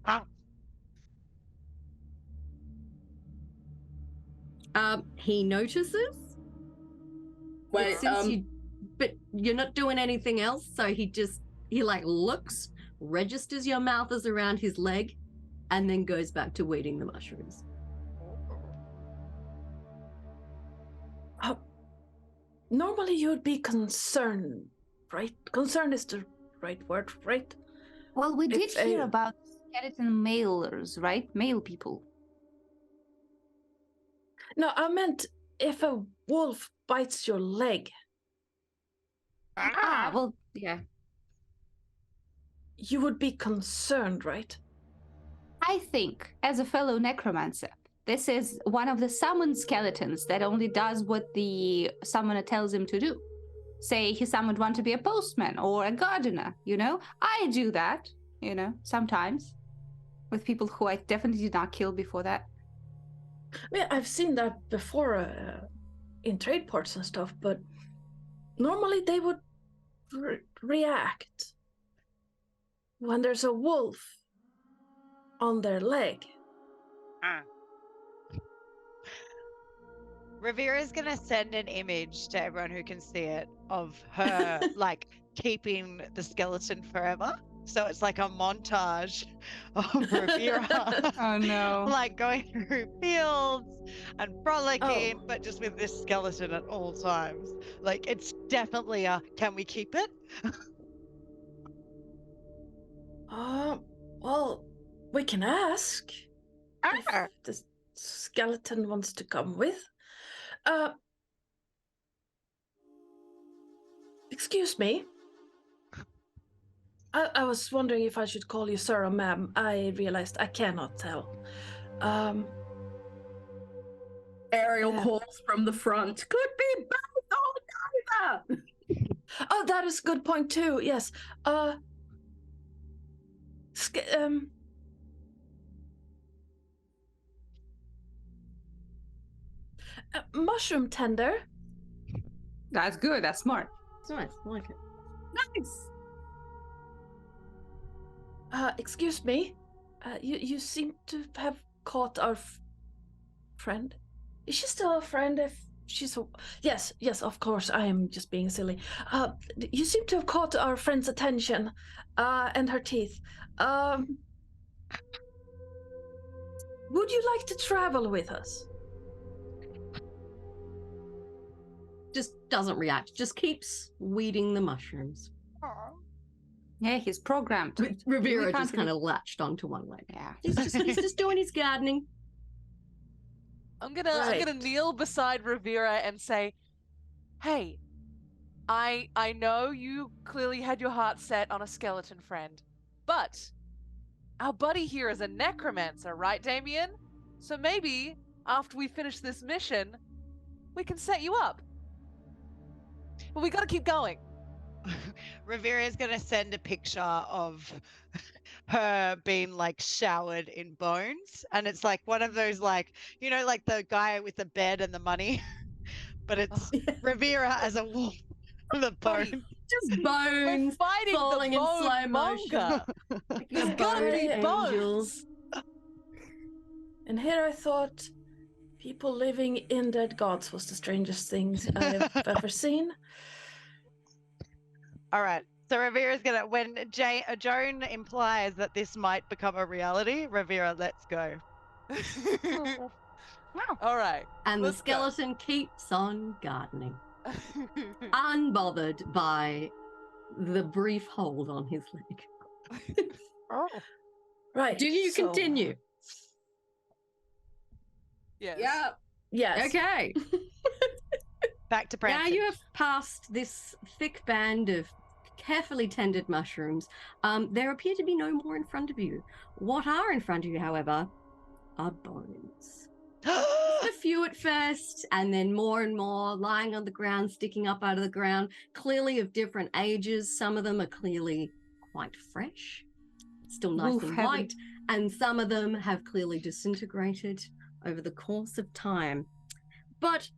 He notices. Wait, but you're not doing anything else, so he like looks, registers your mouth is around his leg, and then goes back to weeding the mushrooms. Normally you would be concerned, right? Concern is the right word, right? Well, we did hear about skeleton mailers, right? Male people. No, I meant if a wolf bites your leg. Well, yeah. You would be concerned, right? I think, as a fellow necromancer, this is one of the summoned skeletons that only does what the summoner tells him to do. Say he summoned one to be a postman or a gardener, you know? I do that, you know, sometimes. With people who I definitely did not kill before that. I mean, I've seen that before in trade ports and stuff, but normally they would react when there's a wolf on their leg. Rivera's gonna send an image to everyone who can see it of her like keeping the skeleton forever. So it's like a montage of Rivera. Oh no. Like going through fields and frolicking, but just with this skeleton at all times. Like it's definitely a can we keep it? Well, we can ask if the skeleton wants to come with. Excuse me. I was wondering if I should call you sir or ma'am. I realized I cannot tell. Ariel calls from the front. Could be both or neither. Oh, that is a good point too. Yes. Mushroom tender. That's good. That's smart. It's nice. I like it. Nice. Excuse me. You seem to have caught our friend. Is she still a friend? If she's yes, of course. I am just being silly. You seem to have caught our friend's attention, and her teeth. Would you like to travel with us? Just doesn't react. Just keeps weeding the mushrooms. Yeah, he's programmed. Rivera just kind of latched onto one leg. Yeah. He's just doing his gardening. I'm gonna kneel beside Rivera and say, "Hey, I know you clearly had your heart set on a skeleton friend, but our buddy here is a necromancer, right, Damien? So maybe after we finish this mission, we can set you up. But we gotta keep going." Rivera is gonna send a picture of her being like showered in bones, and it's like one of those like, you know, like the guy with the bed and the money, but it's Rivera as a wolf with the bone. Just We're bones fighting falling the in bone slow motion. monger. Like There's a gotta bone be angel. bones. And here I thought people living in dead gods was the strangest thing I've ever seen. All right. So Rivera's gonna, when Joan implies that this might become a reality, Rivera, let's go. All right. And the let's go. skeleton keeps on gardening, unbothered by the brief hold on his leg. Right. Do you so- continue? Yes. Yeah. Yes. Okay. Back to Now prancing. you have passed this thick band of carefully tended mushrooms. There appear to be no more in front of you. What are in front of you, however, are bones. A few at first, and then more and more lying on the ground, sticking up out of the ground, clearly of different ages. Some of them are clearly quite fresh, still nice Wolf and heaven. white, and some of them have clearly disintegrated over the course of time. But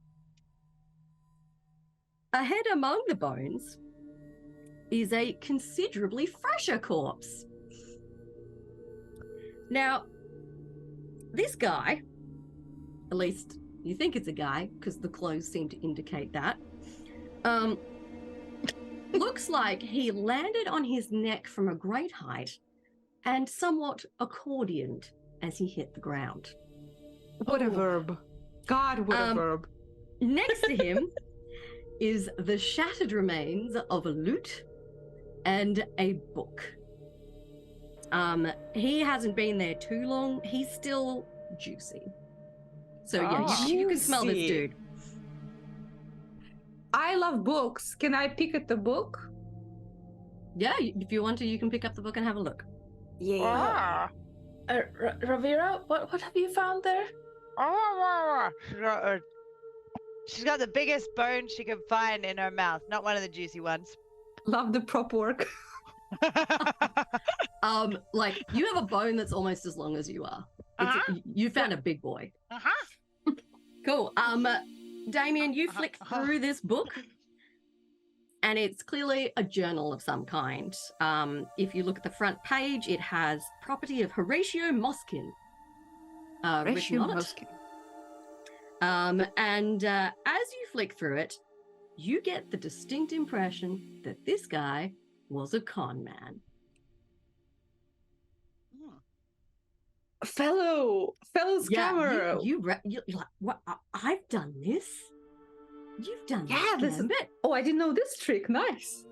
ahead among the bones is a considerably fresher corpse. Now, this guy, at least you think it's a guy because the clothes seem to indicate that, looks like he landed on his neck from a great height and somewhat accordioned as he hit the ground. What a verb. God, what a Um, verb. Next to him is the shattered remains of a lute and a book. He hasn't been there too long. He's still juicy. So yeah, you can smell this Juicy. dude. I love books. Can I pick at the book? Yeah, if you want to, you can pick up the book and have a look. Yeah. Ravira, what have you found there? She's got the biggest bone she can find in her mouth, not one of the juicy ones. Love the prop work. Like you have a bone that's almost as long as you are. You found a big boy. Cool. Damien, you flick through this book, and it's clearly a journal of some kind. If you look at the front page, it has property of Horatio Moskin written on it. And as you flick through it, you get the distinct impression that this guy was a con man. Fellow scammer. You like what? I've done this. You've done Yeah, this, this is- Gambit. Oh, I didn't know this trick. Nice.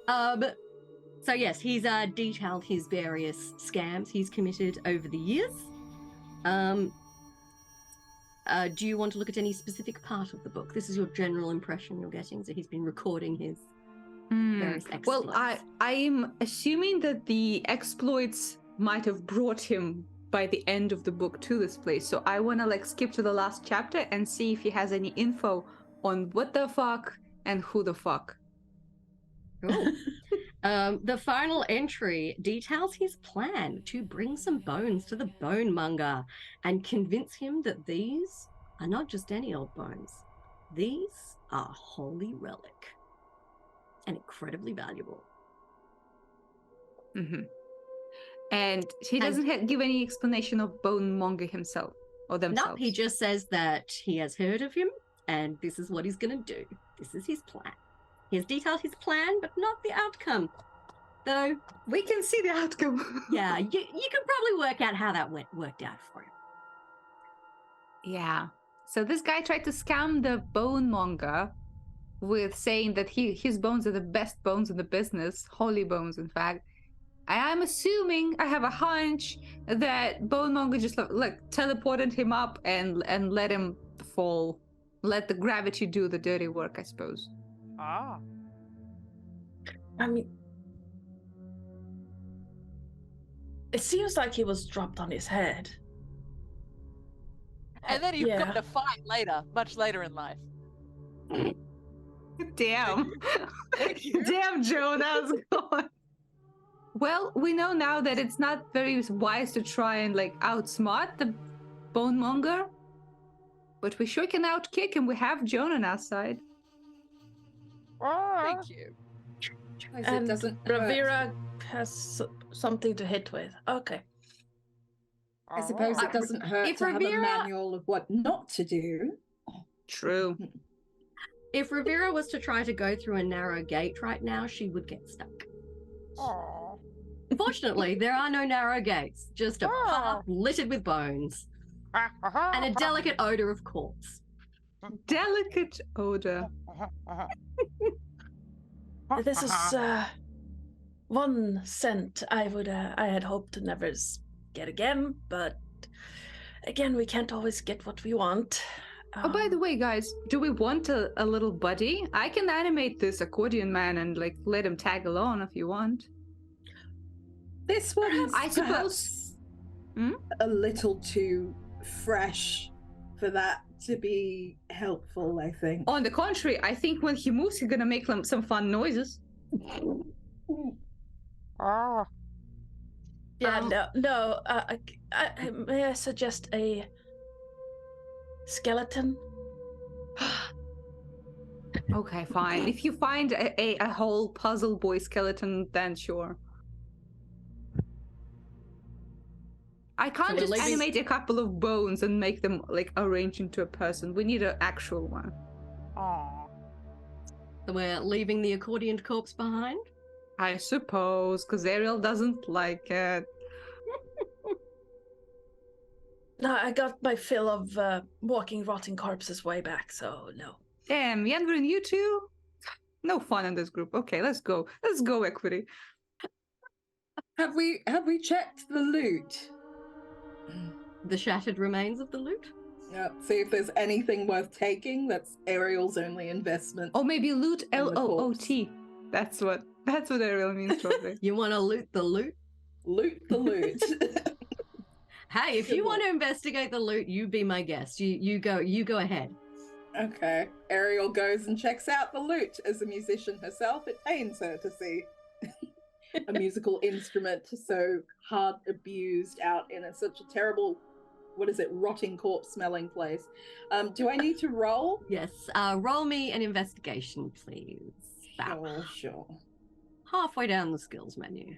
So yes, he's detailed his various scams he's committed over the years. Do you want to look at any specific part of the book? This is your general impression you're getting. So he's been recording his various exploits. Well, I'm assuming that the exploits might have brought him by the end of the book to this place. So I want to skip to the last chapter and see if he has any info on what the fuck and who the fuck. Cool. The final entry details his plan to bring some bones to the bone monger and convince him that these are not just any old bones. These are holy relic and incredibly valuable. Mm-hmm. And he doesn't give any explanation of bone monger himself or themselves. Nope, he just says that he has heard of him and this is what he's going to do. This is his plan. He has detailed his plan, but not the outcome. Though, we can see the outcome. yeah, you can probably work out how that worked out for him. Yeah. So this guy tried to scam the bone monger with saying that his bones are the best bones in the business, holy bones, in fact. I'm assuming, I have a hunch, that bone monger just teleported him up and let him fall. Let the gravity do the dirty work, I suppose. Ah. I mean, it seems like he was dropped on his head. And then you've Yeah. got to fight later, much later in life. Damn. Damn, Joe, that was gone. Well, we know now that it's not very wise to try and like outsmart the bone monger, but we sure can outkick, and we have Joan on our side. Thank you. Guys, it And doesn't hurt. Ravira has something to hit with. Okay. I suppose it doesn't hurt If to have a Ravira- manual of what not to do. True. If Ravira was to try to go through a narrow gate right now, she would get stuck. Fortunately, there are no narrow gates, just a path littered with bones and a delicate odor of corpse. Delicate odor. This is one scent I had hoped to never get again, but again, we can't always get what we want. Oh, by the way, guys, do we want a little buddy? I can animate this accordion man and like let him tag along if you want. This one's I suppose. perhaps a little too fresh for that to be helpful, I think. On the contrary, I think when he moves, he's gonna make some fun noises. Yeah, no. May I suggest a skeleton? Okay, fine. If you find a whole puzzle boy skeleton, then sure. I can't we're just leaving- animate a couple of bones and make them like arrange into a person. We need an actual one. So we're leaving the accordioned corpse behind? I suppose, because Ariel doesn't like it. No, I got my fill of walking rotting corpses way back, so no. Damn, Yanver and you two? No fun in this group. Okay, let's go. Let's go, Equity. Have we checked the loot? The shattered remains of the loot? Yeah, see if there's anything worth taking. That's Ariel's only investment. Or maybe loot the LOOT. That's what Ariel means probably. You want to loot the loot? Loot the loot. Hey, if Good you want one. to investigate the loot, you be my guest. You go ahead. Okay. Ariel goes and checks out the loot. As a musician herself, it pains her to see a musical instrument so hard abused out in such a terrible, rotting corpse smelling place. Do I need to roll? Yes. Roll me an investigation, please. About Sure. halfway down the skills menu.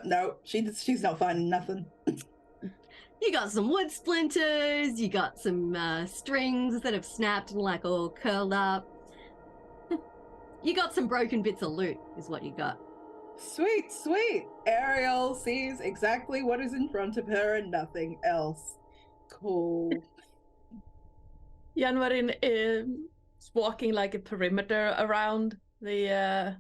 No, she's not finding nothing. You got some wood splinters, you got some strings that have snapped and like all curled up. You got some broken bits of loot, is what you got. Sweet, sweet. Ariel sees exactly what is in front of her and nothing else. Cool. Yanvarin is walking like a perimeter around the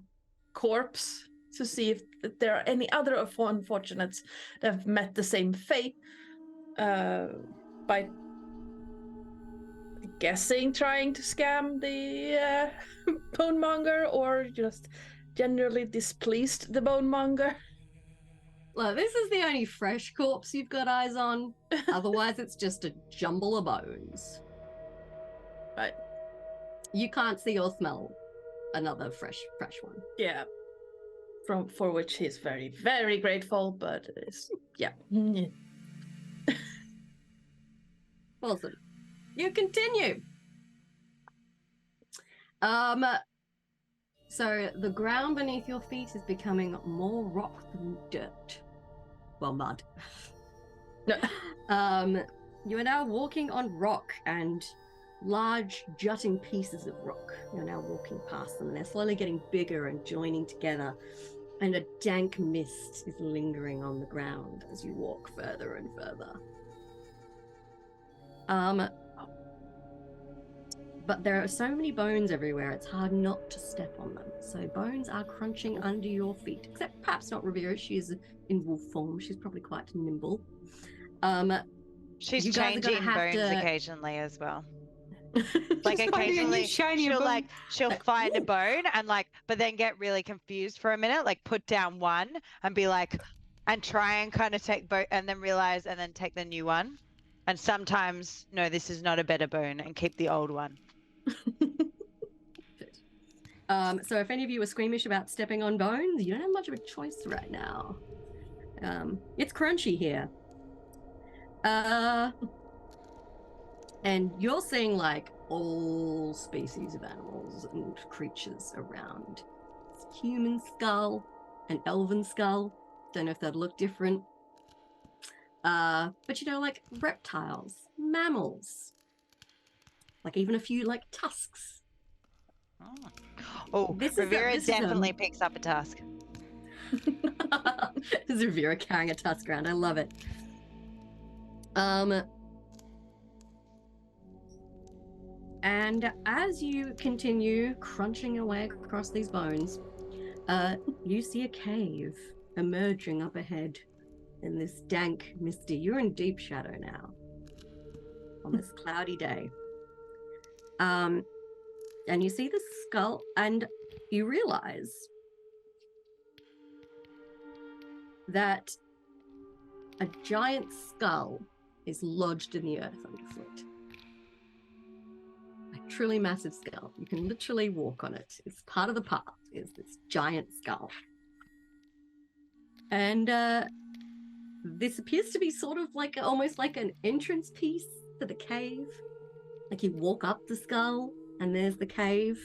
corpse to see if there are any other unfortunates that have met the same fate by guessing trying to scam the bone monger or just generally displeased the bone monger. Look, this is the only fresh corpse you've got eyes on. Otherwise, it's just a jumble of bones. Right. You can't see or smell another fresh one. Yeah. For which he's very, very grateful, but it's yeah. Awesome. You continue. So the ground beneath your feet is becoming more rock than dirt. Well, mud. You are now walking on rock and large jutting pieces of rock. You're now walking past them and they're slowly getting bigger and joining together. And a dank mist is lingering on the ground as you walk further and further. But there are so many bones everywhere, it's hard not to step on them. So bones are crunching under your feet, except perhaps not Rivera. She is in wolf form. She's probably quite nimble. She's You guys are gonna changing have bones to- occasionally as well. Like Just finding a new occasionally shiny bone. she'll find a bone and but then get really confused for a minute, like put down one and be like, and try and kind of take and then realize and then take the new one. And sometimes, no, this is not a better bone and keep the old one. So if any of you are squeamish about stepping on bones, you don't have much of a choice right now. It's crunchy here. And you're seeing like all species of animals and creatures around. It's human skull, an elven skull. Don't know if that'd look different. But you know, like reptiles, mammals, like even a few like tusks. Oh, This is Rivera definitely picks up a tusk. This is Rivera carrying a tusk around. I love it. And as you continue crunching away across these bones, you see a cave emerging up ahead in this dank, misty. You're in deep shadow now on this cloudy day. And you see the skull, and you realize that a giant skull is lodged in the earth underfoot. A truly massive skull. You can literally walk on it. It's part of the path, is this giant skull. And this appears to be sort of like almost like an entrance piece to the cave. Like you walk up the skull and there's the cave.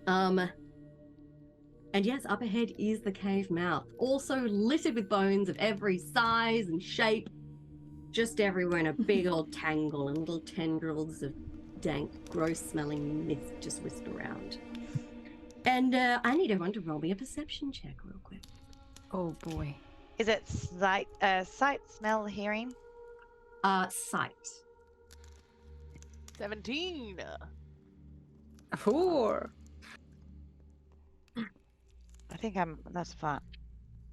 And yes, up ahead is the cave mouth, also littered with bones of every size and shape, just everywhere in a big old tangle, and little tendrils of dank, gross-smelling mist just whisked around. And I need everyone to roll me a perception check real quick. Oh boy. Is it sight, smell, hearing? Sight. 17. 4. I think that's fine.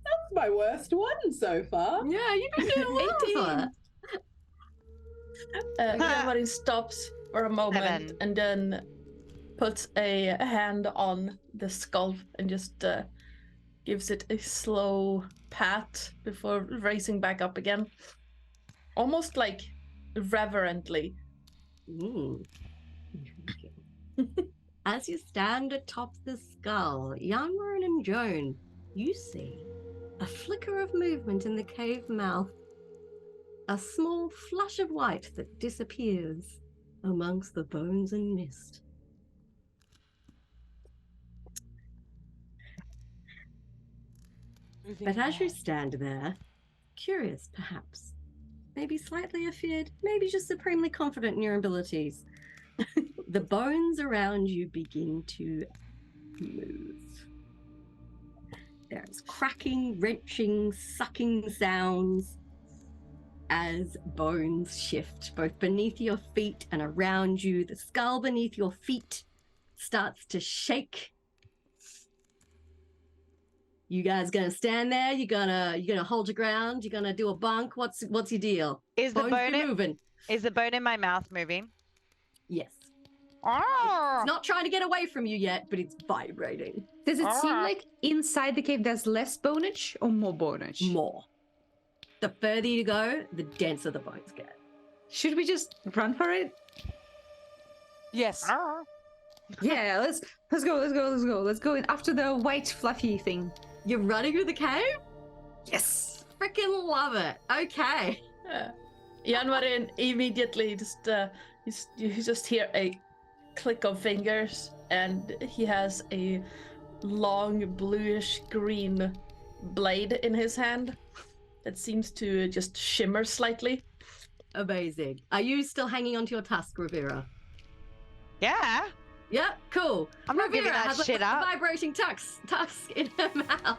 That's my worst one so far. Yeah, you've been doing well for it. Everybody stops for a moment 7. and then puts a hand on the skull and just gives it a slow pat before raising back up again. Almost like reverently. Interesting. As you stand atop the skull, Yanmarin and Joan, you see a flicker of movement in the cave mouth, a small flush of white that disappears amongst the bones and mist. But as you stand there, curious perhaps, maybe slightly afeared, maybe just supremely confident in your abilities, the bones around you begin to move. There's cracking, wrenching, sucking sounds as bones shift, both beneath your feet and around you. The skull beneath your feet starts to shake. You guys gonna stand there? You gonna hold your ground? You gonna do a bunk? What's your deal? Is the Bones be moving? Is the bone in my mouth moving? Yes. Oh! It's not trying to get away from you yet, but it's vibrating. Does it seem like inside the cave there's less bonage or more bonage? More. The further you go, the denser the bones get. Should we just run for it? Yes. Yeah, let's go. Let's go in after the white fluffy thing. You're running through the cave? Yes. Freaking love it. Okay. Yanmarin immediately you just hear a click of fingers, and he has a long bluish green blade in his hand that seems to just shimmer slightly. Amazing. Are you still hanging onto your tusk, Rivera? Yeah. Yeah, cool. I'm not giving Rivera that has shit a up. vibrating tusk in her mouth.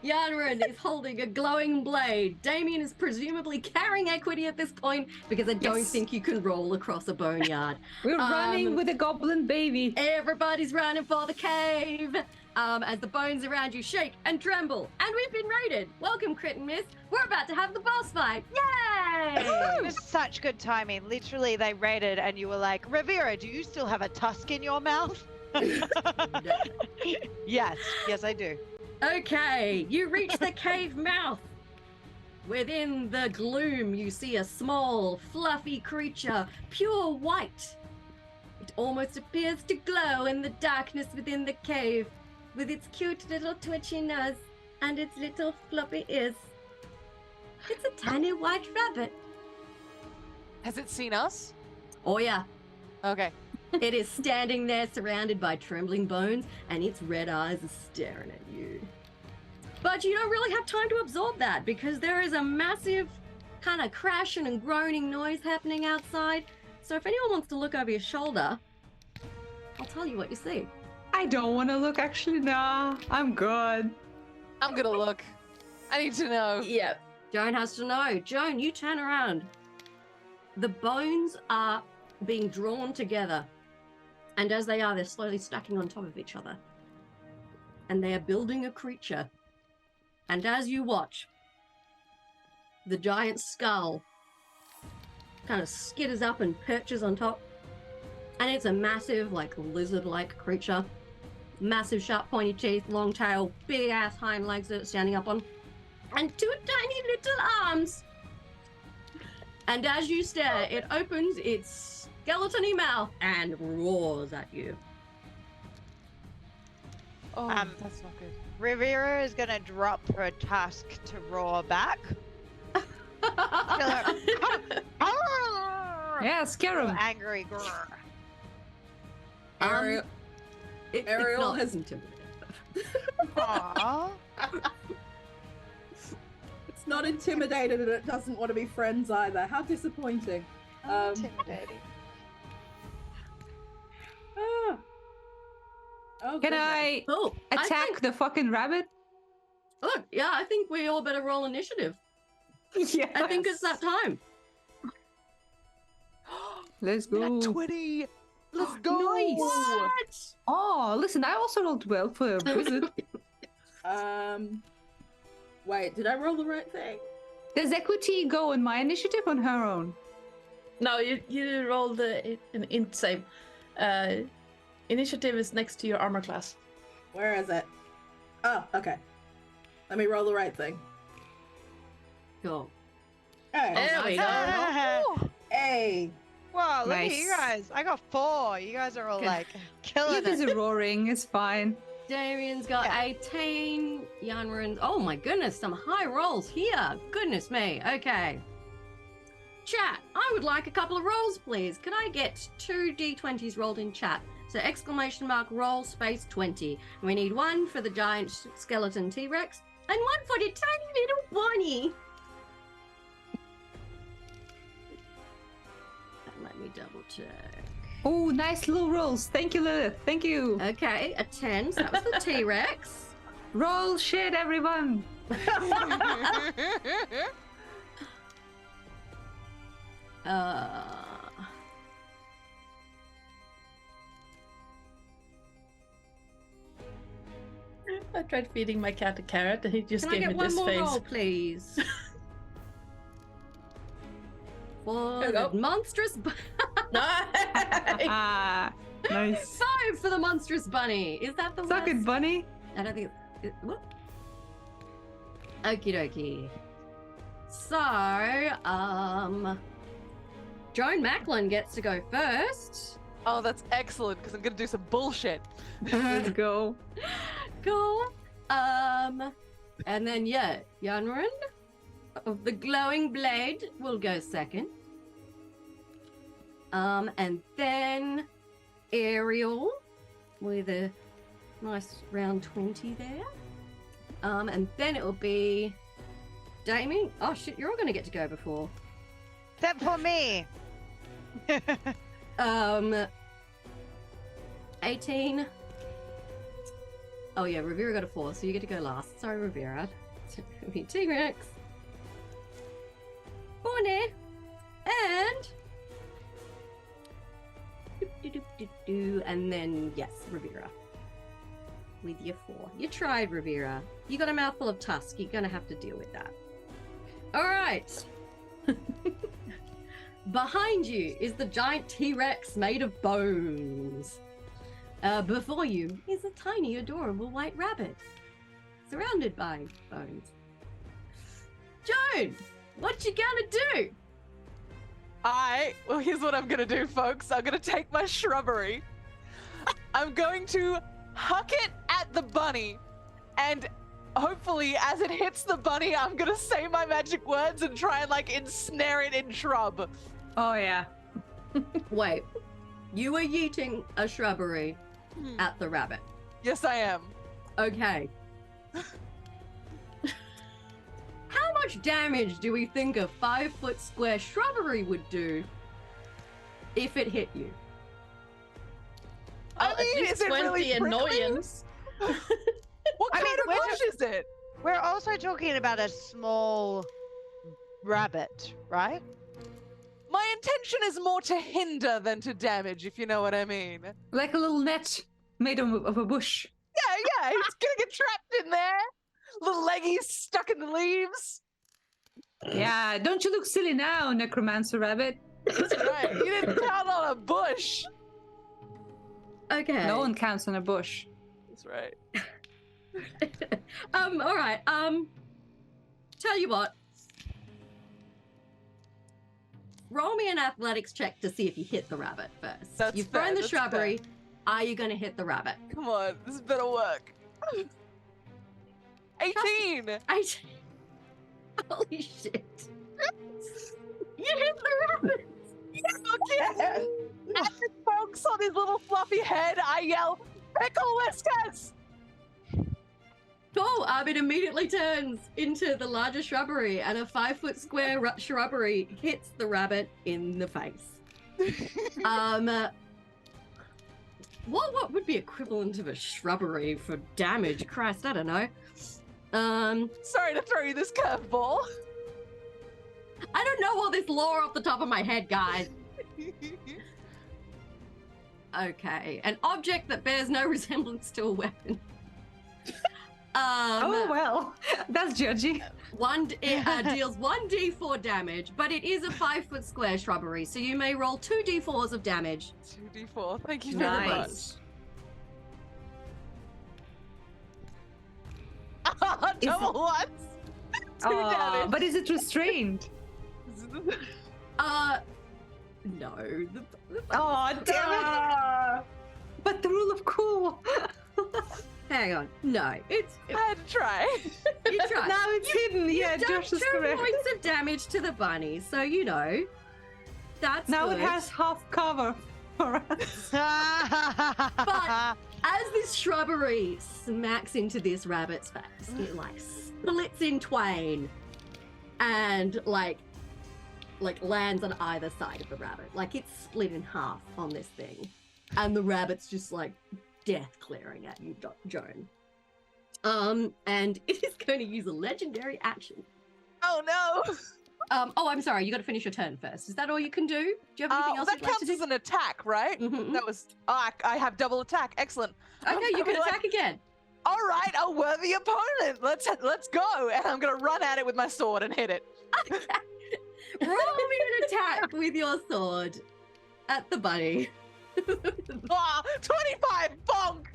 Yanmarin is holding a glowing blade. Damien is presumably carrying equity at this point because I don't think you can roll across a boneyard. We're running with a goblin baby. Everybody's running for the cave as the bones around you shake and tremble. And we've been raided. Welcome, Crit and Miss. We're about to have the boss fight. Yay! It was such good timing. Literally, they raided and you were like, Rivera, do you still have a tusk in your mouth? Yes, I do. Okay, you reach the cave mouth. Within the gloom, you see a small, fluffy creature, pure white. It almost appears to glow in the darkness within the cave, with its cute little twitchy nose and its little floppy ears. It's a tiny white rabbit. Has it seen us? Oh yeah, Okay. it is standing there surrounded by trembling bones, and its red eyes are staring at you. But you don't really have time to absorb that, because there is a massive kind of crashing and groaning noise happening outside. So if anyone wants to look over your shoulder, I'll tell you what you see. I don't want to look, actually. Nah, I'm good. I'm gonna look. I need to know. Yeah. Joan has to know. Joan, you turn around. The bones are being drawn together. And as they are, they're slowly stacking on top of each other. And they are building a creature. And as you watch, the giant skull kind of skitters up and perches on top. And it's a massive, like, lizard-like creature. Massive, sharp, pointy teeth, long tail, big-ass hind legs that it's standing up on. And two tiny little arms. And as you stare, it opens its skeleton-y mouth and roars at you. Oh, Um, that's not good. Rivera is gonna drop her tusk to roar back. Yeah, scare him. Angry grrr. Ariel, It's Ariel not has- intimidating. Aww. it's not intimidated and it doesn't want to be friends either. How disappointing. Intimidating. Ah. Oh, Can goodness. I Oh, attack the fucking rabbit? Look, yeah, I think we all better roll initiative. Yeah. I think it's that time. Let's go. Nat 20. Let's go. Nice. Oh, listen, I also rolled well for a wizard. Wait, did I roll the right thing? Does Equity go on my initiative on her own? No, you rolled an int save. Initiative is next to your armor class. Where is it? Oh, okay. Let me roll the right thing. Cool. Hey. There we go. Oh, Hey. Whoa, look at you Nice. guys. I got 4. You guys are all Okay. like You killing guys it. are roaring, it's fine. Darian's got Yeah. 18. Yanran, oh my goodness, some high rolls here. Goodness me. Okay. Chat, I would like a couple of rolls, please. Can I get 2 d20s rolled in chat? So exclamation mark roll space 20. We need one for the giant skeleton T-Rex and one for the tiny little bunny. Let me double check. Oh, nice little rolls. Thank you, Lilith. Thank you. Okay, a 10. So that was the T-Rex. Roll shit, everyone. I tried feeding my cat a carrot and he just Can I gave get me one this more face. roll, please? For There you the go. monstrous Nice. Nice. 5 for the monstrous bunny. Is that the Suck it, worst? bunny. I don't think what? Okie dokie. So, Joan Macklin gets to go first. oh, that's excellent because I'm gonna do some bullshit. Let's go. Cool. And then yeah, Yanran of the glowing blade will go second. And then Ariel with a nice round 20 there. And then it will be Damien. Oh shit, you're all gonna get to go before. Except for me. 18. Oh yeah, Rivera got a 4, so you get to go last. Sorry, Rivera. It'll be T-Rex. Bonnie. And... And then, yes, Rivera. With your 4. You tried, Rivera. You got a mouthful of tusk. You're gonna have to deal with that. Alright. Behind you is the giant T-Rex made of bones. Before you is a tiny, adorable white rabbit, surrounded by bones. Joan, what you gonna do? Well, here's what I'm gonna do, folks. I'm gonna take my shrubbery. I'm going to huck it at the bunny, and hopefully, as it hits the bunny, I'm gonna say my magic words and try and like ensnare it in shrub. Oh yeah. Wait, you were yeeting a shrubbery at the rabbit. Yes, I am. Okay. How much damage do we think a 5-foot square shrubbery would do if it hit you? I At mean, least is it really 20 annoyance. What kind of bush is it? We're also talking about a small rabbit, right? My intention is more to hinder than to damage, if you know what I mean. Like a little net made of a bush. Yeah, he's gonna get trapped in there. Little leggies stuck in the leaves. Yeah, don't you look silly now, necromancer rabbit? That's right. You didn't count on a bush. Okay. No one counts on a bush. That's right. All right. Tell you what. Roll me an athletics check to see if you hit the rabbit first. That's You've fair, thrown the that's shrubbery. Are you going to hit the rabbit? Come on, this better work. 18. Holy shit. You hit the rabbit. Okay. As it pokes on his little fluffy head, I yell, "Pickle whiskers!" Cool. It immediately turns into the larger shrubbery, and a 5-foot square shrubbery hits the rabbit in the face. What would be equivalent of a shrubbery for damage? Christ, I don't know. Sorry to throw you this curveball. I don't know all this lore off the top of my head, guys. Okay, an object that bears no resemblance to a weapon. Oh well, that's judgy. It deals 1d4 damage, but it is a 5-foot square shrubbery, so you may roll 2d4s of damage. 2d4. Thank you very much. Double ones. 2 damage. But is it restrained? No. Oh, damn it! But the rule of cool. Hang on. No, it's. I had to try. You tried. Now it's hidden. Yeah, You've done Josh is 2 correct. points of damage to the bunny, so you know. That's Now good. it has half cover for us. But as this shrubbery smacks into this rabbit's face, it like splits in twain and like lands on either side of the rabbit. Like it's split in half on this thing. And the rabbit's just like death glaring at you, Joan. And it is going to use a legendary action. Oh no! I'm sorry, you got to finish your turn first. Is that all you can do? Do you have anything else that you'd like to counts do? as an attack, right? Mhm. That was. I have double attack. Excellent. Okay, you can attack again. All right, a worthy opponent. Let's go. And I'm gonna run at it with my sword and hit it. Roll me an attack with your sword at the bunny. 25 bonk.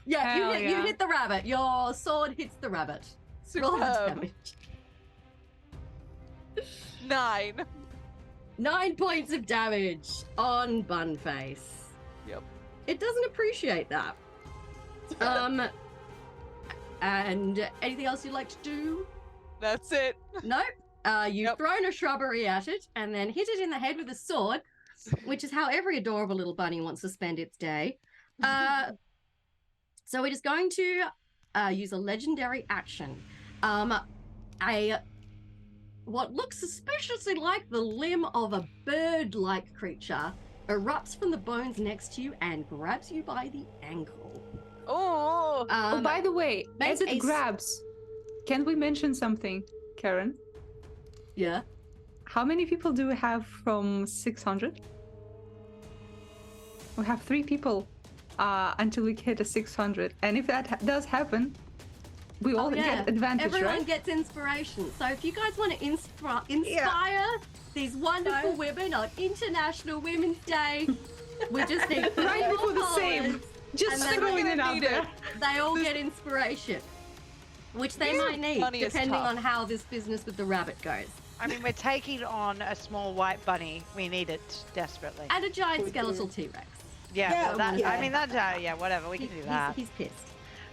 Yeah, Hell you yeah. hit the rabbit. Your sword hits the rabbit. Roll the Superb. damage. 9. 9 points of damage on Bunface. Yep. It doesn't appreciate that. And anything else you'd like to do? That's it. Nope. You've Yep. thrown a shrubbery at it and then hit it in the head with a sword, which is how every adorable little bunny wants to spend its day. So it is going to use a legendary action. What looks suspiciously like the limb of a bird-like creature erupts from the bones next to you and grabs you by the ankle. Oh. Oh, by the way, make as it a grabs, can we mention something, Karen? Yeah. How many people do we have from 600? We have 3 people until we hit a 600. And if that does happen, we all get advantage, Everyone right? gets inspiration. So if you guys want to inspire these wonderful women on International Women's Day, we just need Right before the same. followers, Just and then throwing we're it gonna out need there. it. they all get inspiration, which they might need Bunny is depending tough. on how this business with the rabbit goes. I mean, we're taking on a small white bunny. We need it desperately. And a giant skeletal T-Rex. Yeah, Yeah, well, that, yeah. I mean, that, yeah, whatever. We can do that. He's pissed.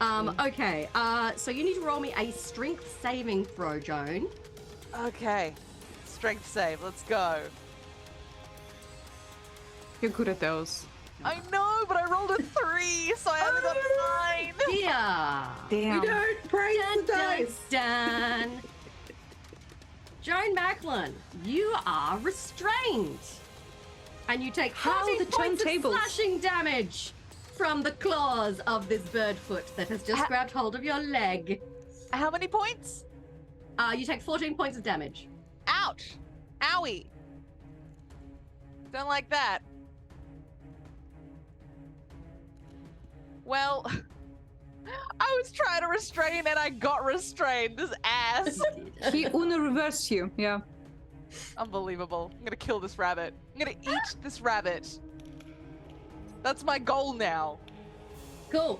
Okay, so you need to roll me a strength saving throw, Joan. Okay. Strength save. Let's go. You're good at those. I know, but I rolled a 3, so I only got a 9. Dear. Damn. You don't praise the dice. Dun. Joan Macklin, you are restrained. And you take How 14 the points of turntables? slashing damage from the claws of this bird foot that has just grabbed hold of your leg. How many points? You take 14 points of damage. Ouch. Owie. Don't like that. Well, I was trying to restrain and I got restrained. This ass. He Uno reverse you. Yeah. Unbelievable. I'm gonna kill this rabbit. I'm gonna eat this rabbit. That's my goal now. Cool.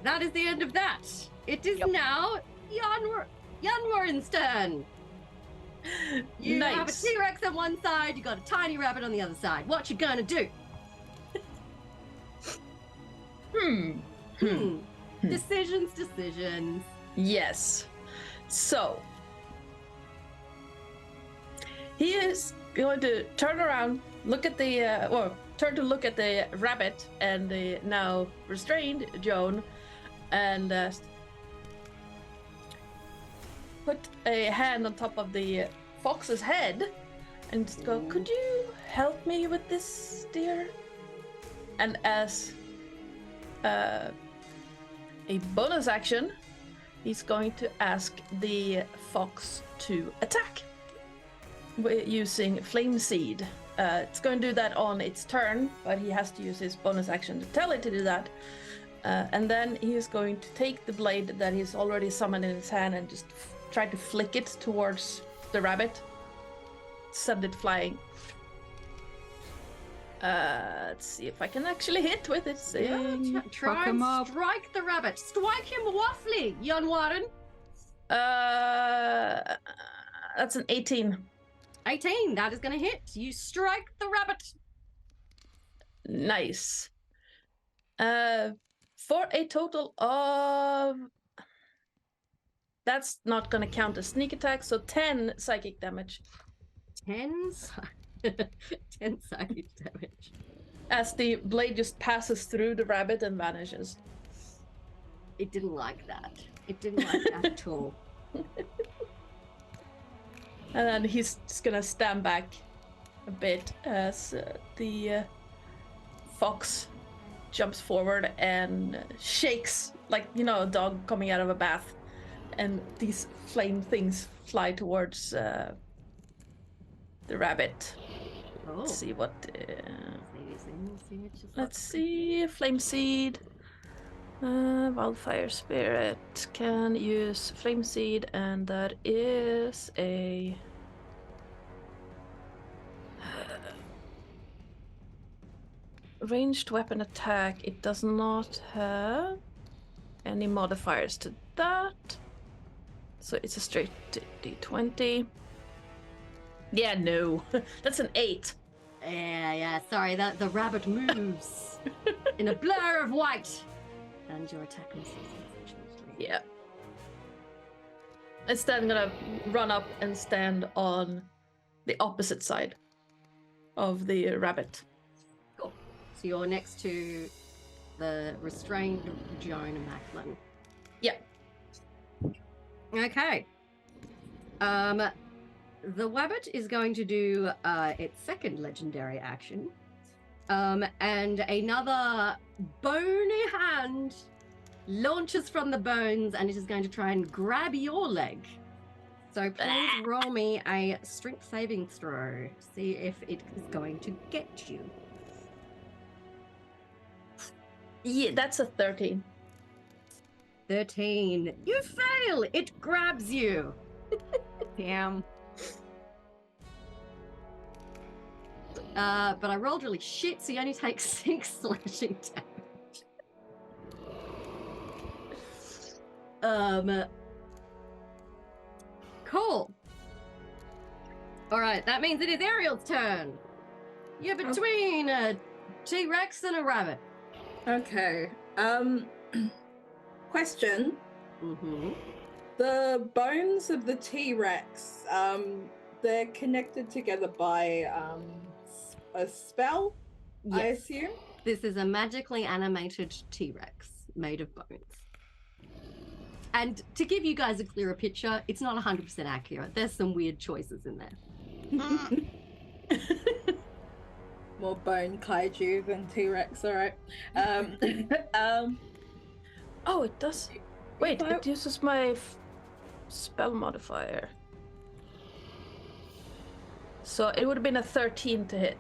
That is the end of that. It is now Yanwarin's turn. You have a Nice. T-Rex on one side, you got a tiny rabbit on the other side. What you gonna do? Decisions. Yes. So he is going to turn around, look at the turn to look at the rabbit and the now restrained Joan, and put a hand on top of the fox's head, and just go, "Could you help me with this, dear?" And as a bonus action, he's going to ask the fox to attack using Flame Seed. It's going to do that on its turn, but he has to use his bonus action to tell it to do that. And then he is going to take the blade that he's already summoned in his hand and just try to flick it towards the rabbit. Send it flying. Let's see if I can actually hit with it. Try Fuck and him up. strike the rabbit. Strike him waffly, Yanwarin. That's an 18. 18, that is gonna hit. You strike the rabbit. Nice. For a total of... That's not gonna count as sneak attack, so 10 psychic damage. 10 psychic damage. As the blade just passes through the rabbit and vanishes. It didn't like that. It didn't like that at all. And then he's just gonna stand back a bit as the fox jumps forward and shakes like, you know, a dog coming out of a bath. And these flame things fly towards the rabbit. Oh. Let's see what... what let's see, Flame Seed. Wildfire Spirit can use Flame Seed, and that is a... ranged weapon attack. It does not have any modifiers to that. So it's a straight D20. Yeah, no. That's an 8. Yeah, sorry, the rabbit moves in a blur of white. And your attack misses, unfortunately. Yeah. It's then gonna run up and stand on the opposite side of the rabbit. Cool. So you're next to the restrained Joan Macklin. Yeah. Okay. The wabbit is going to do its second legendary action. And another bony hand launches from the bones, and it is going to try and grab your leg. So please roll me a strength saving throw. See if it is going to get you. Yeah, that's a 13. 13. You fail! It grabs you. Damn. But I rolled really shit, so you only take 6 slashing damage. Cool. All right, that means it is Ariel's turn. You're between a T-Rex and a rabbit. Okay. Question. Mm-hmm. The bones of the T-Rex, they're connected together by a spell, I Yes. assume? This is a magically animated T-Rex made of bones. And to give you guys a clearer picture, it's not 100% accurate. There's some weird choices in there. More bone kaiju than T-Rex, alright. Oh, it does. Wait, it uses my spell modifier. So it would have been a 13 to hit.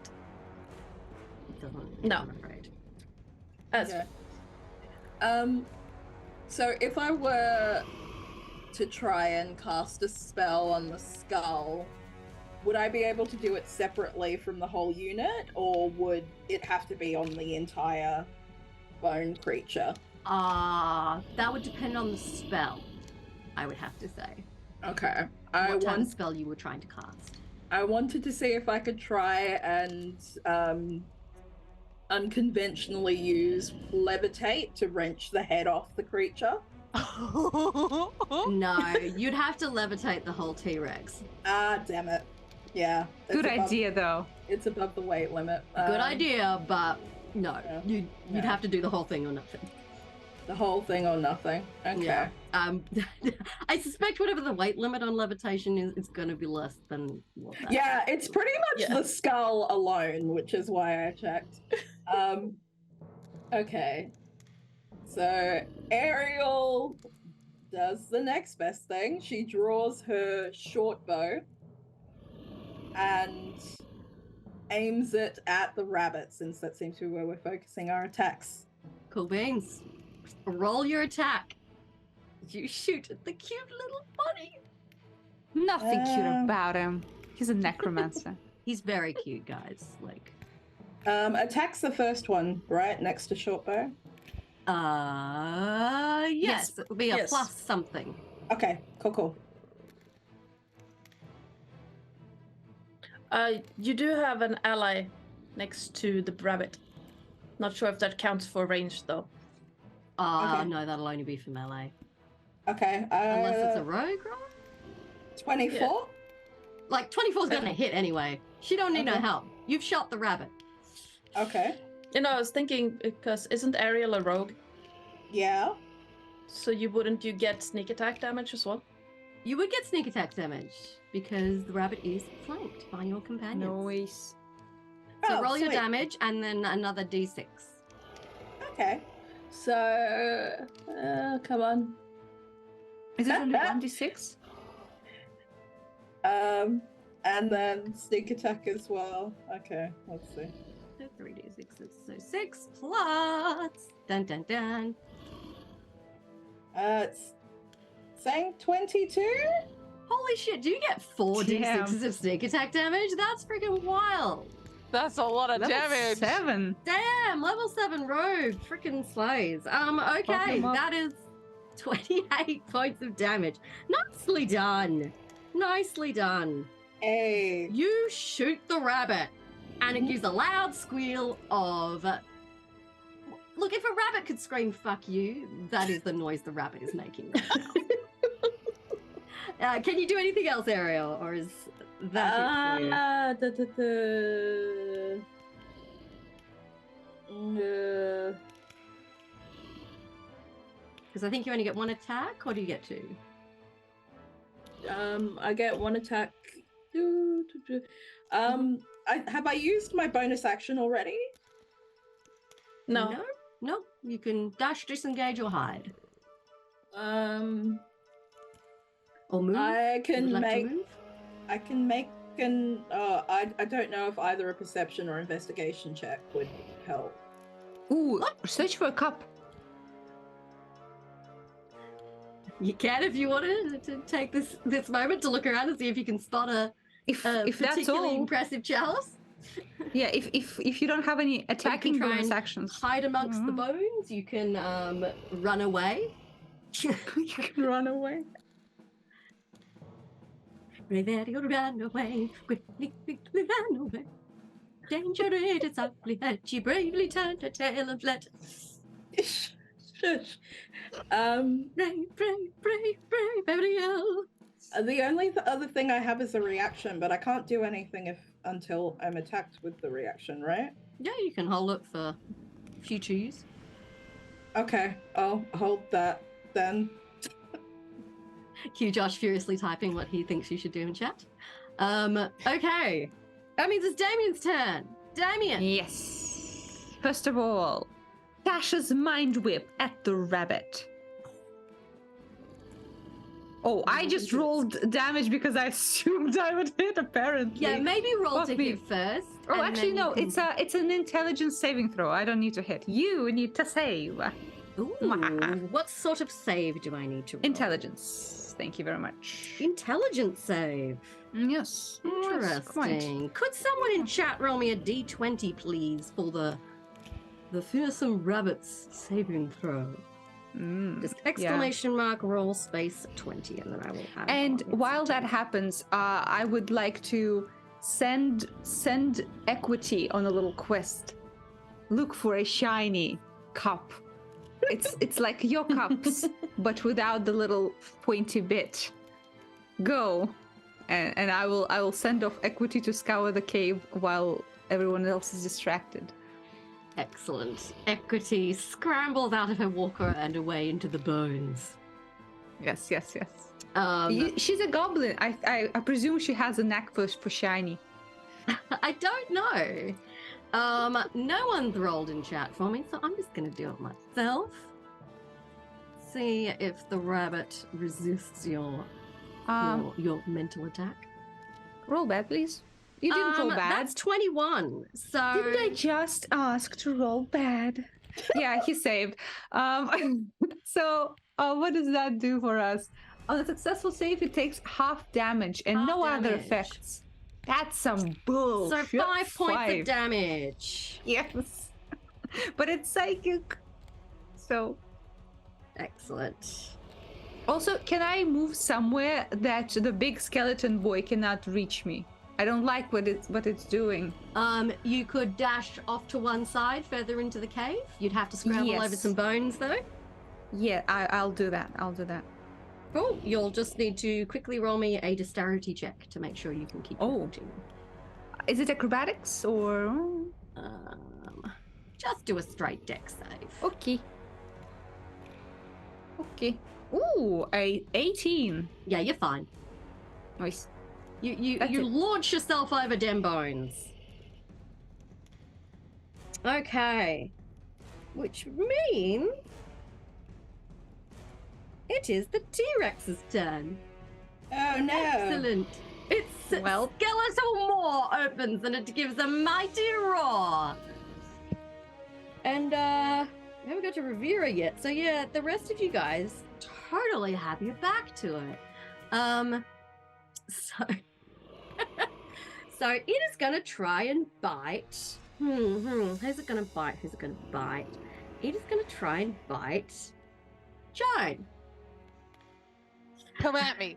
It doesn't, No. I'm afraid. As Okay. So if I were to try and cast a spell on the skull, would I be able to do it separately from the whole unit, or would it have to be on the entire bone creature? That would depend on the spell, I would have to say. Okay. What type of spell you were trying to cast. I wanted to see if I could try and unconventionally use levitate to wrench the head off the creature. No, you'd have to levitate the whole T-Rex. Ah, damn it. Yeah. Good idea, though. It's above the weight limit. Good idea, but no. Yeah. You'd Yeah. have to do the whole thing or nothing. The whole thing or nothing. Okay. Yeah. I suspect whatever the weight limit on levitation is, it's going to be less than what that Yeah, is. it's pretty much the skull alone, which is why I checked. Okay. So Ariel does the next best thing. She draws her short bow and aims it at the rabbit, since that seems to be where we're focusing our attacks. Cool beans. Roll your attack. You shoot at the cute little bunny. Nothing cute about him. He's a necromancer. He's very cute, guys. Like, Attack's the first one, right? Next to short bow? yes, it would be a Yes. plus something. Okay, cool. you do have an ally next to the rabbit. Not sure if that counts for range though. Okay. No, that'll only be for melee. Okay. Unless it's a rogue roll? 24? Like, 24's gonna hit anyway. She don't need no Okay. help. You've shot the rabbit. Okay. You know, I was thinking, because isn't Ariel a rogue? Yeah. So wouldn't you get sneak attack damage as well? You would get sneak attack damage, because the rabbit is flanked by your companions. Noise. So Oh, roll your sweet. damage, and then another d6. Okay. So, come on. Is it only 1d6? And then sneak attack as well. Okay, let's see. So 3d6, so 6 plus... Dun dun dun. It's saying 22? Holy shit, do you get 4 Damn. d6s of sneak attack damage? That's freaking wild. That's a lot of Level damage. 7. Damn, level 7 rogue, freaking slays. Okay, him up. that is 28 points of damage. Nicely done. Nicely done. Hey. You shoot the rabbit, and it gives a loud squeal of... Look, if a rabbit could scream, fuck you, that is the noise the rabbit is making right now. Can you do anything else, Ariel, or is that it for you? Because I think you only get 1 attack, or do you get 2? I get 1 attack. Have I used my bonus action already? No. No, you can dash, disengage, or hide. Or move. I Would can you like to make. move? I can make an. I don't know if either a perception or investigation check would help. Ooh, search for a cup. You can if you wanted to take this moment to look around and see if you can spot a If that's particularly all. impressive chalice. Yeah, if you don't have any attacking try bonus and actions. Hide amongst the bones. You can run away. You can run away. Bravery ran away, quickly, quickly ran away. Danger rated softly, and she bravely turned her tail and fled. Shush. Brave, brave, brave, brave, Ariel. The only other thing I have is a reaction, but I can't do anything until I'm attacked with the reaction, right? Yeah, you can hold it for a few chews. Okay, I'll hold that then. Cue Josh furiously typing what he thinks you should do in chat. Okay. That means it's Damien's turn. Damien. Yes. First of all, Tasha's mind whip at the rabbit. Oh, I just rolled damage because I assumed I would hit, apparently. Yeah, maybe roll Fuck to me. hit first. Oh, and actually, then you no. can- It's an intelligence saving throw. I don't need to hit. You need to save. Ooh, what sort of save do I need to roll? Intelligence. Thank you very much. Intelligence save. Yes. Yes, quite. Interesting. Could someone in chat roll me a d20, please, for the fearsome rabbit's saving throw? Just exclamation mark roll space 20, and then I will have. And it on while its that turn. happens, I would like to send Equity on a little quest. Look for a shiny cup. It's like your cups, but without the little pointy bit. Go, and I will send off Equity to scour the cave while everyone else is distracted. Excellent. Equity scrambles out of her walker and away into the bones. Yes, yes, yes. She's a goblin. I presume she has a knack for shiny. I don't know. No one's rolled in chat for me, so I'm just gonna do it myself. See if the rabbit resists your mental attack. Roll bad, please. You didn't roll bad. That's 21. So Didn't I just ask to roll bad? Yeah, he saved. So what does that do for us? On a successful save, it takes half damage and Half no other damage. effects. That's some bull. So 5 points of damage. Yes. But it's psychic. So Excellent. also, can I move somewhere that the big skeleton boy cannot reach me? I don't like what it's doing. You could dash off to one side further into the cave. You'd have to scramble over Yes. some bones though. Yeah, I'll do that. I'll do that. Cool. You'll just need to quickly roll me a dexterity check to make sure you can keep your footing. Is it acrobatics or? Just do a straight dex save. Okay. Okay. Ooh, 18. Yeah, you're fine. Nice. You That's it. launch yourself over dem bones. Okay. Which means it is the T-Rex's turn. Oh no. Excellent. Its skeletal maw opens and it gives a mighty roar. And we haven't got to Revera yet. So yeah, the rest of you guys totally have your back to it. So it is gonna try and bite. Who's it gonna bite? Who's it gonna bite? It is gonna try and bite Joan. Come at me.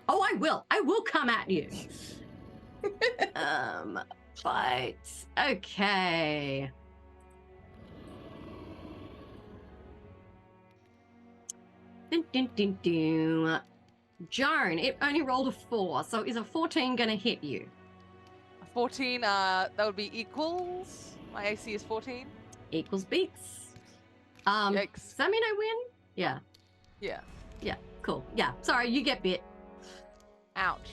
Oh, I will. I will come at you. Bite. Okay. Dun, dun, dun, dun. Joan, it only rolled a 4, so is a 14 gonna hit you? 14, that would be equals. My AC is 14. Equals beats. Yikes. Does that mean I win? Yeah. Yeah. Yeah, cool. Yeah, sorry, you get bit. Ouch.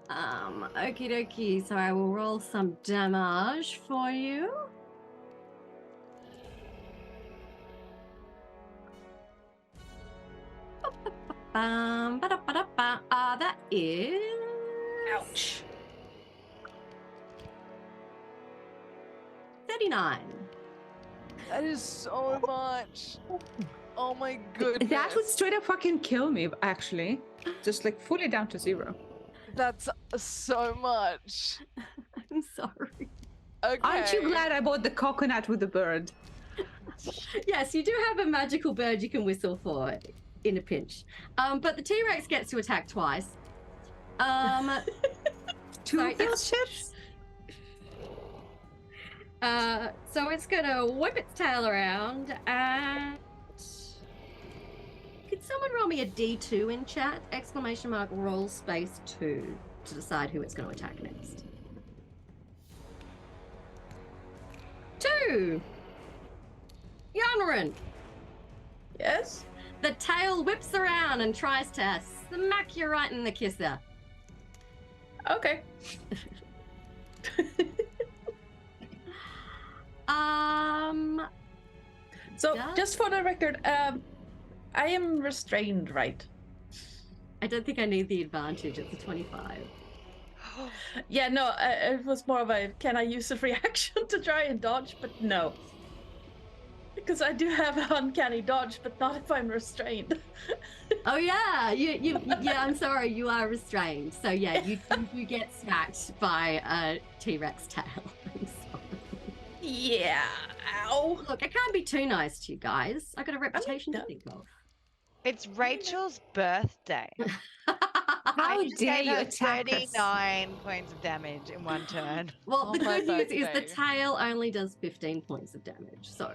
Okie dokie, so I will roll some damage for you. That is... Ouch. 39. That is so much. Oh my goodness. That would straight up fucking kill me, actually. Just like fully down to 0. That's so much. I'm sorry. Okay. Aren't you glad I bought the coconut with the bird? Yes, you do have a magical bird you can whistle for. in a pinch. But the T-Rex gets to attack twice. Two So of those ships? So it's gonna whip its tail around and... Could someone roll me a D2 in chat? Exclamation mark roll space 2 to decide who it's going to attack next. 2! Yanran! Yes? The tail whips around and tries to smack you right in the kisser. Okay. So, Yeah. just for the record, I am restrained, right? I don't think I need the advantage. It's a 25. Yeah, no, it was more of a, can I use a reaction to try and dodge? But no. Because I do have an uncanny dodge, but not if I'm restrained. Oh yeah, yeah. I'm sorry, you are restrained. So yeah, you get smacked by a T-Rex tail. I'm sorry. Yeah, ow. Look, I can't be too nice to you guys. I got a reputation to think of. It's Rachel's birthday. How I just dare gave you her attack us? 39 points of damage in one turn. Well, Oh the my good news is the birthday. tail only does 15 points of damage, so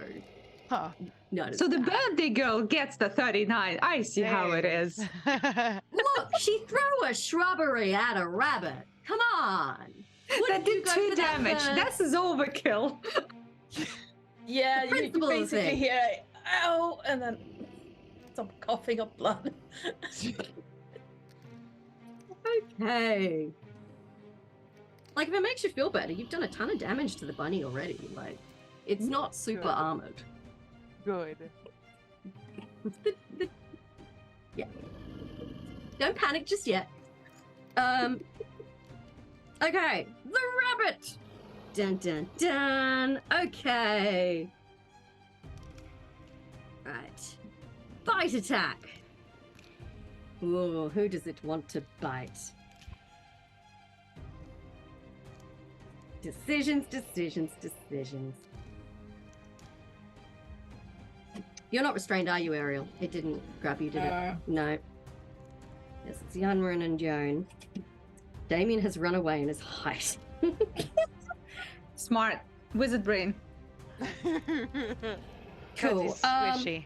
Huh. notice So the that. birthday girl gets the 39. I see how it is. Look, she threw a shrubbery at a rabbit. Come on. That Wouldn't you did go 2 for that damage. first? That's his overkill. Yeah, The you principle of the basically thing. hear, ow, and then some coughing up blood. Okay. Like, if it makes you feel better, you've done a ton of damage to the bunny already. Like, it's not super Good. armored. Good. Yeah. Don't panic just yet. Okay. The rabbit! Dun dun dun. Okay. Right. Bite attack. Ooh, who does it want to bite? Decisions, decisions, decisions. You're not restrained, are you, Ariel? It didn't grab you, did it? No. Yes, it's Yanran and Joan. Damien has run away in his height. Smart. Wizard brain. Cool. He's squishy.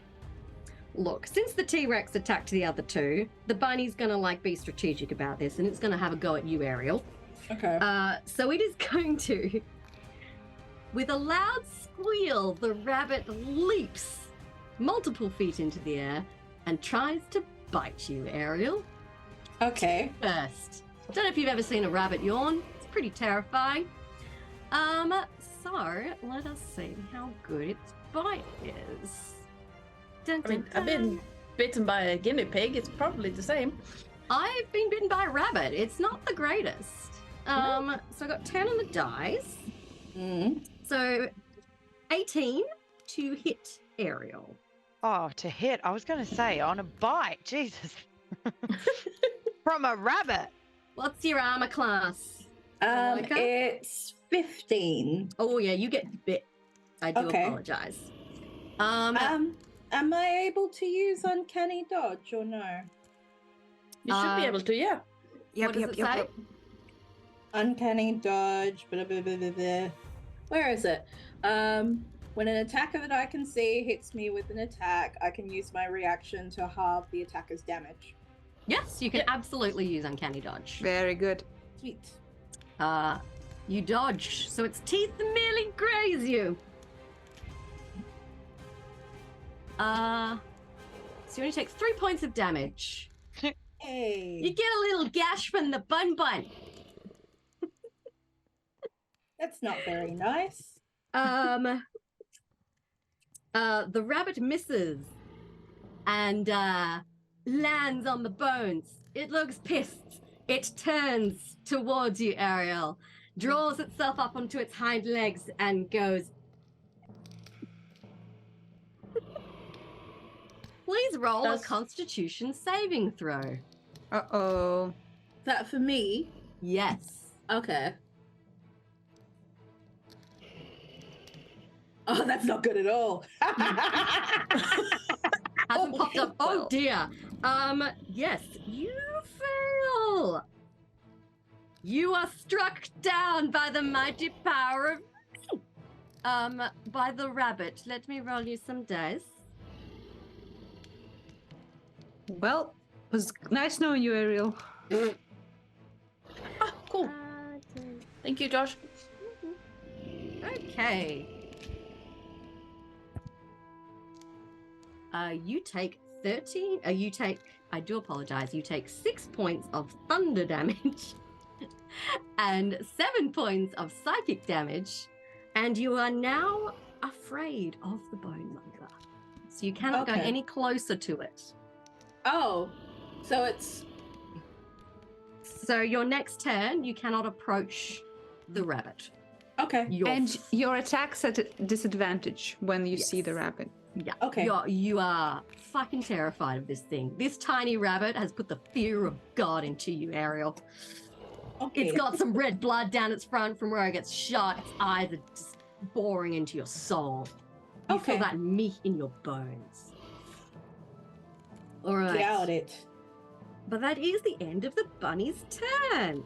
Look, since the T-Rex attacked the other two, the bunny's gonna be strategic about this, and it's gonna have a go at you, Ariel. Okay. So it is going to, with a loud squeal, the rabbit leaps multiple feet into the air and tries to bite you, Ariel. Okay. First. Don't know if you've ever seen a rabbit yawn. It's pretty terrifying. So let us see how good its bite is. Dun, I mean, dun, I've been dun. bitten by a guinea pig. It's probably the same. I've been bitten by a rabbit. It's not the greatest. So I got 10 on the dice. Mm. So 18 to hit Ariel. Oh, to hit. I was going to say on a bite. Jesus. From a rabbit. What's your armor class? Malaika? It's 15. Oh yeah, you get bit. I do Okay. apologize. Am I able to use uncanny dodge or no? You should be able to, yeah. What does it say? Uncanny dodge. Blah, blah, blah, blah, blah. Where is it? When an attacker that I can see hits me with an attack, I can use my reaction to halve the attacker's damage. Yes, you can absolutely use uncanny dodge. Very good. Sweet. You dodge, so its teeth merely graze you. So you only take 3 points of damage. Hey. You get a little gash from the bun. That's not very nice. The rabbit misses and lands on the bones. It looks pissed. It turns towards you, Ariel, draws itself up onto its hind legs and goes. Please roll a Does- Constitution saving throw. Uh-oh. Is that for me? Yes. Okay. Oh, that's not good at all. Hasn't popped up. Oh dear. Yes, you fail. You are struck down by the mighty power of by the rabbit. Let me roll you some dice. Well, it was nice knowing you, Ariel. Ah, cool. Thank you, Josh. Okay. You take 13. I do apologize. You take 6 points of thunder damage and 7 points of psychic damage, and you are now afraid of the bone monger. So you cannot go Okay. any closer to it. Oh, so it's So your next turn, you cannot approach the rabbit. okay. And your attack's at a disadvantage when you see the Yes. rabbit. Yeah. Okay. You are fucking terrified of this thing. This tiny rabbit has put the fear of God into you, Ariel. Okay. It's got some red blood down its front from where it gets shot. Its eyes are just boring into your soul. You feel Okay. that meat in your bones. All right. Got it. But that is the end of the bunny's turn.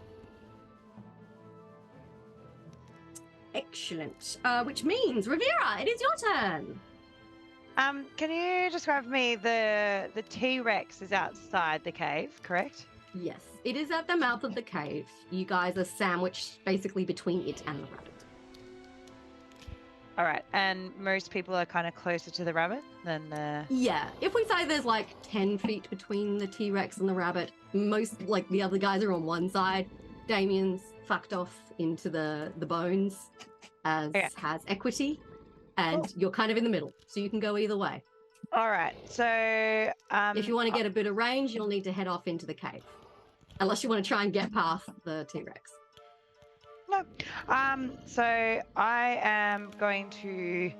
Excellent. Which means, Rivera, it is your turn. Can you describe for me the T-Rex is outside the cave, correct? Yes, it is at the mouth of the cave. You guys are sandwiched basically between it and the rabbit. All right, and most people are kind of closer to the rabbit than the... Yeah, if we say there's like 10 feet between the T-Rex and the rabbit, most, like, the other guys are on one side. Damien's fucked off into the bones, as Okay. has Equity, and you're kind of in the middle, so you can go either way. All right, so... If you want to get a bit of range, you'll need to head off into the cave. Unless you want to try and get past the T-Rex. No. So I am going to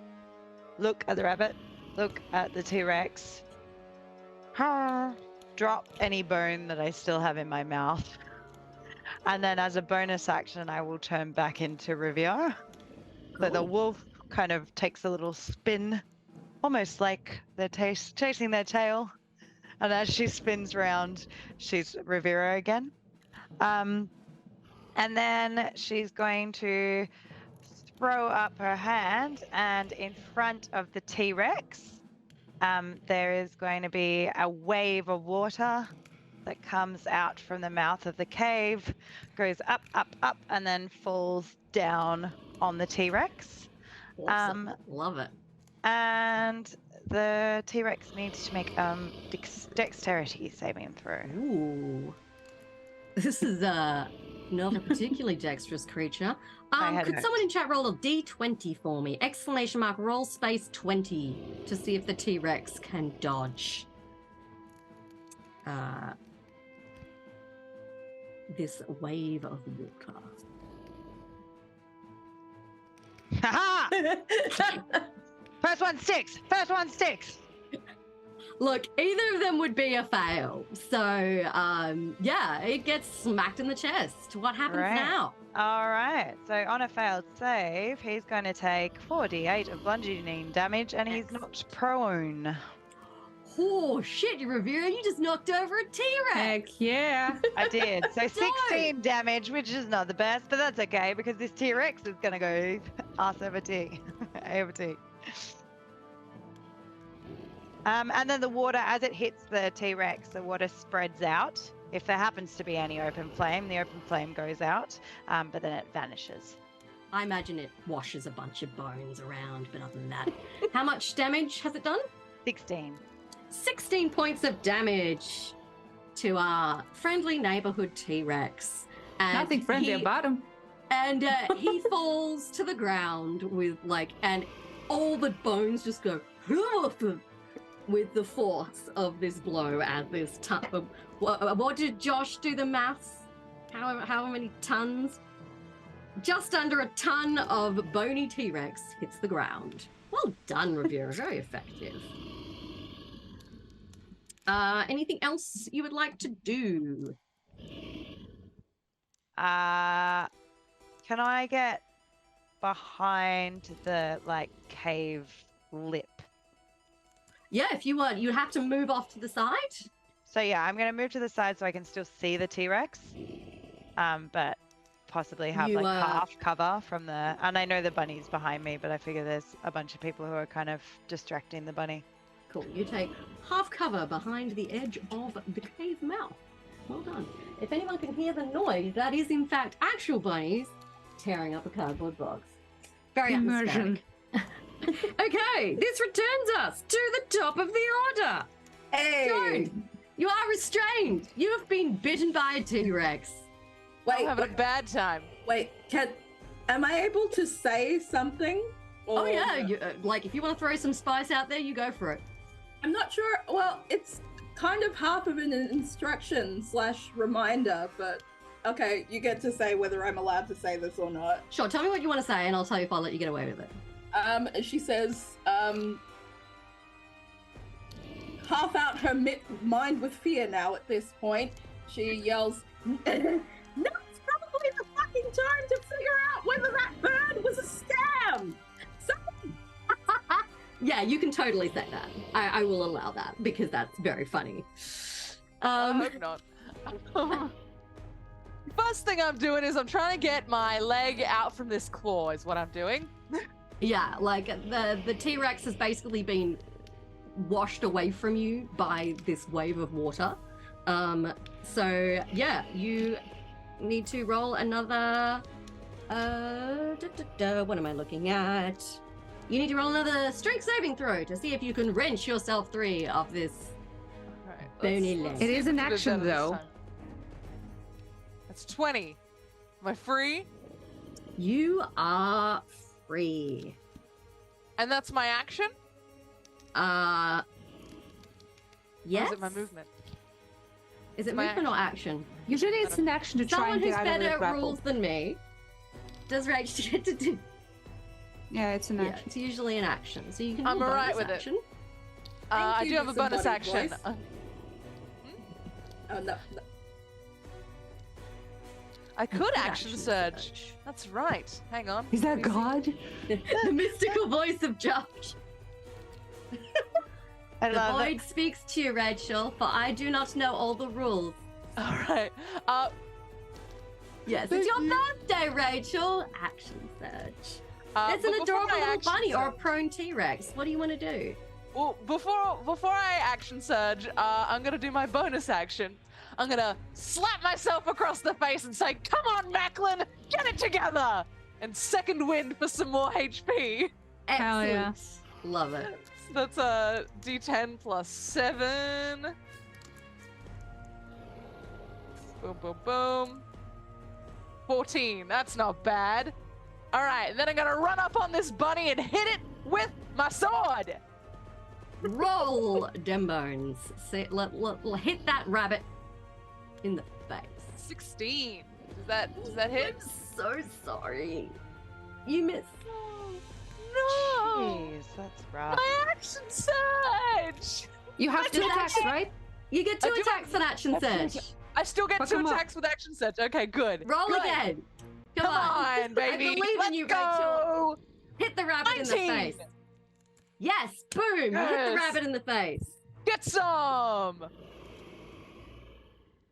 look at the rabbit, look at the T-Rex, drop any bone that I still have in my mouth, and then as a bonus action, I will turn back into Riviera. So the wolf kind of takes a little spin, almost like they're chasing their tail, and as she spins round, she's Riviera again. And then she's going to throw up her hand, and in front of the T-Rex, there is going to be a wave of water that comes out from the mouth of the cave, goes up, up, up, and then falls down on the T-Rex. Awesome. Love it. And the T-Rex needs to make dexterity saving throw. Ooh. This is not a particularly dexterous creature. Could someone in chat roll a D20 for me? Exclamation mark, roll space 20 to see if the T-Rex can dodge this wave of water. Haha! First one sticks! First one sticks! Look, either of them would be a fail. So, yeah, it gets smacked in the chest. What happens now? All right. So on a failed save, he's going to take 4d8 of bludgeoning damage, and he's knocked prone. Oh, shit, you Rivera, you just knocked over a T-Rex. Heck yeah. I did. So 16 damage, which is not the best, but that's okay because this T-Rex is going to go ass over T. A over T. And then the water, as it hits the T-Rex, the water spreads out. If there happens to be any open flame, the open flame goes out, but then it vanishes. I imagine it washes a bunch of bones around, but other than that, how much damage has it done? 16. 16 points of damage to our friendly neighborhood T-Rex. And Nothing friendly about him. And he falls to the ground with and all the bones just go with the force of this blow at this ton of, what did Josh do the maths? How many tons? Just under a ton of bony T-Rex hits the ground. Well done, Rivera. Very effective. Anything else you would like to do? Can I get behind the cave lip? Yeah, if you want, you have to move off to the side. So yeah, I'm gonna move to the side so I can still see the T-Rex, but possibly have You, like half cover from the. And I know the bunny's behind me, but I figure there's a bunch of people who are kind of distracting the bunny. Cool. You take half cover behind the edge of the cave mouth. Well done. If anyone can hear the noise, that is in fact actual bunnies tearing up a cardboard box. Very Immersion. atmospheric. Okay, this returns us to the top of the order. Hey! Joan, you are restrained. You have been bitten by a T-Rex. Wait, I'm having wait, a bad time. wait, am I able to say something? Oh Or- yeah, you, like if you want to throw some spice out there, you go for it. I'm not sure. Well, it's kind of half of an instruction / reminder, but okay, you get to say whether I'm allowed to say this or not. Sure, tell me what you want to say, and I'll tell you if I'll let you get away with it. She says, half out her mind with fear now at this point. She yells, "Now it's probably the fucking time to figure out whether that bird was a scam! Someone Yeah, you can totally say that. I will allow that because that's very funny. I hope not. First thing I'm doing is I'm trying to get my leg out from this claw is what I'm doing. Yeah, like the T-Rex has basically been washed away from you by this wave of water. So yeah, you need to roll another. What am I looking at? You need to roll another strength saving throw to see if you can wrench yourself free of this. Alright, Bony let's leg. see It if is we an can do action, better this though. time. That's 20. Am I free? You are free. And that's my action? Yes. Or is it my movement? Is it My movement or action? Usually it's an action to try Someone and who's get out of better the at grapple. rules than me. Does Rach get to do? Yeah, it's an Yeah, action. it's usually an action, so you can. I'm do a alright bonus with it. action. I you, do have a bonus somebody, action. voice. Oh, no. I could Good action surge. That's right. Hang on. Is that Let me see. God? The mystical voice of Josh. I The love it. void speaks to you, Rachel, for I do not know all the rules. All right. Yes, it's your birthday, Rachel. Action surge. It's an but before adorable I little action bunny or a surge- prone T-Rex. What do you want to do? Well, before I action surge, I'm gonna do my bonus action. I'm gonna slap myself across the face and say, "Come on, Macklin, get it together!" And second wind for some more HP. Hell Excellent. yeah. Love it. That's a D10 plus 7. Boom, boom, boom. 14. That's not bad. All right, then I'm gonna run up on this bunny and hit it with my sword. Roll, dem bones. Hit that rabbit in the face. 16. Does that hit? I'm so sorry. You missed. No. Jeez, that's rough. My action surge. You have two attacks, right? You get two I do attacks have- on action I do surge. I still get Fuck 2 him up. attacks with action surge. Okay, good. Roll Good. again. Come on, baby. I believe Let's in you, go. Rachel. Hit the rabbit in the 19. face. Yes, boom! You hit the Yes. rabbit in the face. Get some.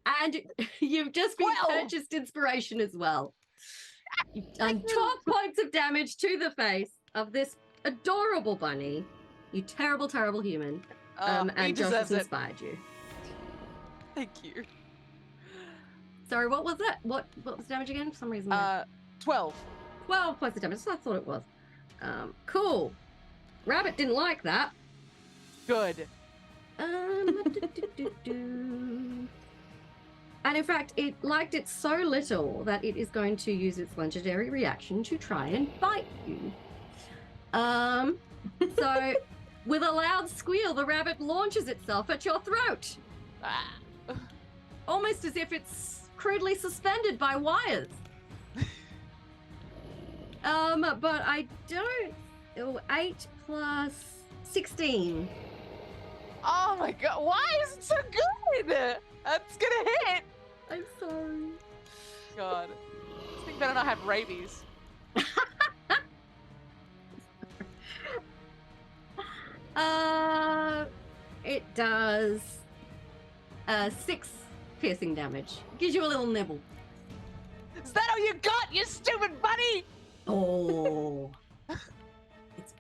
And you've just been 12. purchased inspiration as well. You've done 12 points of damage to the face of this adorable bunny. You terrible, terrible human. He And Josh deserves has it. inspired you. Thank you. Sorry, what was that? What was the damage again? For some reason. 12. 12 points of damage. That's what I thought it was. Cool. Rabbit didn't like that. Good. Do. And in fact, it liked it so little that it is going to use its legendary reaction to try and bite you. So with a loud squeal, the rabbit launches itself at your throat, Ah. almost as if it's crudely suspended by wires. But I don't. 8 plus 16. Oh my god, why is it so good? That's gonna hit. I'm sorry. God. This thing better not have rabies. does 6 piercing damage. Gives you a little nibble. Is that all you got, you stupid bunny? Oh. It's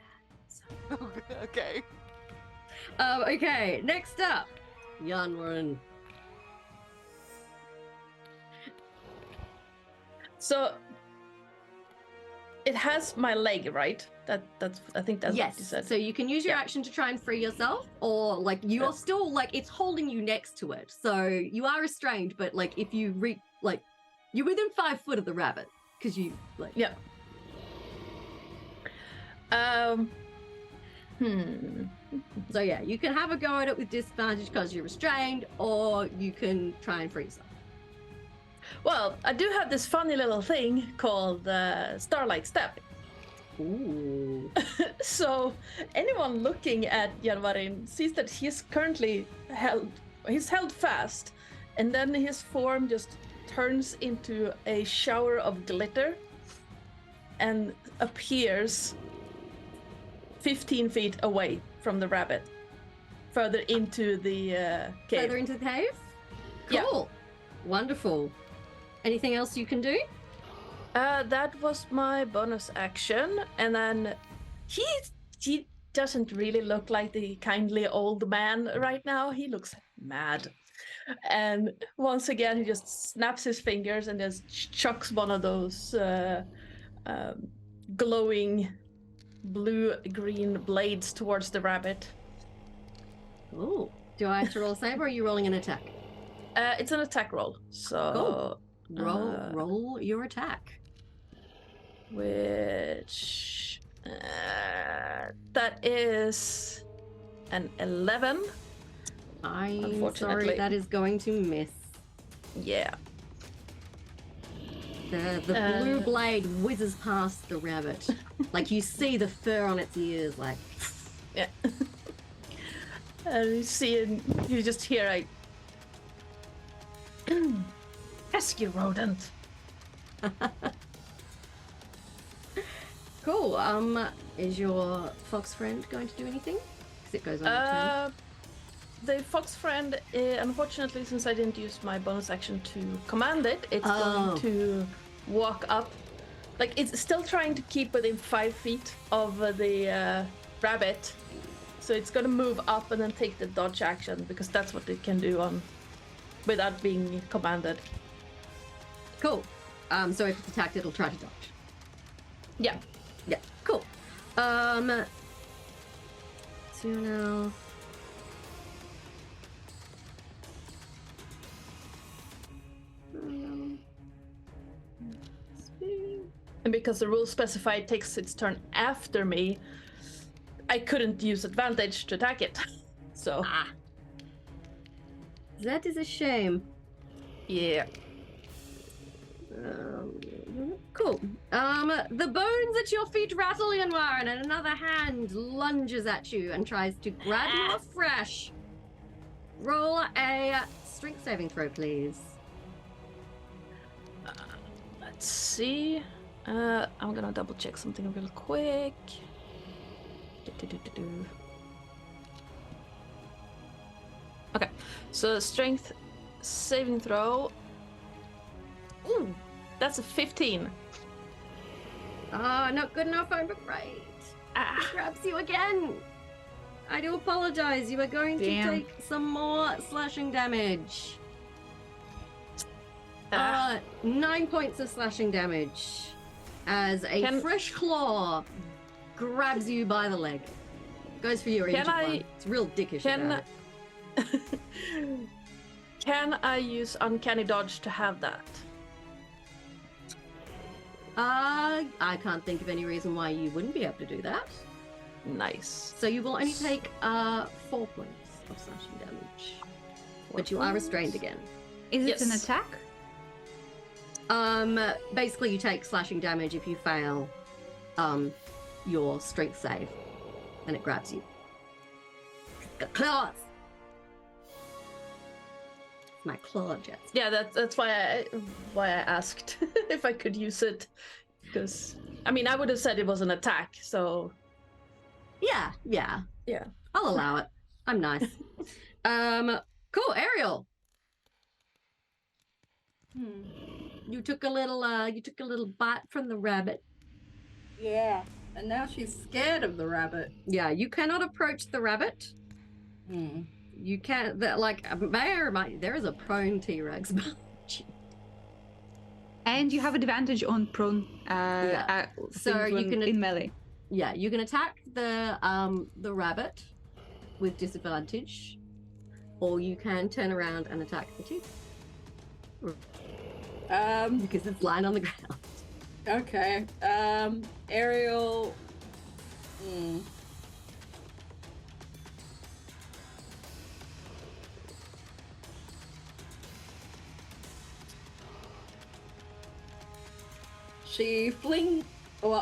bad. Okay. Okay, next up, Yanwarin. So it has my leg, right? That's I think that's what you Yes, said. so you can use your Yeah. action to try and free yourself, or like you're still like it's holding you next to it, so you are restrained. But like if you you're within 5 foot of the rabbit because you like Yeah. So yeah, you can have a go at it with disadvantage because you're restrained, or you can try and free yourself. Well, I do have this funny little thing called Starlight Step. Ooh. So anyone looking at Yanwarin sees that he's currently held fast, and then his form just turns into a shower of glitter and appears 15 feet away from the rabbit, further into the cave. Further into the cave? Yeah. Cool. Wonderful. Anything else you can do? That was my bonus action, and then he doesn't really look like the kindly old man right now. He looks mad, and once again he just snaps his fingers and just chucks one of those glowing blue-green blades towards the rabbit. Ooh. Do I have to roll a save, or are you rolling an attack? It's an attack roll, so Roll your attack. which that is an 11. I'm sorry, Unfortunately. that is going to miss. Yeah. The blue blade whizzes past the rabbit. Like you see the fur on its ears, like Yeah. And you just hear a rescue rodent. cool. Is your fox friend going to do anything? Because it goes on your turn. The fox friend, unfortunately, since I didn't use my bonus action to command it, it's going to walk up. Like, it's still trying to keep within 5 feet of the rabbit. So it's going to move up and then take the dodge action, because that's what it can do without being commanded. Cool. So if it's attacked, it'll try to dodge. Yeah. Yeah. Cool. So now. And because the rules specify it takes its turn after me, I couldn't use advantage to attack it. So. That is a shame. Yeah. Cool. The bones at your feet rattle, Yanwarin, and another hand lunges at you and tries to grab you afresh. Roll a strength saving throw, please. Let's see. I'm gonna double check something real quick. Okay, so strength saving throw. Ooh, that's a 15. Not good enough, I'm afraid. It grabs you again. I do apologize. You are going to take some more slashing damage. 9 points of slashing damage as a fresh claw grabs you by the leg. Goes for your injured one. It's real dickish about it. Can I use Uncanny Dodge to have that? I can't think of any reason why you wouldn't be able to do that. Nice. So you will only take 4 points of slashing damage. But you are restrained again. Is it an attack? Basically you take slashing damage if you fail your strength save. And it grabs you. The claws! It's my claw jets. Yeah, that's why I asked if I could use it. Because, I mean, I would have said it was an attack, so... Yeah. Yeah. I'll allow it. I'm nice. Cool, Ariel. You took a little bite from the rabbit. Yeah, and now she's scared of the rabbit. Yeah, you cannot approach the rabbit. You can't. There is a prone T-Rex. And you have advantage on prone. So you can in melee. Yeah, you can attack the rabbit with disadvantage, or you can turn around and attack the T. Because it's lying on the ground. Okay. Ariel.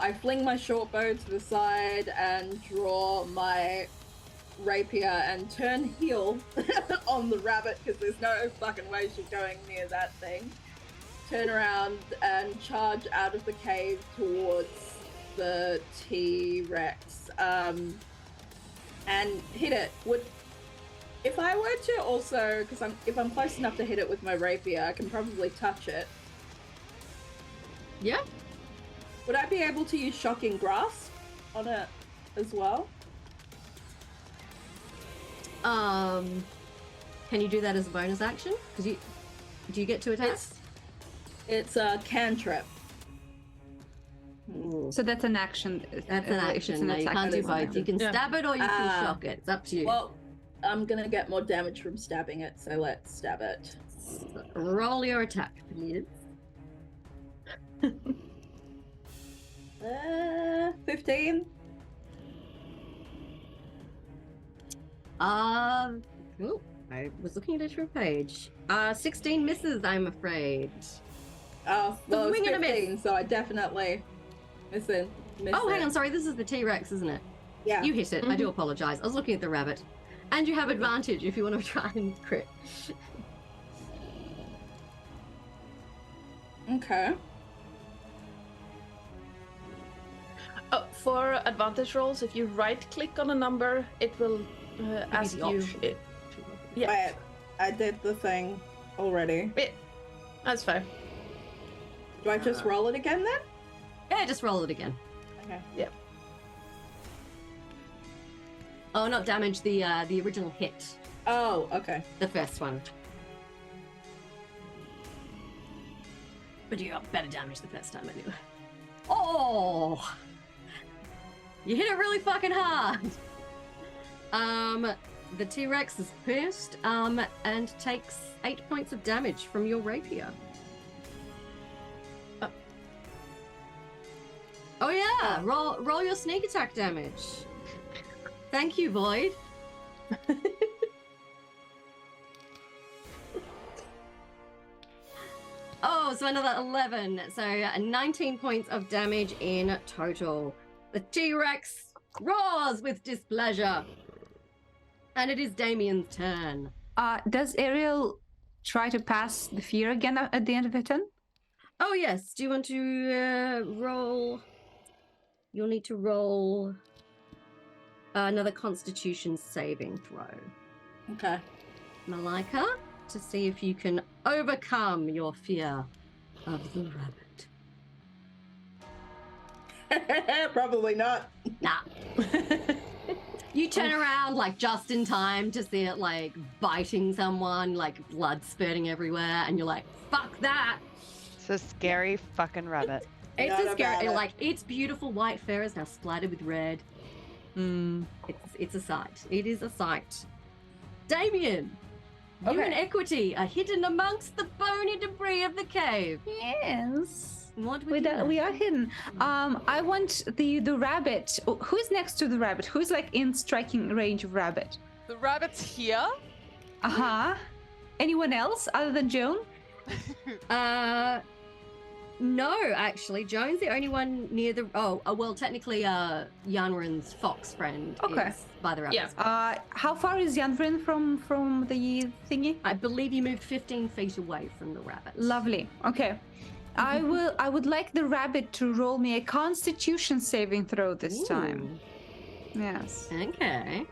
I fling my short bow to the side and draw my rapier and turn heel on the rabbit because there's no fucking way she's going near that thing. Turn around and charge out of the cave towards the T-Rex and hit it. If I were to also, because if I'm close enough to hit it with my rapier, I can probably touch it. Yeah. Would I be able to use Shocking Grasp on it as well? Can you do that as a bonus action? Because do you get to attack? It's a cantrip. So that's an action. That's an action. No, you can't do both. You can stab it or you can shock it. It's up to you. Well, I'm gonna get more damage from stabbing it, so let's stab it. Roll your attack, please. 15. Cool. I was looking at a different page. 16 misses, I'm afraid. Oh, well, it's Swing and a miss. 15, so I definitely miss it. Oh, hang on, sorry, this is the T-Rex, isn't it? Yeah. You hit it. I do apologize. I was looking at the rabbit. And you have advantage if you want to try and crit. Okay. For advantage rolls, if you right-click on a number, it will ask you. Yeah, Wait, I did the thing already. that's fine. Do I just roll it again then? Yeah, just roll it again. Okay. Yep. Oh, not damage, the original hit. Oh, okay. The first one. But you got better damage the first time anyway. Oh! You hit it really fucking hard! The T-Rex is pierced, and takes 8 points of damage from your rapier. Oh yeah! Roll your sneak attack damage. Thank you, Void. Oh, so another 11. So 19 points of damage in total. The T-Rex roars with displeasure. And it is Damien's turn. Does Ariel try to pass the fear again at the end of her turn? Oh, yes. Do you want to roll? You'll need to roll another Constitution saving throw. Okay. Malaika, to see if you can overcome your fear of the rabbit. Probably not. Nah. You turn around like just in time to see it like biting someone, like blood spurting everywhere, and you're like, fuck that. It's a scary fucking rabbit. It's Not a scary, about it. like its beautiful white fur is now splattered with red. It's a sight. It is a sight. Damien, you Okay. and Equity are hidden amongst the bony debris of the cave. Yes. What would We, you like? we are hidden. I want the rabbit. Who's next to the rabbit? Who's like in striking range of rabbit? The rabbit's here. Anyone else other than Joan? No, actually, Joan's the only one near the. Well, technically, Yanrin's fox friend is by the rabbit. Yeah. How far is Yanvrin from the thingy? I believe you moved 15 feet away from the rabbit. Lovely. Okay. I would like the rabbit to roll me a Constitution saving throw this time. Yes. Okay.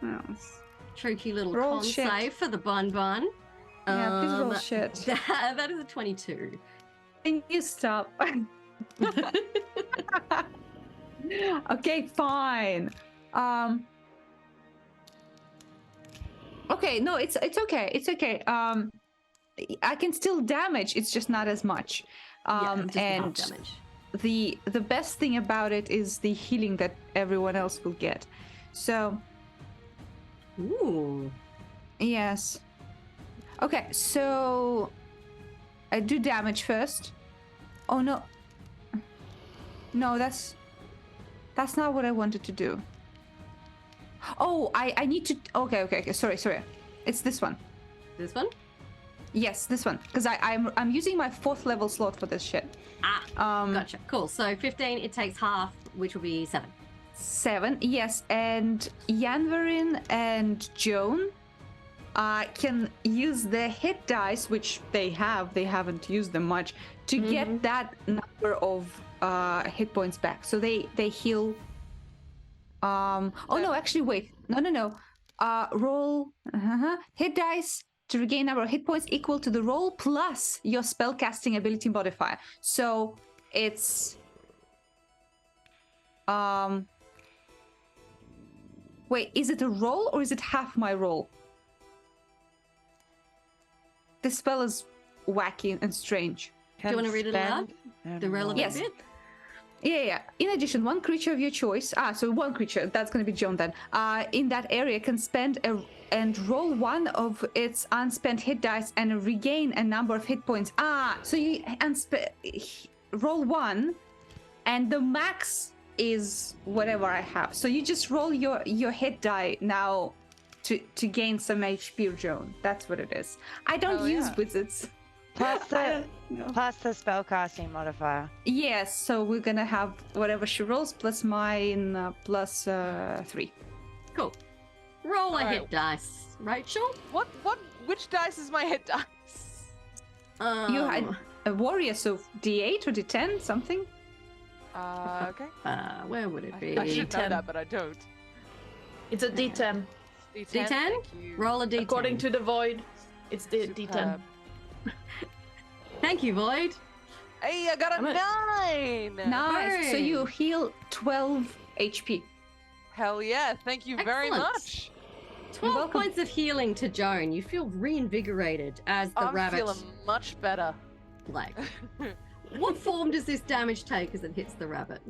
Yes. Tricky little Roll con shit. save for the bun bun. Yeah, please roll shit. That is a 22. Can you stop? Okay, fine. Okay, no, it's okay. It's okay. I can still damage. It's just not as much. Just half And damage. the best thing about it is the healing that everyone else will get. So Ooh. yes. Okay, so I do damage first. Oh no. No, that's not what I wanted to do. Oh, I need to. Okay. Sorry. It's this one. This one? Yes, this one. Because I'm using my 4th level slot for this shit. Gotcha. Cool. So 15, it takes half, which will be 7. 7, yes, and Yanverin and Joan can use their hit dice, which they haven't used them much, to get that number of hit points back. So they heal. Oh no, actually wait. No. Roll hit dice to regain number of hit points equal to the roll plus your spellcasting ability modifier. So it's wait, is it a roll or is it half my roll? This spell is wacky and strange. Do you want to read it aloud? The relevant Yes. bit? Yeah. In addition, one creature of your choice, so one creature, that's going to be Joan then, in that area can spend and roll one of its unspent hit dice and regain a number of hit points. So you roll one, and the max is whatever I have. So you just roll your hit die now to gain some HP, Joan. That's what it is. I don't use wizards. Plus the spellcasting modifier. Yes, so we're gonna have whatever she rolls plus mine plus 3. Cool. Roll a Alright. hit dice. Rachel? Which dice is my hit dice? You had a warrior, so D8 or D10, something? Okay. Where would it be? I should know D10. that, but I don't. It's a D10. D10? D10? Thank you. Roll a D10. According to the void, it's the D10. Superb. Thank you, Void. Hey, I got a Damn 9! Nice. So Hooray. you heal 12 HP. Hell yeah, thank you very Excellent. much. 12 welcome. points of healing to Joan. You feel reinvigorated as the I'm rabbit. feeling much better. Like, what form does this damage take as it hits the rabbit?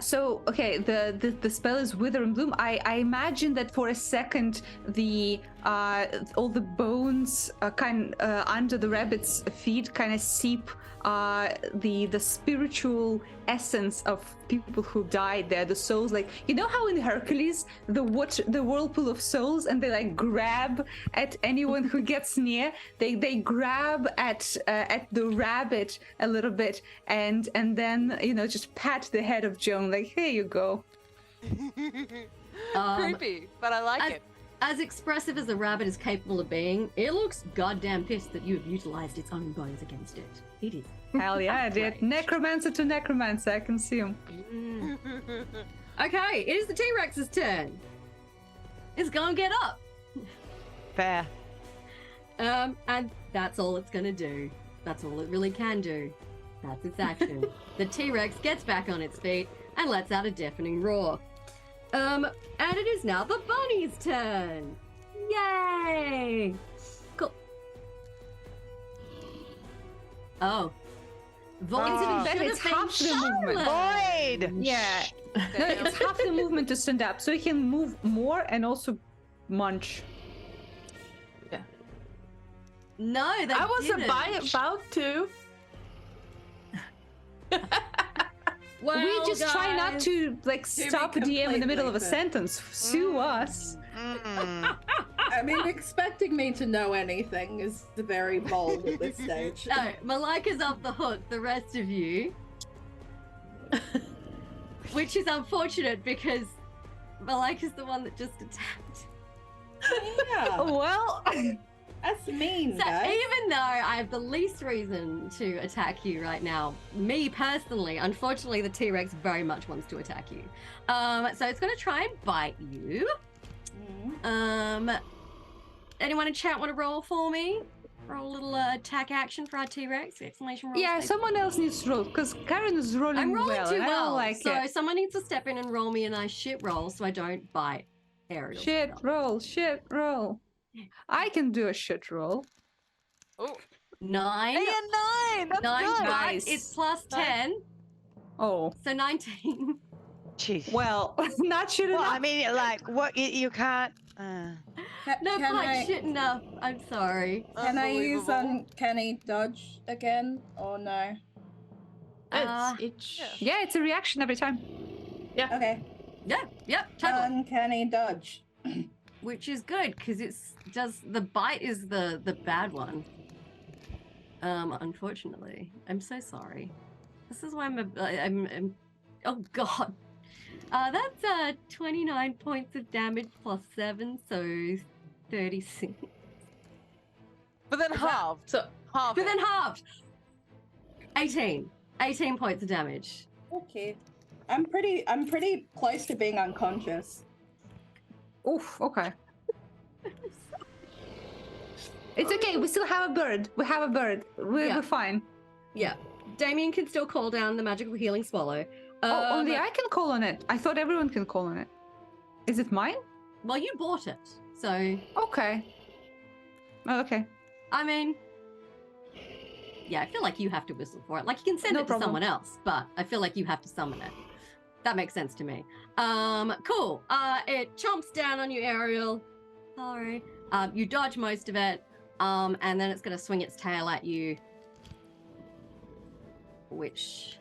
So okay, the spell is Wither and Bloom. I imagine that for a second the all the bones under the rabbit's feet kind of seep the spiritual essence of people who died there, the souls. Like, you know how in Hercules the whirlpool of souls, and they like grab at anyone who gets near. They grab at the rabbit a little bit and then just pat the head of Joan like, here you go. Creepy, but I like it. As expressive as a rabbit is capable of being, it looks goddamn pissed that you have utilized its own bones against it. It is. Hell yeah, I did. Right. Necromancer to necromancer, I can see him. Okay, it is the T-Rex's turn. It's gonna get up. Fair. And that's all it's gonna do. That's all it really can do. That's its action. The T-Rex gets back on its feet and lets out a deafening roar. And it is now the bunny's turn. Yay! Cool. Oh. Void It's even better, should it's have been half the movement. Charlotte. Void! Yeah. No, it's half the movement to stand up, so he can move more and also munch. No, they I was didn't. about to. Well, We just try not guys. to like be stop a DM in the middle of a completely sentence. Sue us. I mean, expecting me to know anything is very bold at this stage. No, Malaika's off the hook, the rest of you. Which is unfortunate because Malaika's the one that just attacked. Yeah, Well, that's mean, So guys. even though I have the least reason to attack you right now, me personally, unfortunately the T-Rex very much wants to attack you. So it's going to try and bite you. Anyone in chat want to roll for me? Roll a little attack action for our T-Rex! Exclamation roll. Yeah, please. someone else needs to roll because Karen is rolling I'm rolling well. too and I don't well, like so it. someone needs to step in and roll me a nice shit roll so I don't bite Ariel's Shit stuff. roll, shit roll. I can do a shit roll. Oh, 9. hey, a 9. That's 9, good. but Nice. it's plus 10, Oh, so 19. Jeez. well, not shit Well, enough. I mean, like, what you can't. No, Can quite I, shit enough. I'm sorry. can I use Unbelievable. uncanny dodge again or no? It's Yeah, it's a reaction every time. Okay. Yeah, yep, totally. Uncanny dodge. Which is good because it's just the bite is the bad one. Unfortunately, I'm so sorry. This is why I'm oh god. That's 29 points of damage plus 7, so 36. But then halved. so Halved. But then halved. 18 points of damage. Okay. I'm pretty close to being unconscious. Oof, okay. It's okay, we still have a bird. We have a bird. We're fine. Yeah, Damien can still call down the magical healing swallow. Oh, only I can call on it. I thought everyone can call on it. Is it mine? Well, you bought it, so Okay. Oh, okay. I mean, yeah, I feel like you have to whistle for it. Like, you can send No it to problem. someone else, but I feel like you have to summon it. That makes sense to me. Cool. It chomps down on you, Ariel. All right. You dodge most of it, and then it's gonna swing its tail at you, which.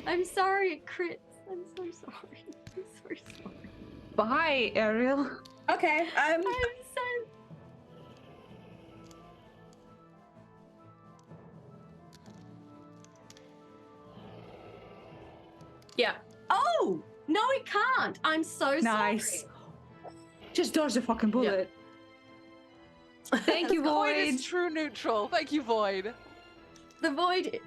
I'm sorry, it crits. I'm so sorry. I'm so sorry. Bye, Ariel. Okay, I'm so. yeah. Oh no, it can't. I'm so Nice. sorry. Just dodge the fucking bullet. Thank you, Void Void. is true neutral. Thank you, Void. The void.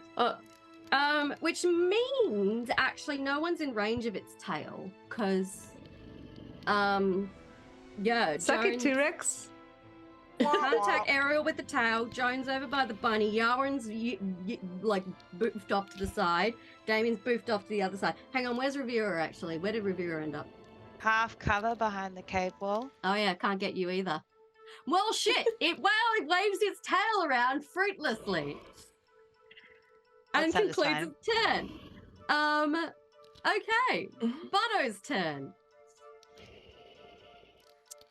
Which means actually no one's in range of its tail, because, yeah. Suck it, Jones T-Rex. can't attack Ariel with the tail. Jones over by the bunny. Yaren's like boofed off to the side. Damien's boofed off to the other side. Hang on, where's Revera actually? Where did Revera end up? Half cover behind the cave wall. Oh yeah, can't get you either. Well, shit. It waves its tail around fruitlessly. And That's concludes its turn. Okay. Butto's turn.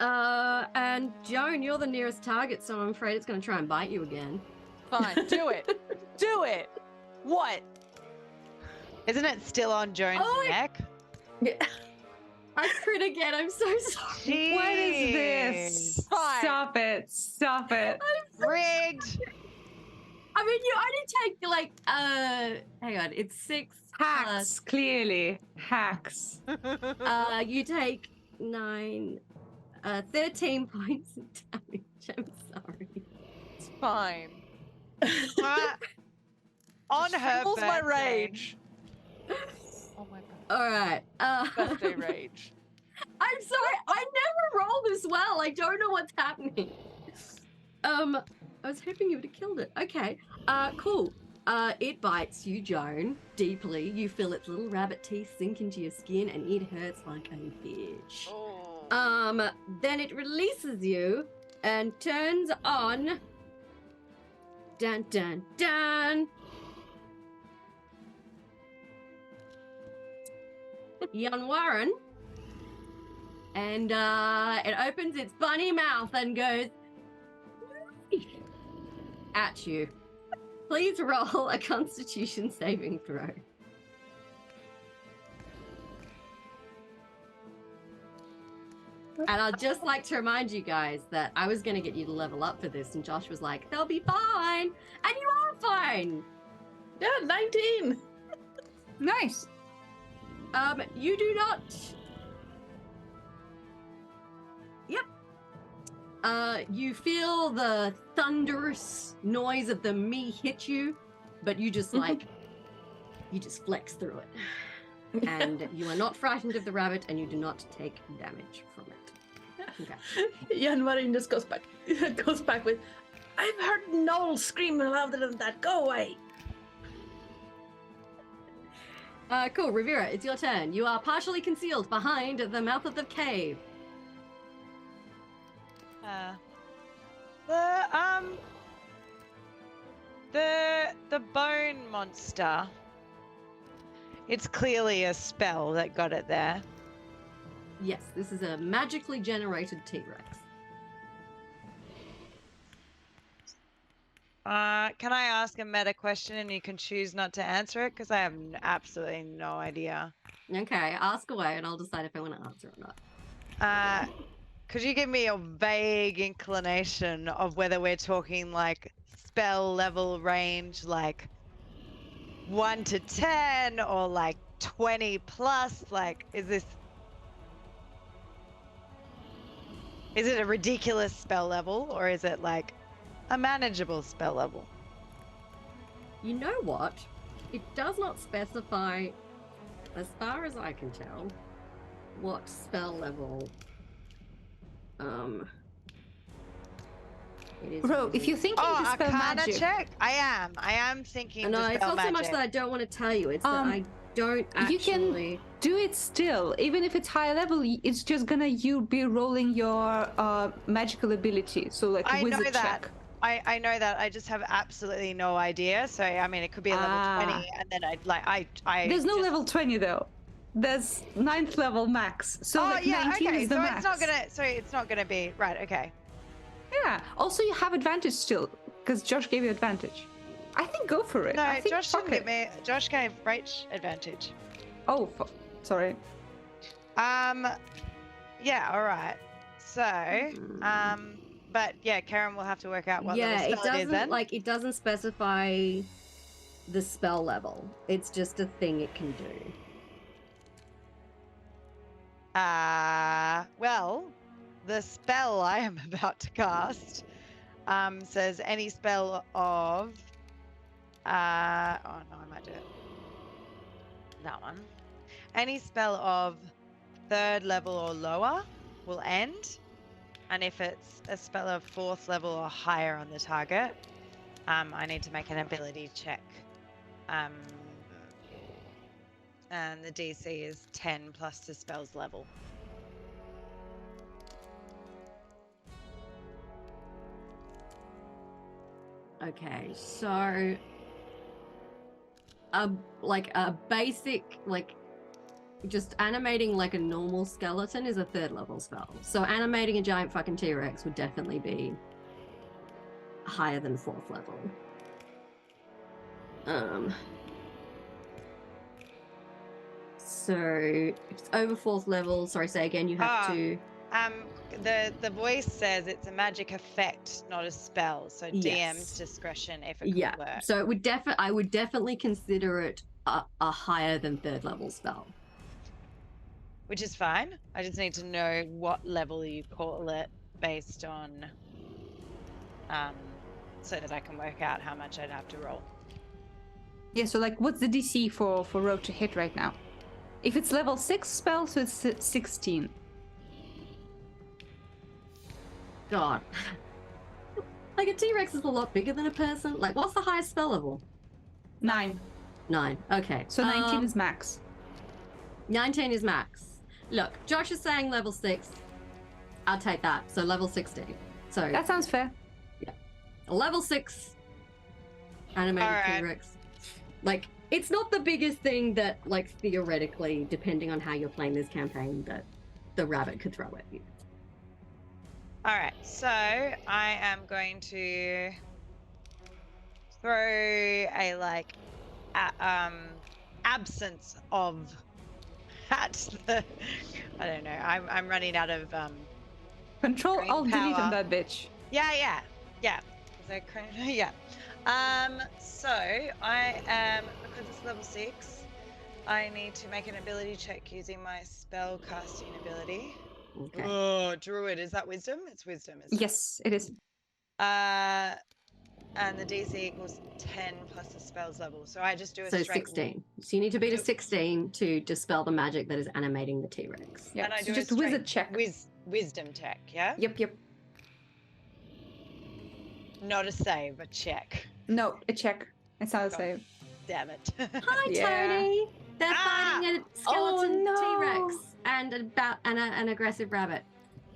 And Joan, you're the nearest target, so I'm afraid it's going to try and bite you again. Fine. Do it. Do it. What? Isn't it still on Joan's Oh, neck? I crit again. I'm so sorry. What is this? Fine. Stop it. Stop it. Rigged. I mean, you only take like, hang on, it's 6 Hacks, clearly. Hacks. you take 9, 13 points of damage. I'm sorry. It's fine. On her Fuels my birthday. rage. Oh my god. All right. Birthday rage. I'm sorry. I never roll this well. I don't know what's happening. I was hoping you would have killed it. Okay. Cool. It bites you, Joan, deeply. You feel its little rabbit teeth sink into your skin, and it hurts like a bitch. Oh. Then it releases you and turns on. Dun dun dun. Young Warren. And it opens its bunny mouth and goes at you. Please roll a Constitution saving throw. And I'd just like to remind you guys that I was going to get you to level up for this, and Josh was like, they'll be fine. And you are fine. Yeah, 19. Nice. You do not. Yep. You feel the thunderous noise of the me hit you, but you just like, you just flex through it. and you are not frightened of the rabbit, and you do not take damage from it. Okay. Jan Marin just goes back with, I've heard Noel screaming louder than that. Go away. Cool, Rivera, it's your turn. You are partially concealed behind the mouth of the cave. The bone monster. It's clearly a spell that got it there. Yes, this is a magically generated T-Rex. Can I ask a meta question and you can choose not to answer it? Because I have absolutely no idea. Okay, ask away and I'll decide if I want to answer or not. Could you give me a vague inclination of whether we're talking like spell level range, like 1 to 10 or like 20 plus? Like, is it a ridiculous spell level or is it like a manageable spell level? You know what? It does not specify, as far as I can tell, what spell level it is. Bro, if you're thinking to spell Arcana magic, check? I am thinking No, to it's spell not so much magic. that I don't want to tell you, it's that I don't you actually... can do it still. Even if it's high level, it's just gonna you be rolling your magical ability. So like I know wizard that. check. I know that. I just have absolutely no idea. So I mean, it could be a level 20, and then I. There's no just... level 20 though. There's 9th level max. So like 19 okay. is the So max. it's not gonna. So it's not gonna be right. Okay. Yeah. Also, you have advantage still because Josh gave you advantage. I think go for it. No, I think Josh fuck didn't give it. me. Josh gave Rach advantage. Oh, sorry. Yeah. All right. So, but yeah, Karen will have to work out what Yeah, level it spell it is then. doesn't, it doesn't specify the spell level. It's just a thing it can do. Well, the spell I am about to cast says any spell of oh no, I might do it. That one. Any spell of 3rd level or lower will end, and if it's a spell of 4th level or higher on the target, I need to make an ability check. And the DC is 10 plus the spell's level. Okay, so a basic, just animating like a normal skeleton is a 3rd level spell. So animating a giant fucking T-Rex would definitely be higher than 4th level. So if it's over 4th level, sorry, say again, you have to... The voice says it's a magic effect, not a spell. So DM's discretion if it could work. So it would I would definitely consider it a higher than 3rd level spell. Which is fine. I just need to know what level you call it based on, so that I can work out how much I'd have to roll. Yeah, so like what's the DC for Roe to hit right now? If it's level 6 spell, so it's 16. God. Like a T-Rex is a lot bigger than a person. Like, what's the highest spell level? 9. 9. Okay. So 19 is max. 19 is max. Look, Josh is saying level 6. I'll take that. So level 16. So That sounds fair. yeah. A level 6 animated Alright. T-Rex. Like, it's not the biggest thing that, like, theoretically, depending on how you're playing this campaign, that the rabbit could throw at you. All right, so I am going to throw a absence of at the. I don't know. I'm running out of Control Brain Alt Delete power. on that bitch. Yeah. Is that correct? Yeah. So I am, because it's level 6, I need to make an ability check using my spell casting ability. Okay. Oh, druid, is that wisdom? It's wisdom, isn't it? Yes, it is. And the DC equals 10 plus the spell's level. So I just do a So straight 16. So you need to beat a 16 to dispel the magic that is animating the T-Rex. Yeah, And I so do a just straight wizard check. wisdom check, yeah? Yep. Not a save, a check. No, a check. It's not a Go. save. Damn it. Hi, Yeah. Tony. They're fighting a skeleton no. T-Rex and an aggressive rabbit.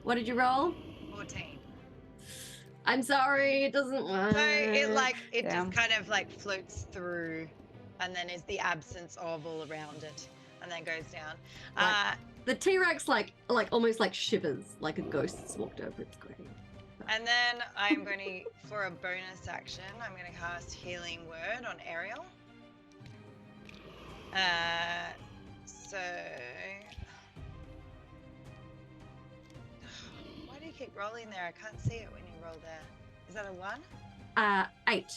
What did you roll? 14. I'm sorry, it doesn't work. So it Damn. just kind of like floats through and then is the absence of all around it and then goes down. Like- The T-Rex almost like shivers, like a ghost's walked over its grave. And then I'm going to, for a bonus action, I'm going to cast Healing Word on Ariel. So... Why do you keep rolling there? I can't see it when you roll there. Is that a 1? 8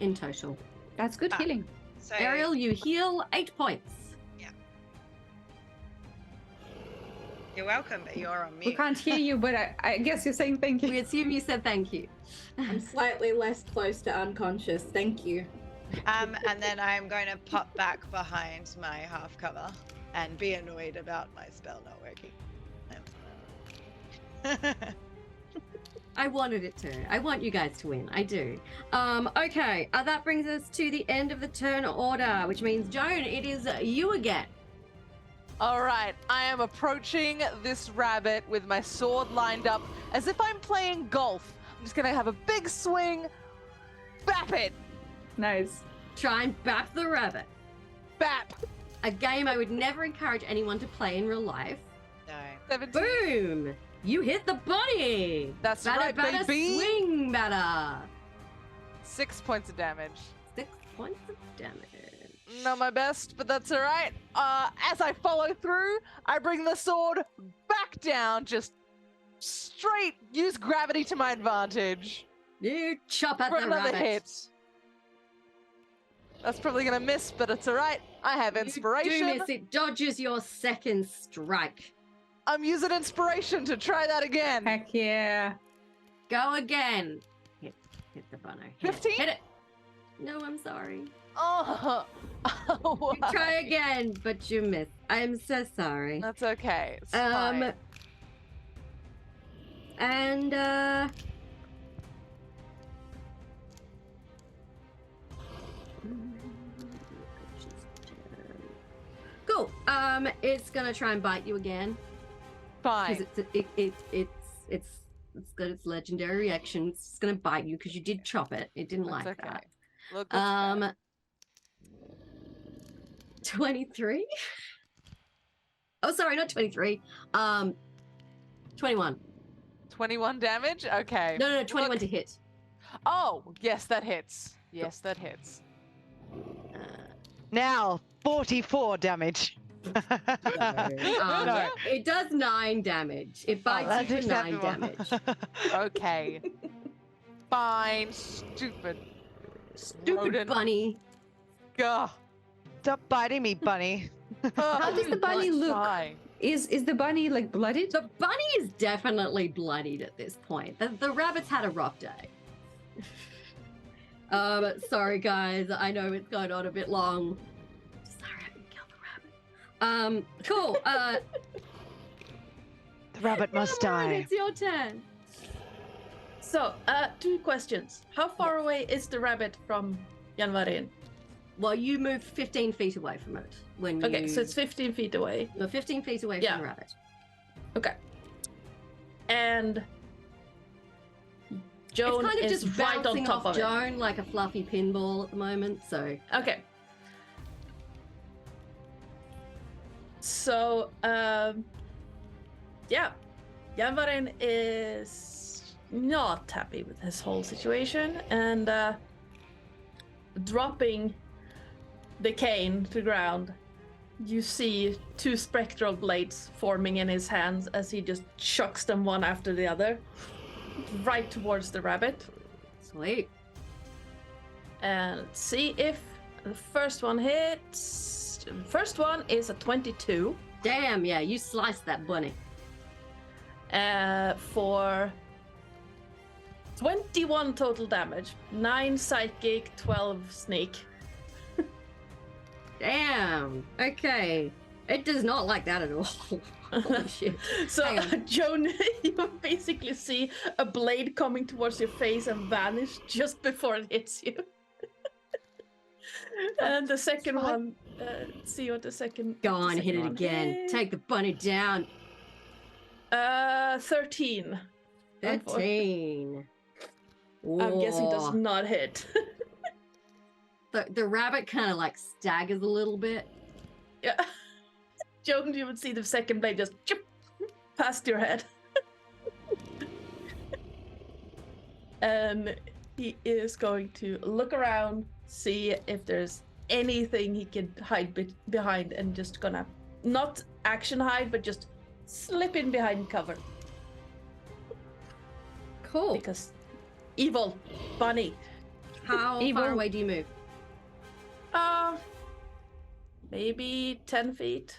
in total. That's good Ah. healing. So Ariel, you heal 8 points. you're welcome, but you're on We mute. can't hear you, but I guess you're saying thank you. We assume you said thank you. I'm slightly less close to unconscious. Thank you. And then I'm going to pop back behind my half cover and be annoyed about my spell not working. I wanted it to. I want you guys to win. I do. Okay. That brings us to the end of the turn order, which means, Joan, it is you again. All right, I am approaching this rabbit with my sword lined up as if I'm playing golf. I'm just gonna have a big swing, bap it, Nice. Try and bap the rabbit. bap. A game I would never encourage anyone to play in real life. No. 17. Boom! You hit the bunny! That's Batter, right, batter, baby. swing, batter! 6 points of damage. 6 points of damage. Not my best, but that's all right. As I follow through, I bring the sword back down, just straight. Use gravity to my advantage You chop at for the another rabbit. hit. That's probably gonna miss, but it's all right. I have You inspiration. do miss, it dodges your second strike. I'm using inspiration to try that again. Heck yeah. Go again. Hit the bunny. Hit it. 15? Hit it. No, I'm sorry. Oh, You try again, but you miss. I'm so sorry. That's okay. It's fine. And cool. It's gonna try and bite you again Fine. because it's got its legendary reaction. It's just gonna bite you because you did chop it. It didn't That's like okay. that. Look, that's fair. 23. Oh, sorry, not 23. 21. 21 damage? Okay. No, 21 Look- to hit. Oh, yes, that hits. Yes, that hits. Now, 44 damage. No. It does 9 damage. It bites you for 9 damage. Okay. Fine. Stupid. Stupid rodent. bunny. Gah. Stop biting me, bunny. How does the bunny look? Die. Is the bunny like bloodied? The bunny is definitely bloodied at this point. The rabbit's had a rough day. Sorry guys, I know it's going on a bit long. Sorry, I haven't killed the rabbit. Cool. The rabbit must Cameron, die. It's your turn. So, 2 questions. How far away is the rabbit from Janvarin? Well, you moved 15 feet away from it when you. Okay, so it's 15 feet away. You're 15 feet away Yeah. from the rabbit. Okay. And Joan it's kind of is just right on bouncing top off of it. Joan like a fluffy pinball at the moment. So Okay. So, yeah, Janvarin is not happy with his whole situation and dropping the cane to the ground. You see 2 spectral blades forming in his hands as he just chucks them one after the other right towards the rabbit. sweet. And let's see if the first one hits. The first one is a 22 Damn, yeah, you sliced that bunny. for 21 total damage, 9 psychic, 12 sneak. Damn. Okay. It does not like that at all. Holy shit. So, Hang on. Joan, you basically see a blade coming towards your face and vanish just before it hits you. And the second one, see what the second. Go on, the hit second it one again. is. Take the bunny down. 13. 13. I'm guessing does Whoa. not hit. The rabbit kind of like staggers a little bit. Yeah. Joan, you would see the second blade just chip past your head. And he is going to look around, see if there's anything he can hide behind, and just gonna not action hide, but just slip in behind cover. Cool. Because evil bunny. How Evil. far away do you move? Maybe 10 feet.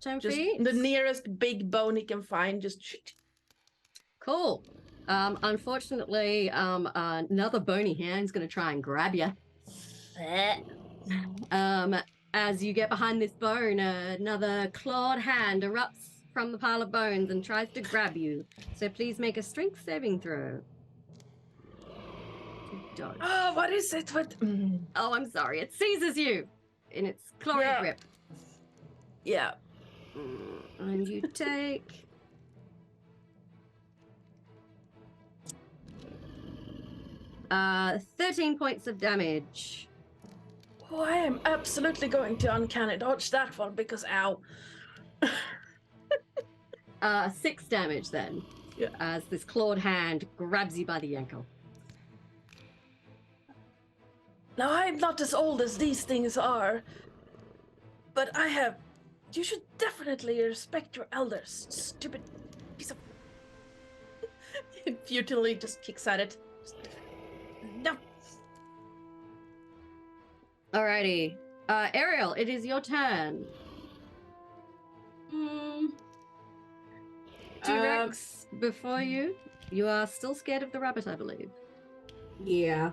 10 Just feet? the nearest big bone he can find. Just Cool. Unfortunately, another bony hand's gonna try and grab you. As you get behind this bone, another clawed hand erupts from the pile of bones and tries to grab you. So please make a strength saving throw. Dodge. Oh, what is it? What? Oh, I'm sorry. It seizes you in its clawy Yeah. grip. Yeah. And you take 13 points of damage. Oh, I am absolutely going to uncanny dodge that one because ow. 6 damage then. Yeah. As this clawed hand grabs you by the ankle. Now I'm not as old as these things are, but I have. You should definitely respect your elders. Stupid piece of. He futilely just kicks at it. No. Alrighty. Ariel, it is your turn. T-Rex, before you. You are still scared of the rabbit, I believe. Yeah.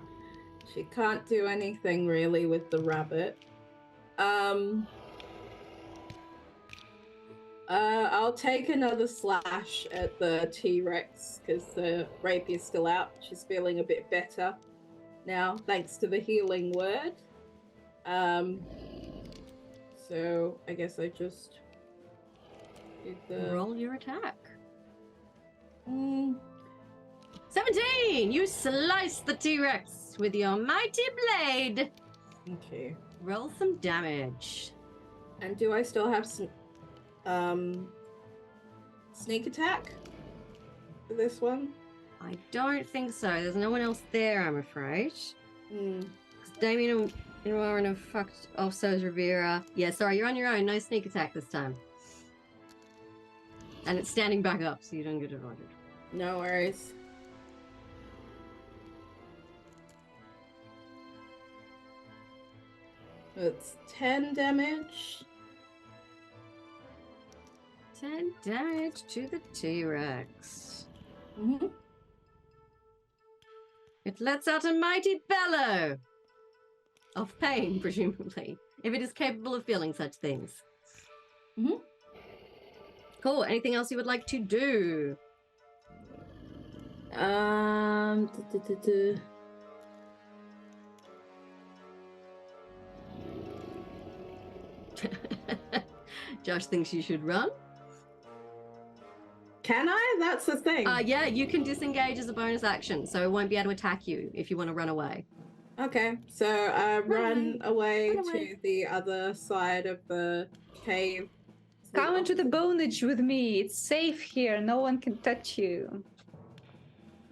She can't do anything really with the rabbit. I'll take another slash at the T-Rex because the rapier's still out. She's feeling a bit better now, thanks to the healing word. So I guess I just did the Roll your attack. 17! You slice the T-Rex with your mighty blade. Okay. Roll some damage. And do I still have some sneak attack for this one? I don't think so. There's no one else there, I'm afraid. Hmm. Damien and Warren have fucked off, so is Rivera. Yeah, sorry, you're on your own. No sneak attack this time. And it's standing back up, so you don't get advantage. No worries. It's 10 damage. 10 damage to the T-Rex. Mm-hmm. It lets out a mighty bellow of pain, presumably, if it is capable of feeling such things. Mm-hmm. Cool. Anything else you would like to do? Josh thinks you should run. Can I? That's the thing. Yeah, you can disengage as a bonus action, so it won't be able to attack you if you want to run away. Okay, so run away Run away. to the other side of the cave. Come into the bonage with me. It's safe here. No one can touch you.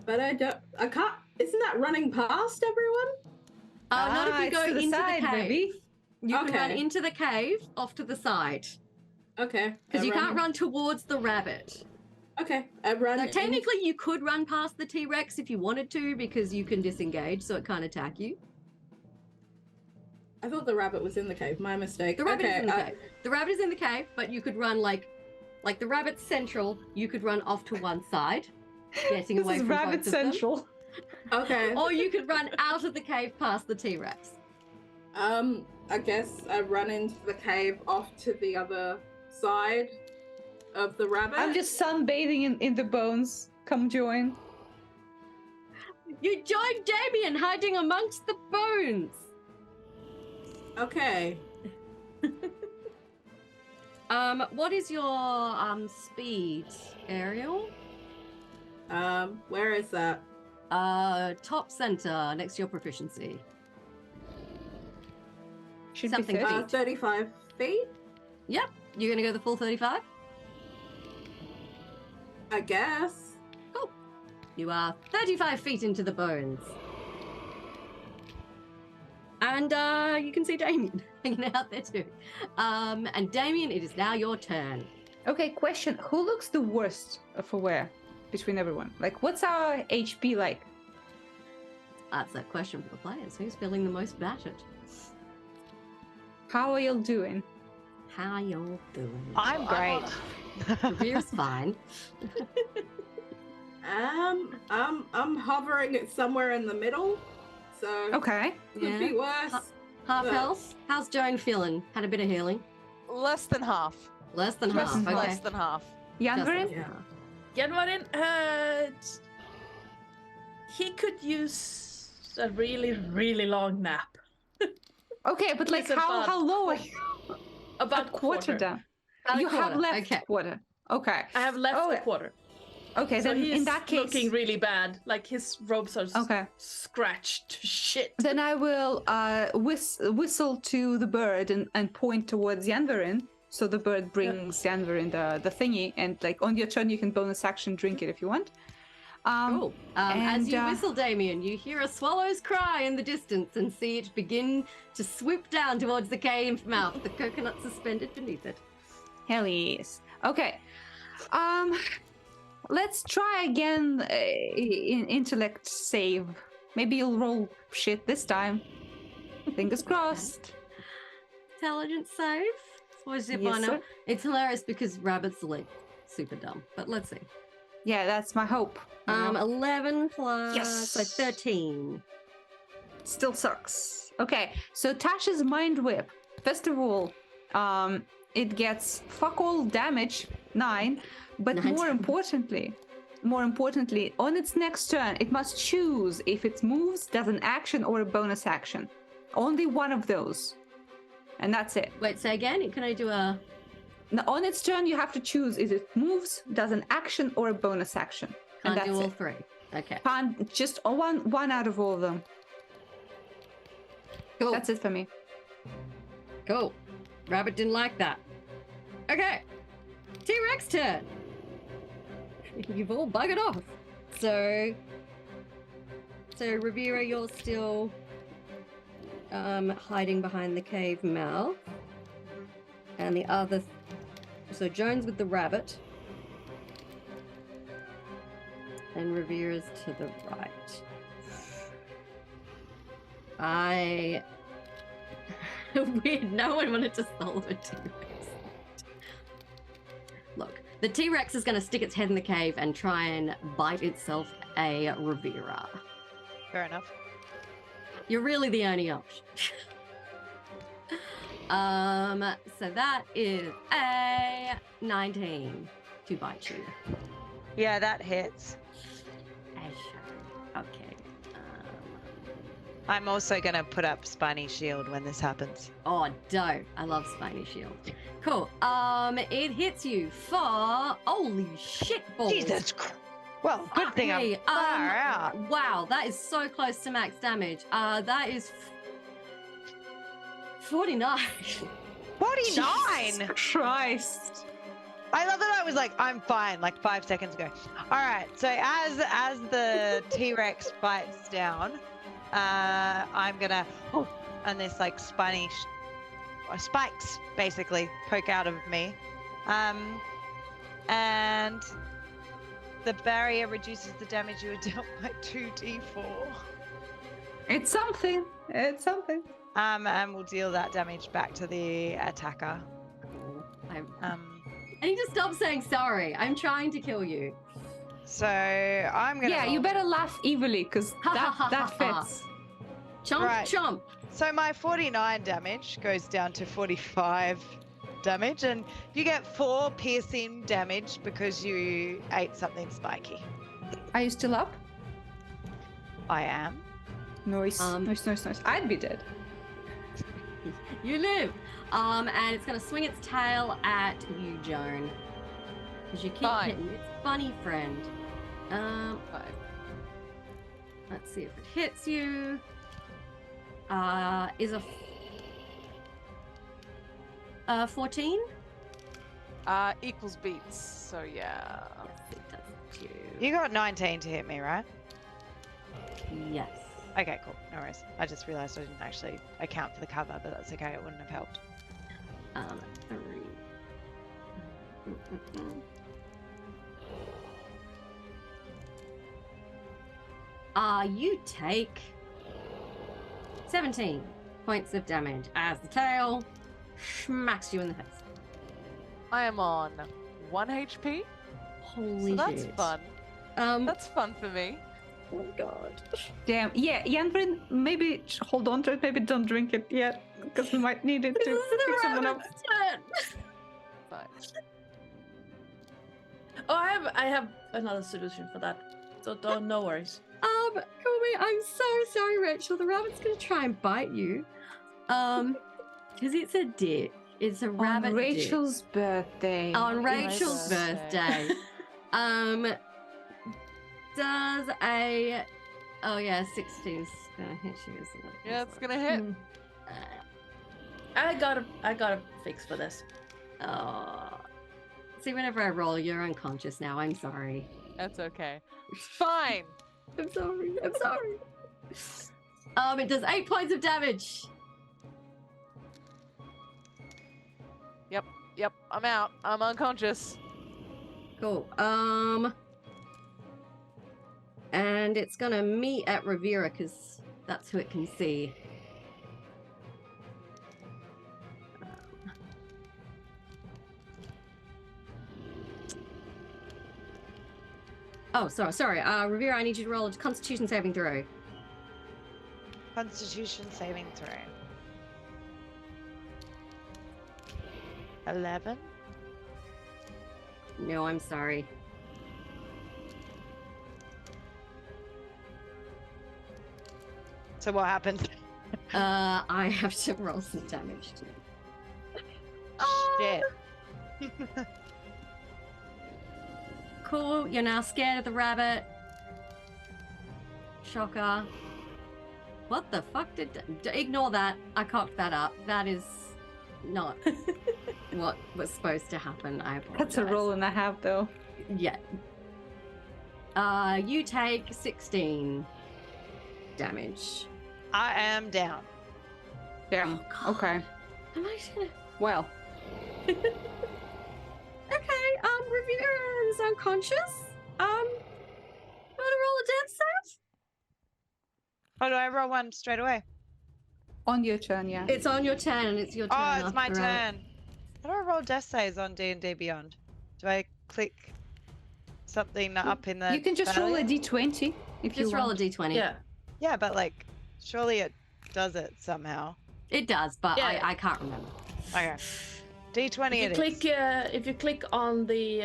But I can't. Isn't that running past everyone? Not if you it's go to the into side, the cave. baby. You can run Okay. into the cave off to the side. Okay. Because I you can't run towards the rabbit. Okay, I run. Now, in- technically, you could run past the T-Rex if you wanted to, because you can disengage, so it can't attack you. I thought the rabbit was in the cave. My mistake. The rabbit okay, is in the cave. The rabbit is in the cave, but you could run like the rabbit's central. You could run off to one side, getting This away is from Rabbit both of them. Central. Okay. Or you could run out of the cave past the T-Rex. I guess I run into the cave off to the other side of the rabbit. I'm just sunbathing in the bones. Come join. You joined Damien hiding amongst the bones. Okay. What is your speed, Ariel? Where is that? Top center next to your proficiency. Should Something be 30. 35 feet, Yep. You're gonna go the full 35? I guess. Cool. You are 35 feet into the bones. And you can see Damien hanging out there too. And Damien, it is now your turn. Okay, question. Who looks the worst for where between everyone? Like, what's our HP like? That's a question for the players. Who's feeling the most battered? How are y'all doing? How y'all doing? I'm great. Revere's fine. I'm hovering it somewhere in the middle, so Okay. could be worse. Half But- health. How's Joan feeling? Had a bit of healing. Less than half. Less than Less half. than Okay. Less than half. Just Yanverin? less than Yeah. half. Genwarin, he could use a really, really long nap. Okay, but like, He's how about low are you? About A quarter down. About a You have quarter, left okay. quarter. Okay. I have left Oh, a quarter. Okay, So then he's in that case, looking really bad. Like his robes are okay. scratched to shit. Then I will whistle to the bird and point towards Yanverin. So the bird brings Yanverin the thingy, and like on your turn you can bonus action drink it if you want. Cool. As and, you whistle, Damien, you hear a swallow's cry in the distance and see it begin to swoop down towards the cave mouth, the coconut suspended beneath it. Hell yes. Okay. Let's try again in intellect save. Maybe you'll roll shit this time. Fingers crossed. Intelligence save. What is it Yes, by now? sir. It's hilarious because rabbits are like super dumb, but let's see. Yeah, that's my hope. you know? 11 plus Yes. so 13. Still sucks. Okay, so Tasha's mind whip. First of all, it gets fuck all damage, 9, but 9. more importantly, on its next turn, it must choose if it moves, does an action, or a bonus action. Only one of those, and that's it. Wait, say again? Can I do a... Now, on its turn, you have to choose if it moves, does an action, or a bonus action. And Can't do that's all it. 3. Okay. Can't just one out of all of them. Cool. That's it for me. Cool. Rabbit didn't like that. Okay. T-Rex turn. You've all buggered off. So Rivera, you're still hiding behind the cave mouth. And the other... So Jones with the rabbit. And Rivera's to the right. Weird, no one wanted to solve a T-Rex. Look, the T-Rex is going to stick its head in the cave and try and bite itself a Rivera. Fair enough. You're really the only option. So that is a 19 to bite you. Yeah, that hits. Okay. I'm also gonna put up Spiny Shield when this happens. Oh, dope. I love Spiny Shield. Cool. It hits you for... Holy shit balls. Jesus Christ. Well, good Fuck thing I'm me. far out. Wow, that is so close to max damage. That is 49. 49! Christ. I love that I was like, I'm fine, like 5 seconds ago. All right, so as the T-Rex bites down, I'm gonna, and this like spiny spikes basically poke out of me. And the barrier reduces the damage you were dealt by 2d4. It's something. It's something. And we'll deal that damage back to the attacker. I need to stop saying sorry. I'm trying to kill you. So I'm gonna. Yeah, you roll. better laugh evilly, because that fits. Chomp, Right. chomp. So my 49 damage goes down to 45 damage, and you get 4 piercing damage because you ate something spiky. Are you still up? I am. Nice, nice. I'd be dead. You live. And it's gonna swing its tail at you, Joan. Because you keep Fine. hitting its bunny friend. Fine. Let's see if it hits you. Is a 14? Equals beats. So yeah. Yes, it does too. You got 19 to hit me, right? Yes. Okay, cool. No worries. I just realized I didn't actually account for the cover, but that's okay. It wouldn't have helped. 3. You take 17 points of damage as the tail smacks you in the face. I am on 1 HP. Holy So that's shit. fun. That's fun for me. Oh god. Damn. Yeah, Yanvrin, maybe hold on to it. Maybe don't drink it yet, because we might need it to pick someone up. Fine. Oh, I have another solution for that. So don't, no worries. Kobe, I'm so sorry, Rachel. The rabbit's gonna try and bite you. Because it's a dick. It's a rabbit On Rachel's dick. birthday. On My Rachel's birthday. birthday. Does a... Oh yeah, 16 is gonna hit you, isn't it? Yeah, it's gonna hit. I got a fix for this. Oh. See, whenever I roll, you're unconscious now. I'm sorry. That's okay. Fine. I'm sorry. I'm sorry. It does 8 points of damage. Yep. I'm out. I'm unconscious. Cool. And it's gonna meet at Rivera because that's who it can see. Oh, sorry. Rivera, I need you to roll a Constitution saving throw. Constitution saving throw. 11. No, I'm sorry. So what happens? I have to roll some damage too. Shit. Cool, you're now scared of the rabbit. Shocker. What the fuck ignore that. I cocked that up. That is not what was supposed to happen. I apologize. That's a roll and a half, though. Yeah. You take 16 damage. I am down. Yeah. Oh, Okay. Am I just gonna... Well. Okay, Rivera is unconscious. Wanna roll a death save? Oh, do I roll one straight away? On your turn, yeah. It's on your turn and it's your turn. Oh, it's my after it. turn. How do I roll death saves on D&D Beyond? Do I click something up in the... You can just roll a value? d20 if you Just roll a want. d20. Yeah. Yeah, but like, surely it does it somehow. It does, but Yeah. I can't remember. Okay. D20 If you click on the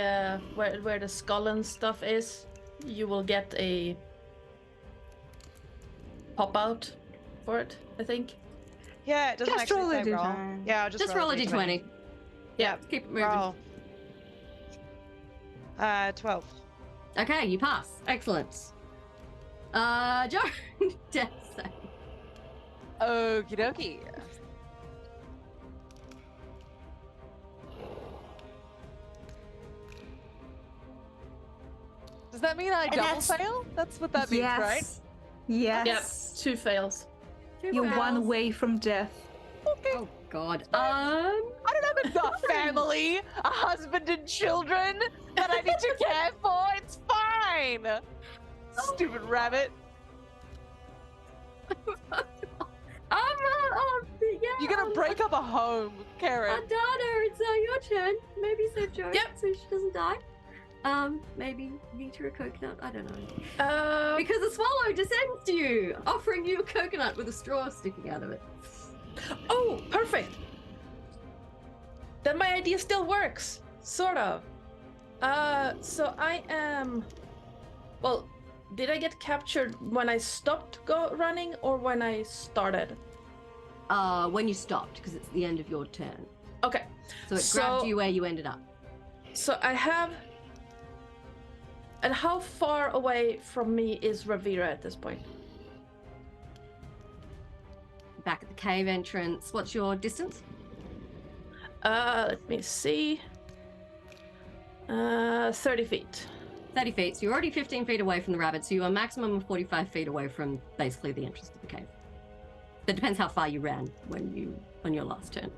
where the skull and stuff is, you will get a pop out for it, I think. Yeah, it doesn't Just roll actually a say roll. d20. Yeah, I'll just roll a d20. Yeah, Keep it moving. roll. 12. Okay, you pass. Excellent. Joe, death save. Okie dokie. Does that mean I double fail? That's what that means, right? Yes. Yep, 2 fails. You're one away from death. Oh God. I don't have enough family, a husband and children that I need to care for. It's fine. Stupid rabbit. Yeah. You're gonna break up a home, Karen. Ardanna, it's your turn. Maybe save Joe Yep. so she doesn't die. Maybe eat a coconut. I don't know. Because a swallow descends to you, offering you a coconut with a straw sticking out of it. Oh, perfect. Then my idea still works, sort of. So I am. Well, did I get captured when I stopped running or when I started? When you stopped, because it's the end of your turn. Okay. So it grabbed you where you ended up. So I have. And how far away from me is Ravira at this point? Back at the cave entrance. What's your distance? Let me see. 30 feet. 30 feet. So you're already 15 feet away from the rabbit, so you are a maximum of 45 feet away from basically the entrance to the cave. That depends how far you ran on your last turn.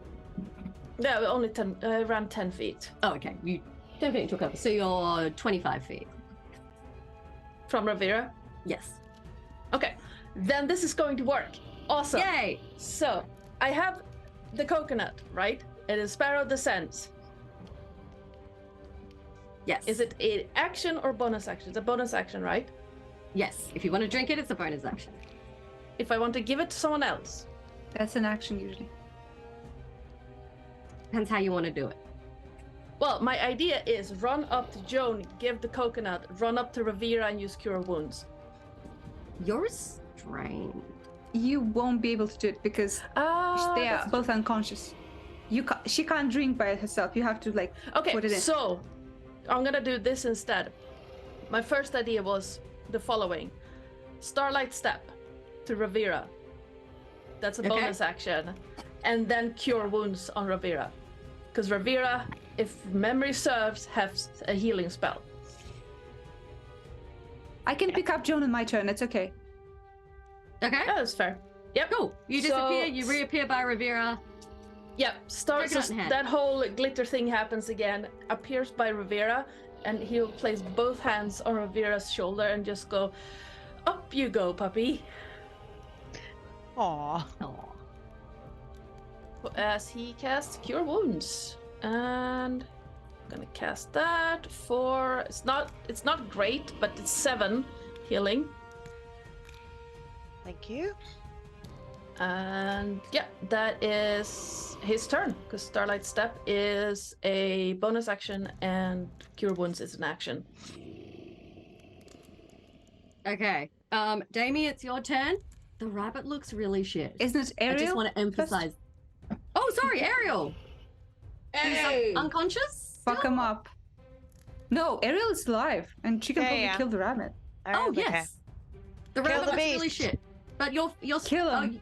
Yeah, only 10. I ran 10 feet. Oh, okay. You 10 feet took over. So you're 25 feet. From Ravira? Yes. Okay. Then this is going to work. Awesome. Yay! So I have the coconut, right? It is Sparrow Descent. Yes. Is it an action or bonus action? It's a bonus action, right? Yes. If you want to drink it, it's a bonus action. If I want to give it to someone else. That's an action usually. Depends how you want to do it. Well, my idea is run up to Joan, give the coconut, run up to Ravira and use Cure Wounds. You're restrained. You won't be able to do it because they are both unconscious. She can't drink by herself. You have to put it in. So I'm gonna do this instead. My first idea was the following: Starlight Step to Ravira. That's a bonus action, and then Cure Wounds on Ravira, because Ravira, if memory serves, has a healing spell. I can pick up Joan on my turn. It's okay. Okay. Yeah, that's fair. Yep. Cool. You disappear. You reappear by Ravira. Yep. That whole glitter thing happens again. Appears by Ravira, and he'll place both hands on Ravira's shoulder and just go, "Up you go, puppy." Aww. As he casts Cure Wounds, and I'm gonna cast that for it's not great, but it's 7 healing. Thank you. And yeah, that is his turn, because Starlight Step is a bonus action and Cure Wounds is an action. Okay. Damie, it's your turn. The rabbit looks really shit. Isn't it Ariel? I just want to emphasize. Oh, sorry, Ariel. Hey! He's unconscious? Fuck him up. No, Ariel is alive, and she can probably Yeah. kill the rabbit. Oh, Okay. yes. The Kill rabbit the looks really beast. shit. But you're Kill him.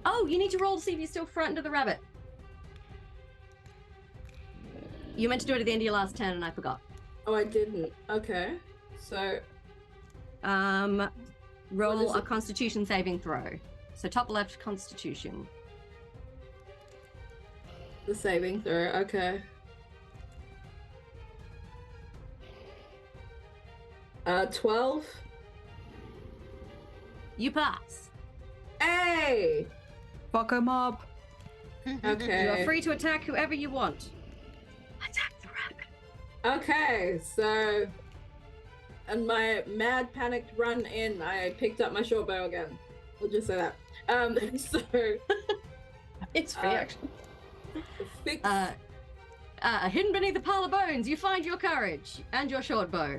Oh, you need to roll to see if you're still frightened of the rabbit. You meant to do it at the end of your last turn, and I forgot. Oh, I didn't. Okay. So, Roll is a it? Constitution saving throw. So top left, Constitution. the saving throw. Okay. 12. You pass. Hey! Fuck him up. Okay. You are free to attack whoever you want. Attack the rabbit. Okay, so on my mad panicked run in, I picked up my short bow again. We'll just say that. So It's free action. fix Hidden beneath the pile of bones, you find your courage and your short bow.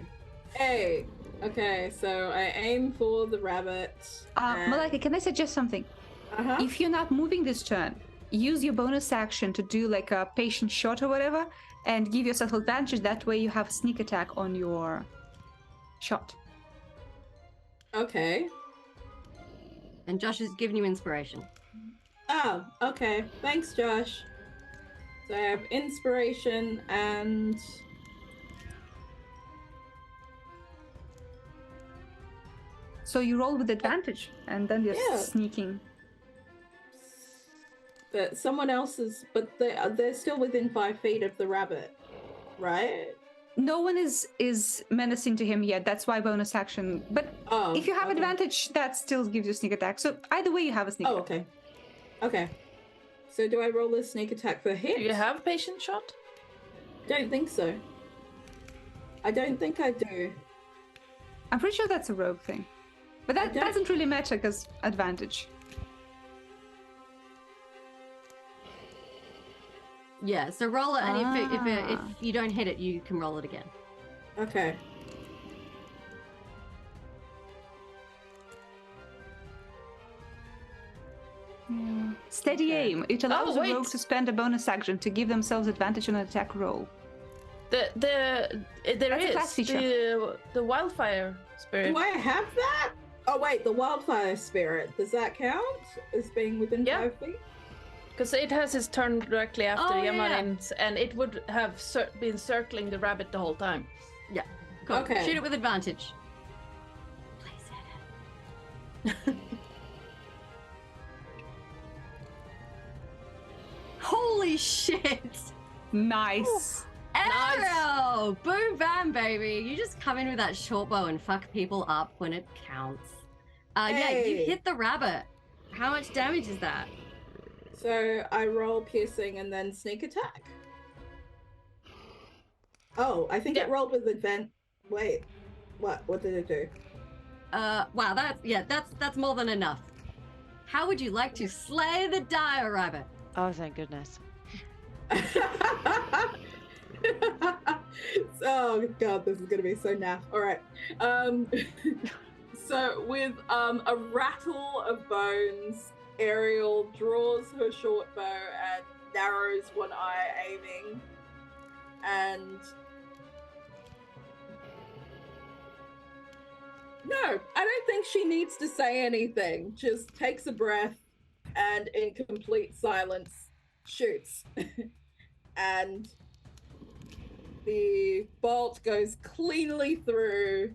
hey. Okay, so I aim for the rabbit. Malaika, can I suggest something? Uh-huh. If you're not moving this turn, use your bonus action to do like a patient shot or whatever, and give yourself advantage. That way you have a sneak attack on your shot. Okay. And Josh has given you inspiration. Oh, okay. Thanks, Josh. So I have inspiration and So you roll with advantage, and then you're Yeah. sneaking. but someone else is, but they're still within 5 feet of the rabbit, right? No one is menacing to him yet. That's why bonus action. But Oh, if you have okay. advantage, that still gives you sneak attack. So either way, you have a sneak Oh, attack. okay. Okay. So do I roll a sneak attack for hit? Do you have patient shot? Don't think so. I don't think I do. I'm pretty sure that's a rogue thing. But that don't- doesn't really matter because advantage. Yeah, so roll it, and if you don't hit it, you can roll it again. Okay. Steady Okay. aim. It allows Oh, a rogue wait. to spend a bonus action to give themselves advantage on an attack roll. There That's a class is feature. the wildfire spirit. Do I have that? Oh wait, the wildfire spirit. Does that count as being within Yeah. 5 feet? Because it has his turn directly after Oh, yeah. Yamarin's, and it would have been circling the rabbit the whole time. Cool. Okay. Shoot it with advantage. Please hit it. Holy shit! Nice. Arrow! Boom bam, baby! You just come in with that short bow and fuck people up when it counts. Yeah, you Hey. hit the rabbit. How much damage is that? So I roll piercing and then sneak attack. Oh, I think Yeah. it rolled with advent. Wait, what? What did it do? Wow, that's more than enough. How would you like to slay the dire rabbit? Oh, thank goodness. Oh god, this is gonna be so naff. All right. So with a rattle of bones, Ariel draws her short bow and narrows one eye, aiming, and no, I don't think she needs to say anything. Just takes a breath and in complete silence shoots. And the bolt goes cleanly through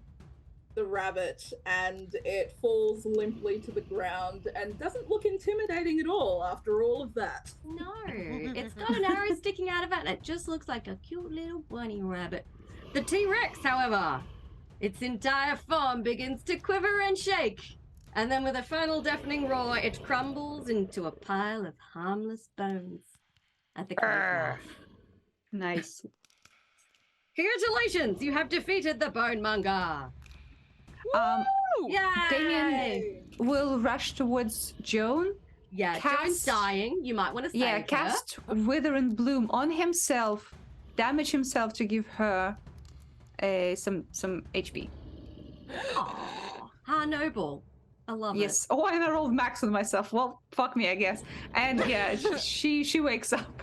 the rabbit and it falls limply to the ground and doesn't look intimidating at all after all of that. No, it's got an arrow sticking out of it and it just looks like a cute little bunny rabbit. The T-Rex, however, its entire form begins to quiver and shake. And then with a final deafening roar, it crumbles into a pile of harmless bones at the cave's mouth. Nice. Congratulations, you have defeated the Bone Monger. Woo! Yay! Damien will rush towards Joan. Yeah, Cast- Joan's dying. You might want to save Yeah, her. cast Wither and Bloom on himself, damage himself to give her some HP. Aw, how noble. I love it. Yes. Oh, and I rolled max on myself. Well, fuck me, I guess. And yeah, she wakes up.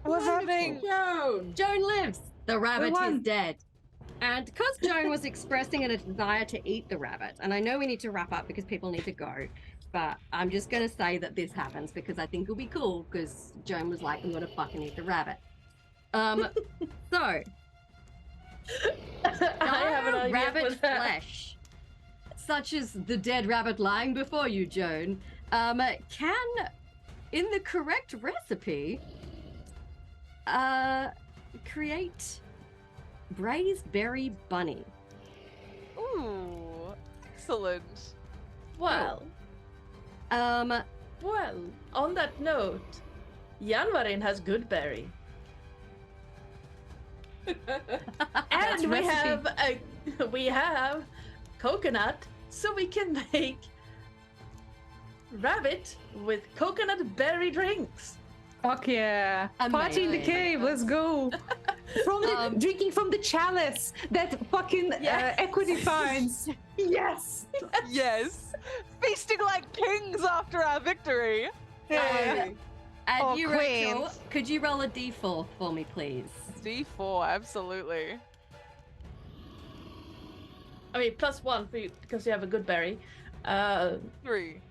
What's happening? Joan! Joan lives. The rabbit won. is dead. And because Joan was expressing a desire to eat the rabbit, and I know we need to wrap up because people need to go, but I'm just going to say that this happens because I think it'll be cool because Joan was like, I'm going to fucking eat the rabbit. So, I have an idea rabbit for that. flesh, such as the dead rabbit lying before you, Joan, can, in the correct recipe, create braised berry bunny. Ooh, excellent. Well, well, on that note, Yanvarin has good berry. And we have coconut, so we can make rabbit with coconut berry drinks. Fuck yeah. Party in the Amazing. cave, let's go. From the, drinking from the chalice that fucking Yes. Equity finds. Yes. Yes, feasting like kings after our victory. Hey. And Oh, you, Rachel, queens. could you roll a d4 for me, please? D4, absolutely. I mean, +1 for you because you have a good berry. 3.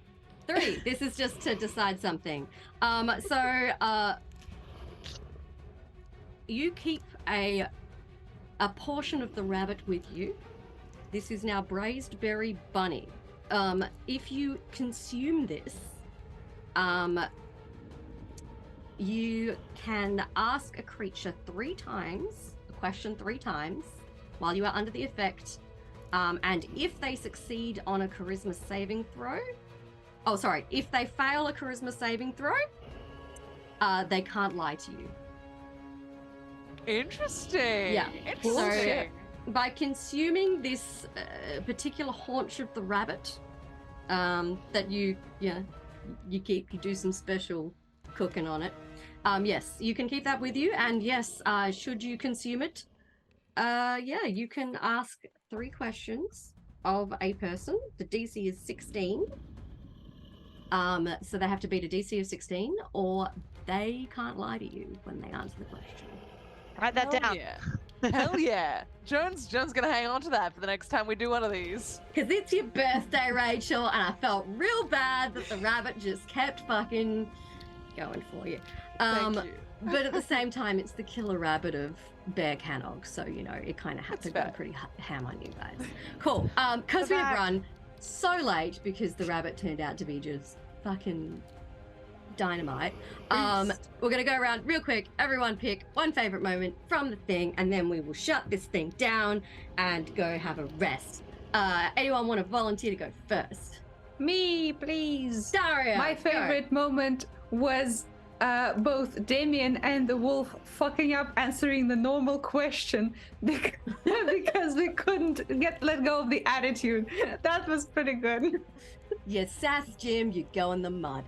3. This is just to decide something. You keep a portion of the rabbit with you. This is now braised berry bunny. If you consume this, you can ask a creature 3 times, a question 3 times, while you are under the effect. And if they succeed on a charisma saving throw, if they fail a charisma saving throw, they can't lie to you. Interesting. Yeah. Interesting. By consuming this particular haunch of the rabbit that you keep, you do some special cooking on it. Yes, you can keep that with you, and yes, should you consume it, you can ask 3 questions of a person. The DC is 16. So they have to beat a DC of 16, or they can't lie to you when they answer the question. Write that Hell down. yeah. Hell yeah. Jones gonna hang on to that for the next time we do one of these. Because it's your birthday, Rachel, and I felt real bad that the rabbit just kept fucking going for you. Thank you. But at the same time, it's the killer rabbit of Caerganob, so, it kind of had to go fair. pretty ham on you guys. Cool. Because we have run so late because the rabbit turned out to be just fucking dynamite. We're gonna go around real quick. Everyone pick one favorite moment from the thing, and then we will shut this thing down and go have a rest. Anyone want to volunteer to go first? Me, please. Daria, My go. favorite moment was both Damien and the wolf fucking up answering the normal question because we couldn't let go of the attitude. That was pretty good. You sass Jim, you go in the mud.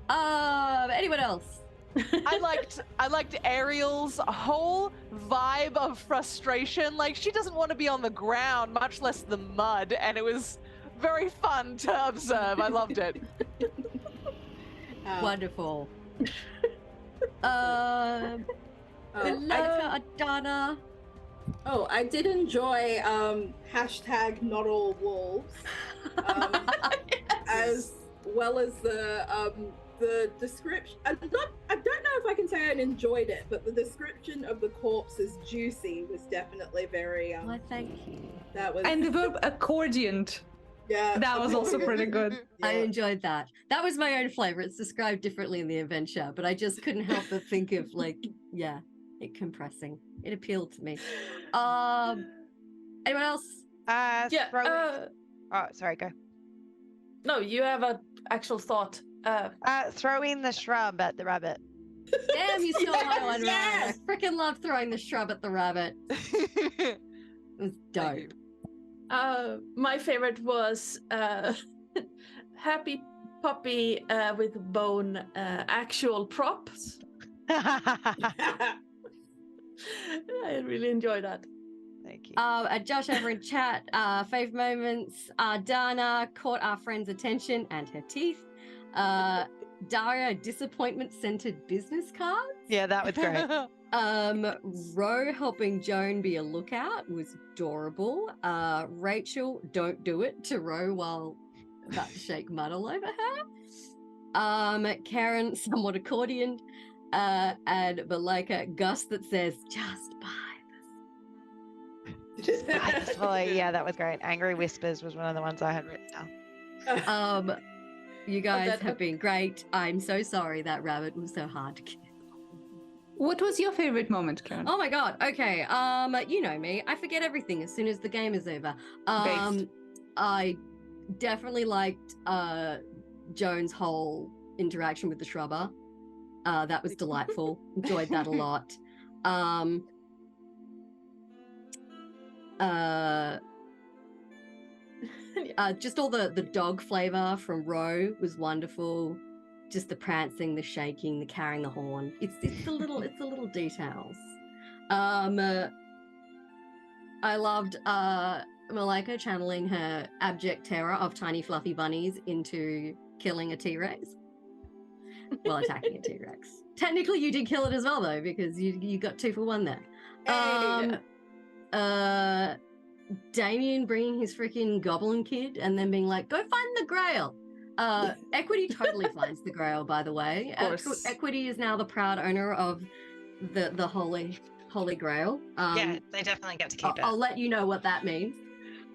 Anyone else? I liked Ariel's whole vibe of frustration. Like, she doesn't want to be on the ground, much less the mud, and it was very fun to observe. I loved it. Wonderful. Malaika, Ardanna. Oh, I did enjoy hashtag not all wolves, as well as the description. I don't know if I can say I enjoyed it, but the description of the corpse as juicy was definitely very Why, thank you. that was, And the verb accordion. yeah, That was also pretty good. I Yeah. enjoyed that. That was my own flavor. It's described differently in the adventure, but I just couldn't help but think of it compressing. It appealed to me. Anyone else? Yeah. Oh, sorry, go. No, you have an actual thought. Throwing the shrub at the rabbit. Damn, you stole my one, Yes! Ryan. I freaking love throwing the shrub at the rabbit. It was Thank dope. My favorite was Happy Puppy with Bone actual props. I really enjoyed that. Thank you. Josh over in chat, fave moments. Dana caught our friend's attention and her teeth. Daria, disappointment-scented business cards. Yeah, that was great. Roe helping Joan be a lookout was adorable. Rachel, don't do it to Roe while about to shake mud all over her. Karen, somewhat accordioned. And Malaika, Gus that says, just buy Yeah, that was great. Angry Whispers was one of the ones I had written down. You guys have been great. I'm so sorry that rabbit was so hard to kill. What was your favorite moment, Karen? Oh my god. Okay. You know me. I forget everything as soon as the game is over. Based. I definitely liked Joan's whole interaction with the shrubber. That was delightful. Enjoyed that a lot. Just all the dog flavor from Roe was wonderful. Just the prancing, the shaking, the carrying the horn. It's the little details. I loved Malaika channeling her abject terror of tiny fluffy bunnies into killing a T-Rex. Well, attacking a T-Rex. Technically, you did kill it as well, though, because you got 2 for 1 there. Damien bringing his freaking goblin kid and then being like, go find the Grail. Equity totally finds the Grail, by the way. Of course. Equity is now the proud owner of the Holy Grail. Yeah, they definitely get to keep it. I'll let you know what that means.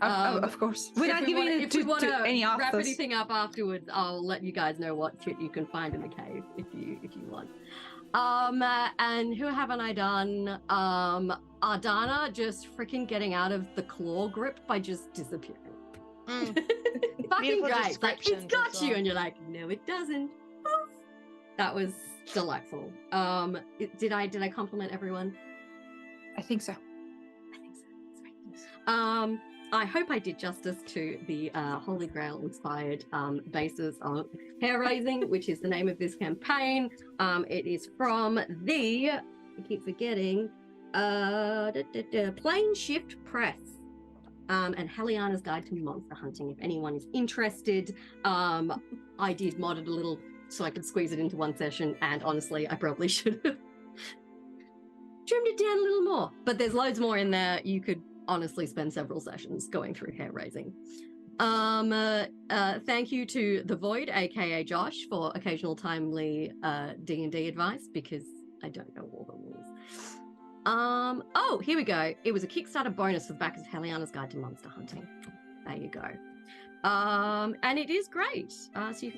Of course. We're not giving it to any wrap authors. anything up afterwards, I'll let you guys know what shit you can find in the cave if you want. And who haven't I done? Ardanna just freaking getting out of the claw grip by just disappearing. Fucking Beautiful great. Like, it's descriptions got as you, well. and you're like, no, it doesn't. That was Delightful. Did I compliment everyone? I think so. I think so. That's right. I hope I did justice to the Holy Grail inspired basis of hair raising, which is the name of this campaign. It is from the, I keep forgetting, Plane Shift Press. And Helliana's Guide to Monster Hunting, if anyone is interested. I did mod it a little so I could squeeze it into one session, and honestly, I probably should have trimmed it down a little more. But there's loads more in there. You could honestly spend several sessions going through hair raising. Thank you to The Void, aka Josh, for occasional timely D&D advice, because I don't know all the rules. Oh, here we go. It was a Kickstarter bonus for the back of Helliana's Guide to Monster Hunting. There you go. And it is great. So you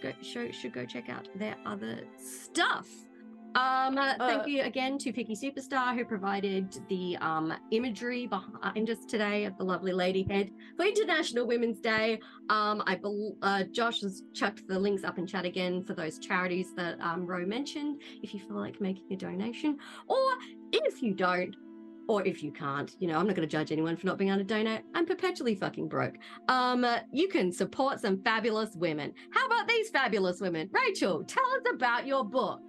should go check out their other stuff. Thank you again to pikisuperstar, who provided the imagery behind us today of the lovely lady head for International Women's Day. Josh has chucked the links up in chat again for those charities that Roe mentioned, if you feel like making a donation, or if you don't, or if you can't, I'm not going to judge anyone for not being able to donate. I'm perpetually fucking broke. You can support some fabulous women. How about these fabulous women? Rachel, tell us about your book.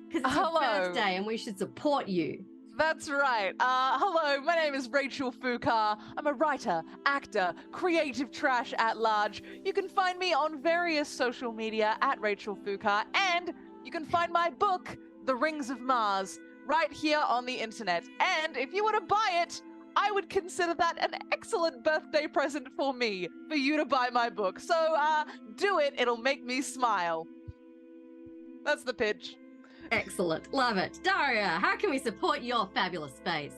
Because it's your birthday and we should support you. That's right. Hello, my name is Rachel Foucar. I'm a writer, actor, creative trash at large. You can find me on various social media at Rachel Foucar, and you can find my book, The Rings of Mars, right here on the internet. And if you were to buy it, I would consider that an excellent birthday present for me, for you to buy my book. So do it, it'll make me smile. That's the pitch. Excellent. Love it. Daria, how can we support your fabulous space?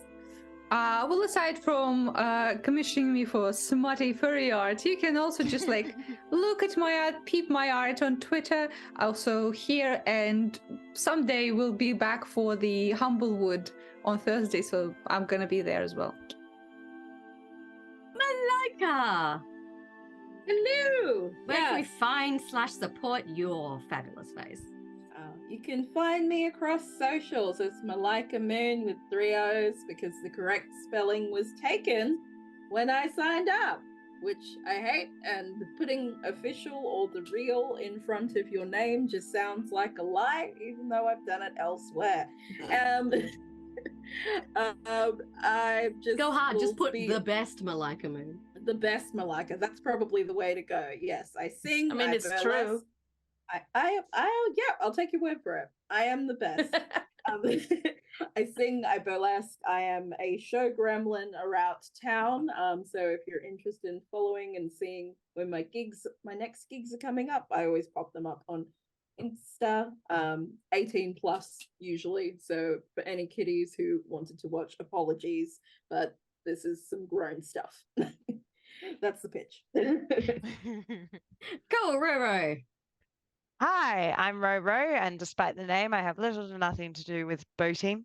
Well, aside from commissioning me for smutty furry art, you can also just look at my art, peep my art on Twitter, also here, and someday we'll be back for the Humblewood on Thursday, so I'm gonna be there as well. Malaika! Hello! Where can we find/support your fabulous face? You can find me across socials. It's Malaika Moon with 3 O's, because the correct spelling was taken when I signed up, which I hate, and putting official or the real in front of your name just sounds like a lie, even though I've done it elsewhere. I just go hard, just put the best Malaika Moon. The best Malaika. That's probably the way to go. Yes, I sing. I mean, it's true. Yeah, I'll take your word for it. I am the best. I sing, I burlesque, I am a show gremlin around town. So if you're interested in following and seeing when my next gigs are coming up, I always pop them up on Insta. 18 plus usually. So for any kiddies who wanted to watch, apologies, but this is some grown stuff. That's the pitch. Go, Roe. Hi, I'm Roe Rowe, and despite the name, I have little to nothing to do with boating.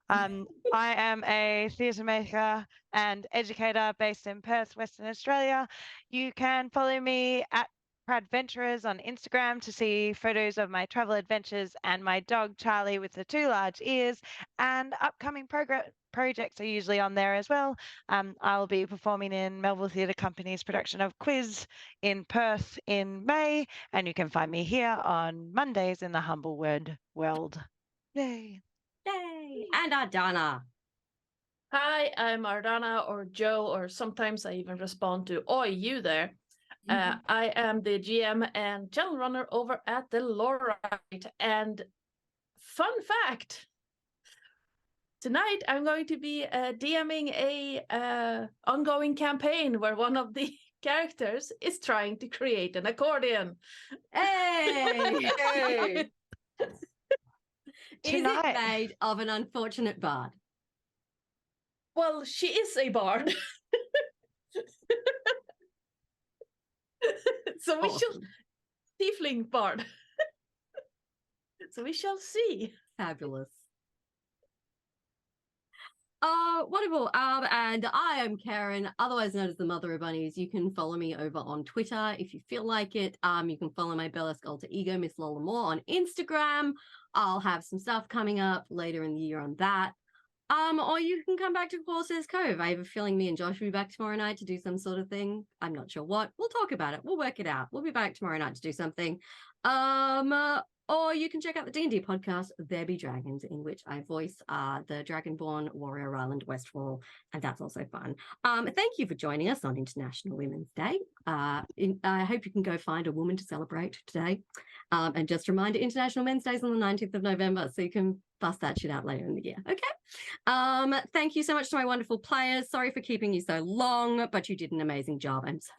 I am a theatre maker and educator based in Perth, Western Australia. You can follow me at Pradventurers on Instagram to see photos of my travel adventures and my dog Charlie with the 2 large ears, and upcoming projects are usually on there as well. I'll be performing in Melville Theatre Company's production of Quiz in Perth in May, and you can find me here on Mondays in the Humble Word World. Yay! Yay! And Ardanna. Hi, I'm Ardanna, or Joe, or sometimes I even respond to "Oi, you there." I am the GM and channel runner over at the Lorite. And fun fact, tonight I'm going to be DMing a ongoing campaign where one of the characters is trying to create an accordion. Hey! Hey! Is it made of an unfortunate bard? Well, she is a bard. So we shall tiefling bard. So we shall see. Fabulous. Wonderful. And I am Karen, otherwise known as the Mother of Bunnies. You can follow me over on Twitter if you feel like it. You can follow my burlesque alter ego, Miss Lola Moore, on Instagram. I'll have some stuff coming up later in the year on that. Or you can come back to Corsair's Cove. I have a feeling me and Josh will be back tomorrow night to do some sort of thing. I'm not sure what. We'll talk about it. We'll work it out. We'll be back tomorrow night to do something. Or you can check out the D&D podcast, There Be Dragons, in which I voice the Dragonborn Warrior Island Westfall, and that's also fun. Thank you for joining us on International Women's Day. I hope you can go find a woman to celebrate today. And just a reminder, International Men's Day is on the 19th of November, so you can bust that shit out later in the year, okay? Thank you so much to my wonderful players. Sorry for keeping you so long, but you did an amazing job. I'm so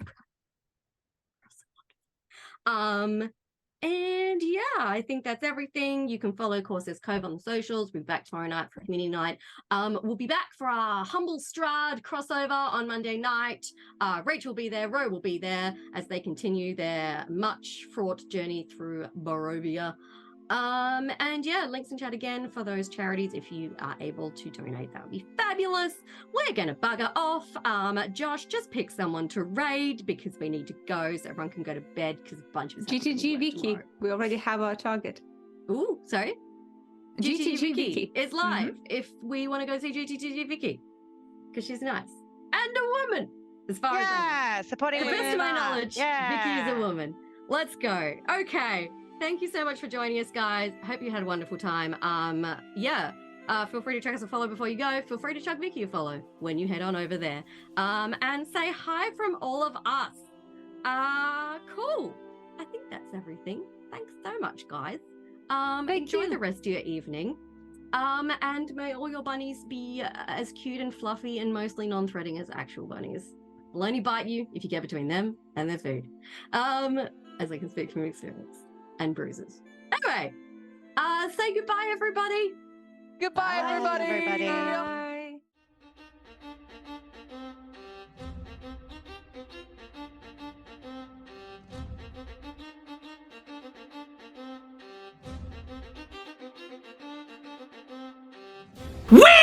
proud. And yeah, I think that's everything. You can follow Corsair's Cove on the socials. We'll be back tomorrow night for community night. We'll be back for our Humble Strahd crossover on Monday night. Rachel will be there, Roe will be there as they continue their much fraught journey through Barovia. And yeah, links in chat again for those charities. If you are able to donate, that would be fabulous. We're gonna bugger off. Josh, just pick someone to raid because we need to go so everyone can go to bed because a bunch of us have to GTG work Vicky. tomorrow. We already have our target. Ooh, sorry. GTG Vicky is live if we want to go see GTG Vicky because she's nice and a woman, as far as I Yeah, know. supporting To the best of my women. knowledge, Vicky is a woman. Let's go. Okay. Thank you so much for joining us, guys. Hope you had a wonderful time. Feel free to check us a follow before you go. Feel free to chuck Vicky a follow when you head on over there. And say hi from all of us. Cool. I think that's everything. Thanks so much, guys. Enjoy the rest of your evening. And may all your bunnies be as cute and fluffy and mostly non-threatening as actual bunnies. They'll only bite you if you get between them and their food. As I can speak from experience. And bruises. Anyway, say goodbye, everybody. Goodbye, everybody. Bye. We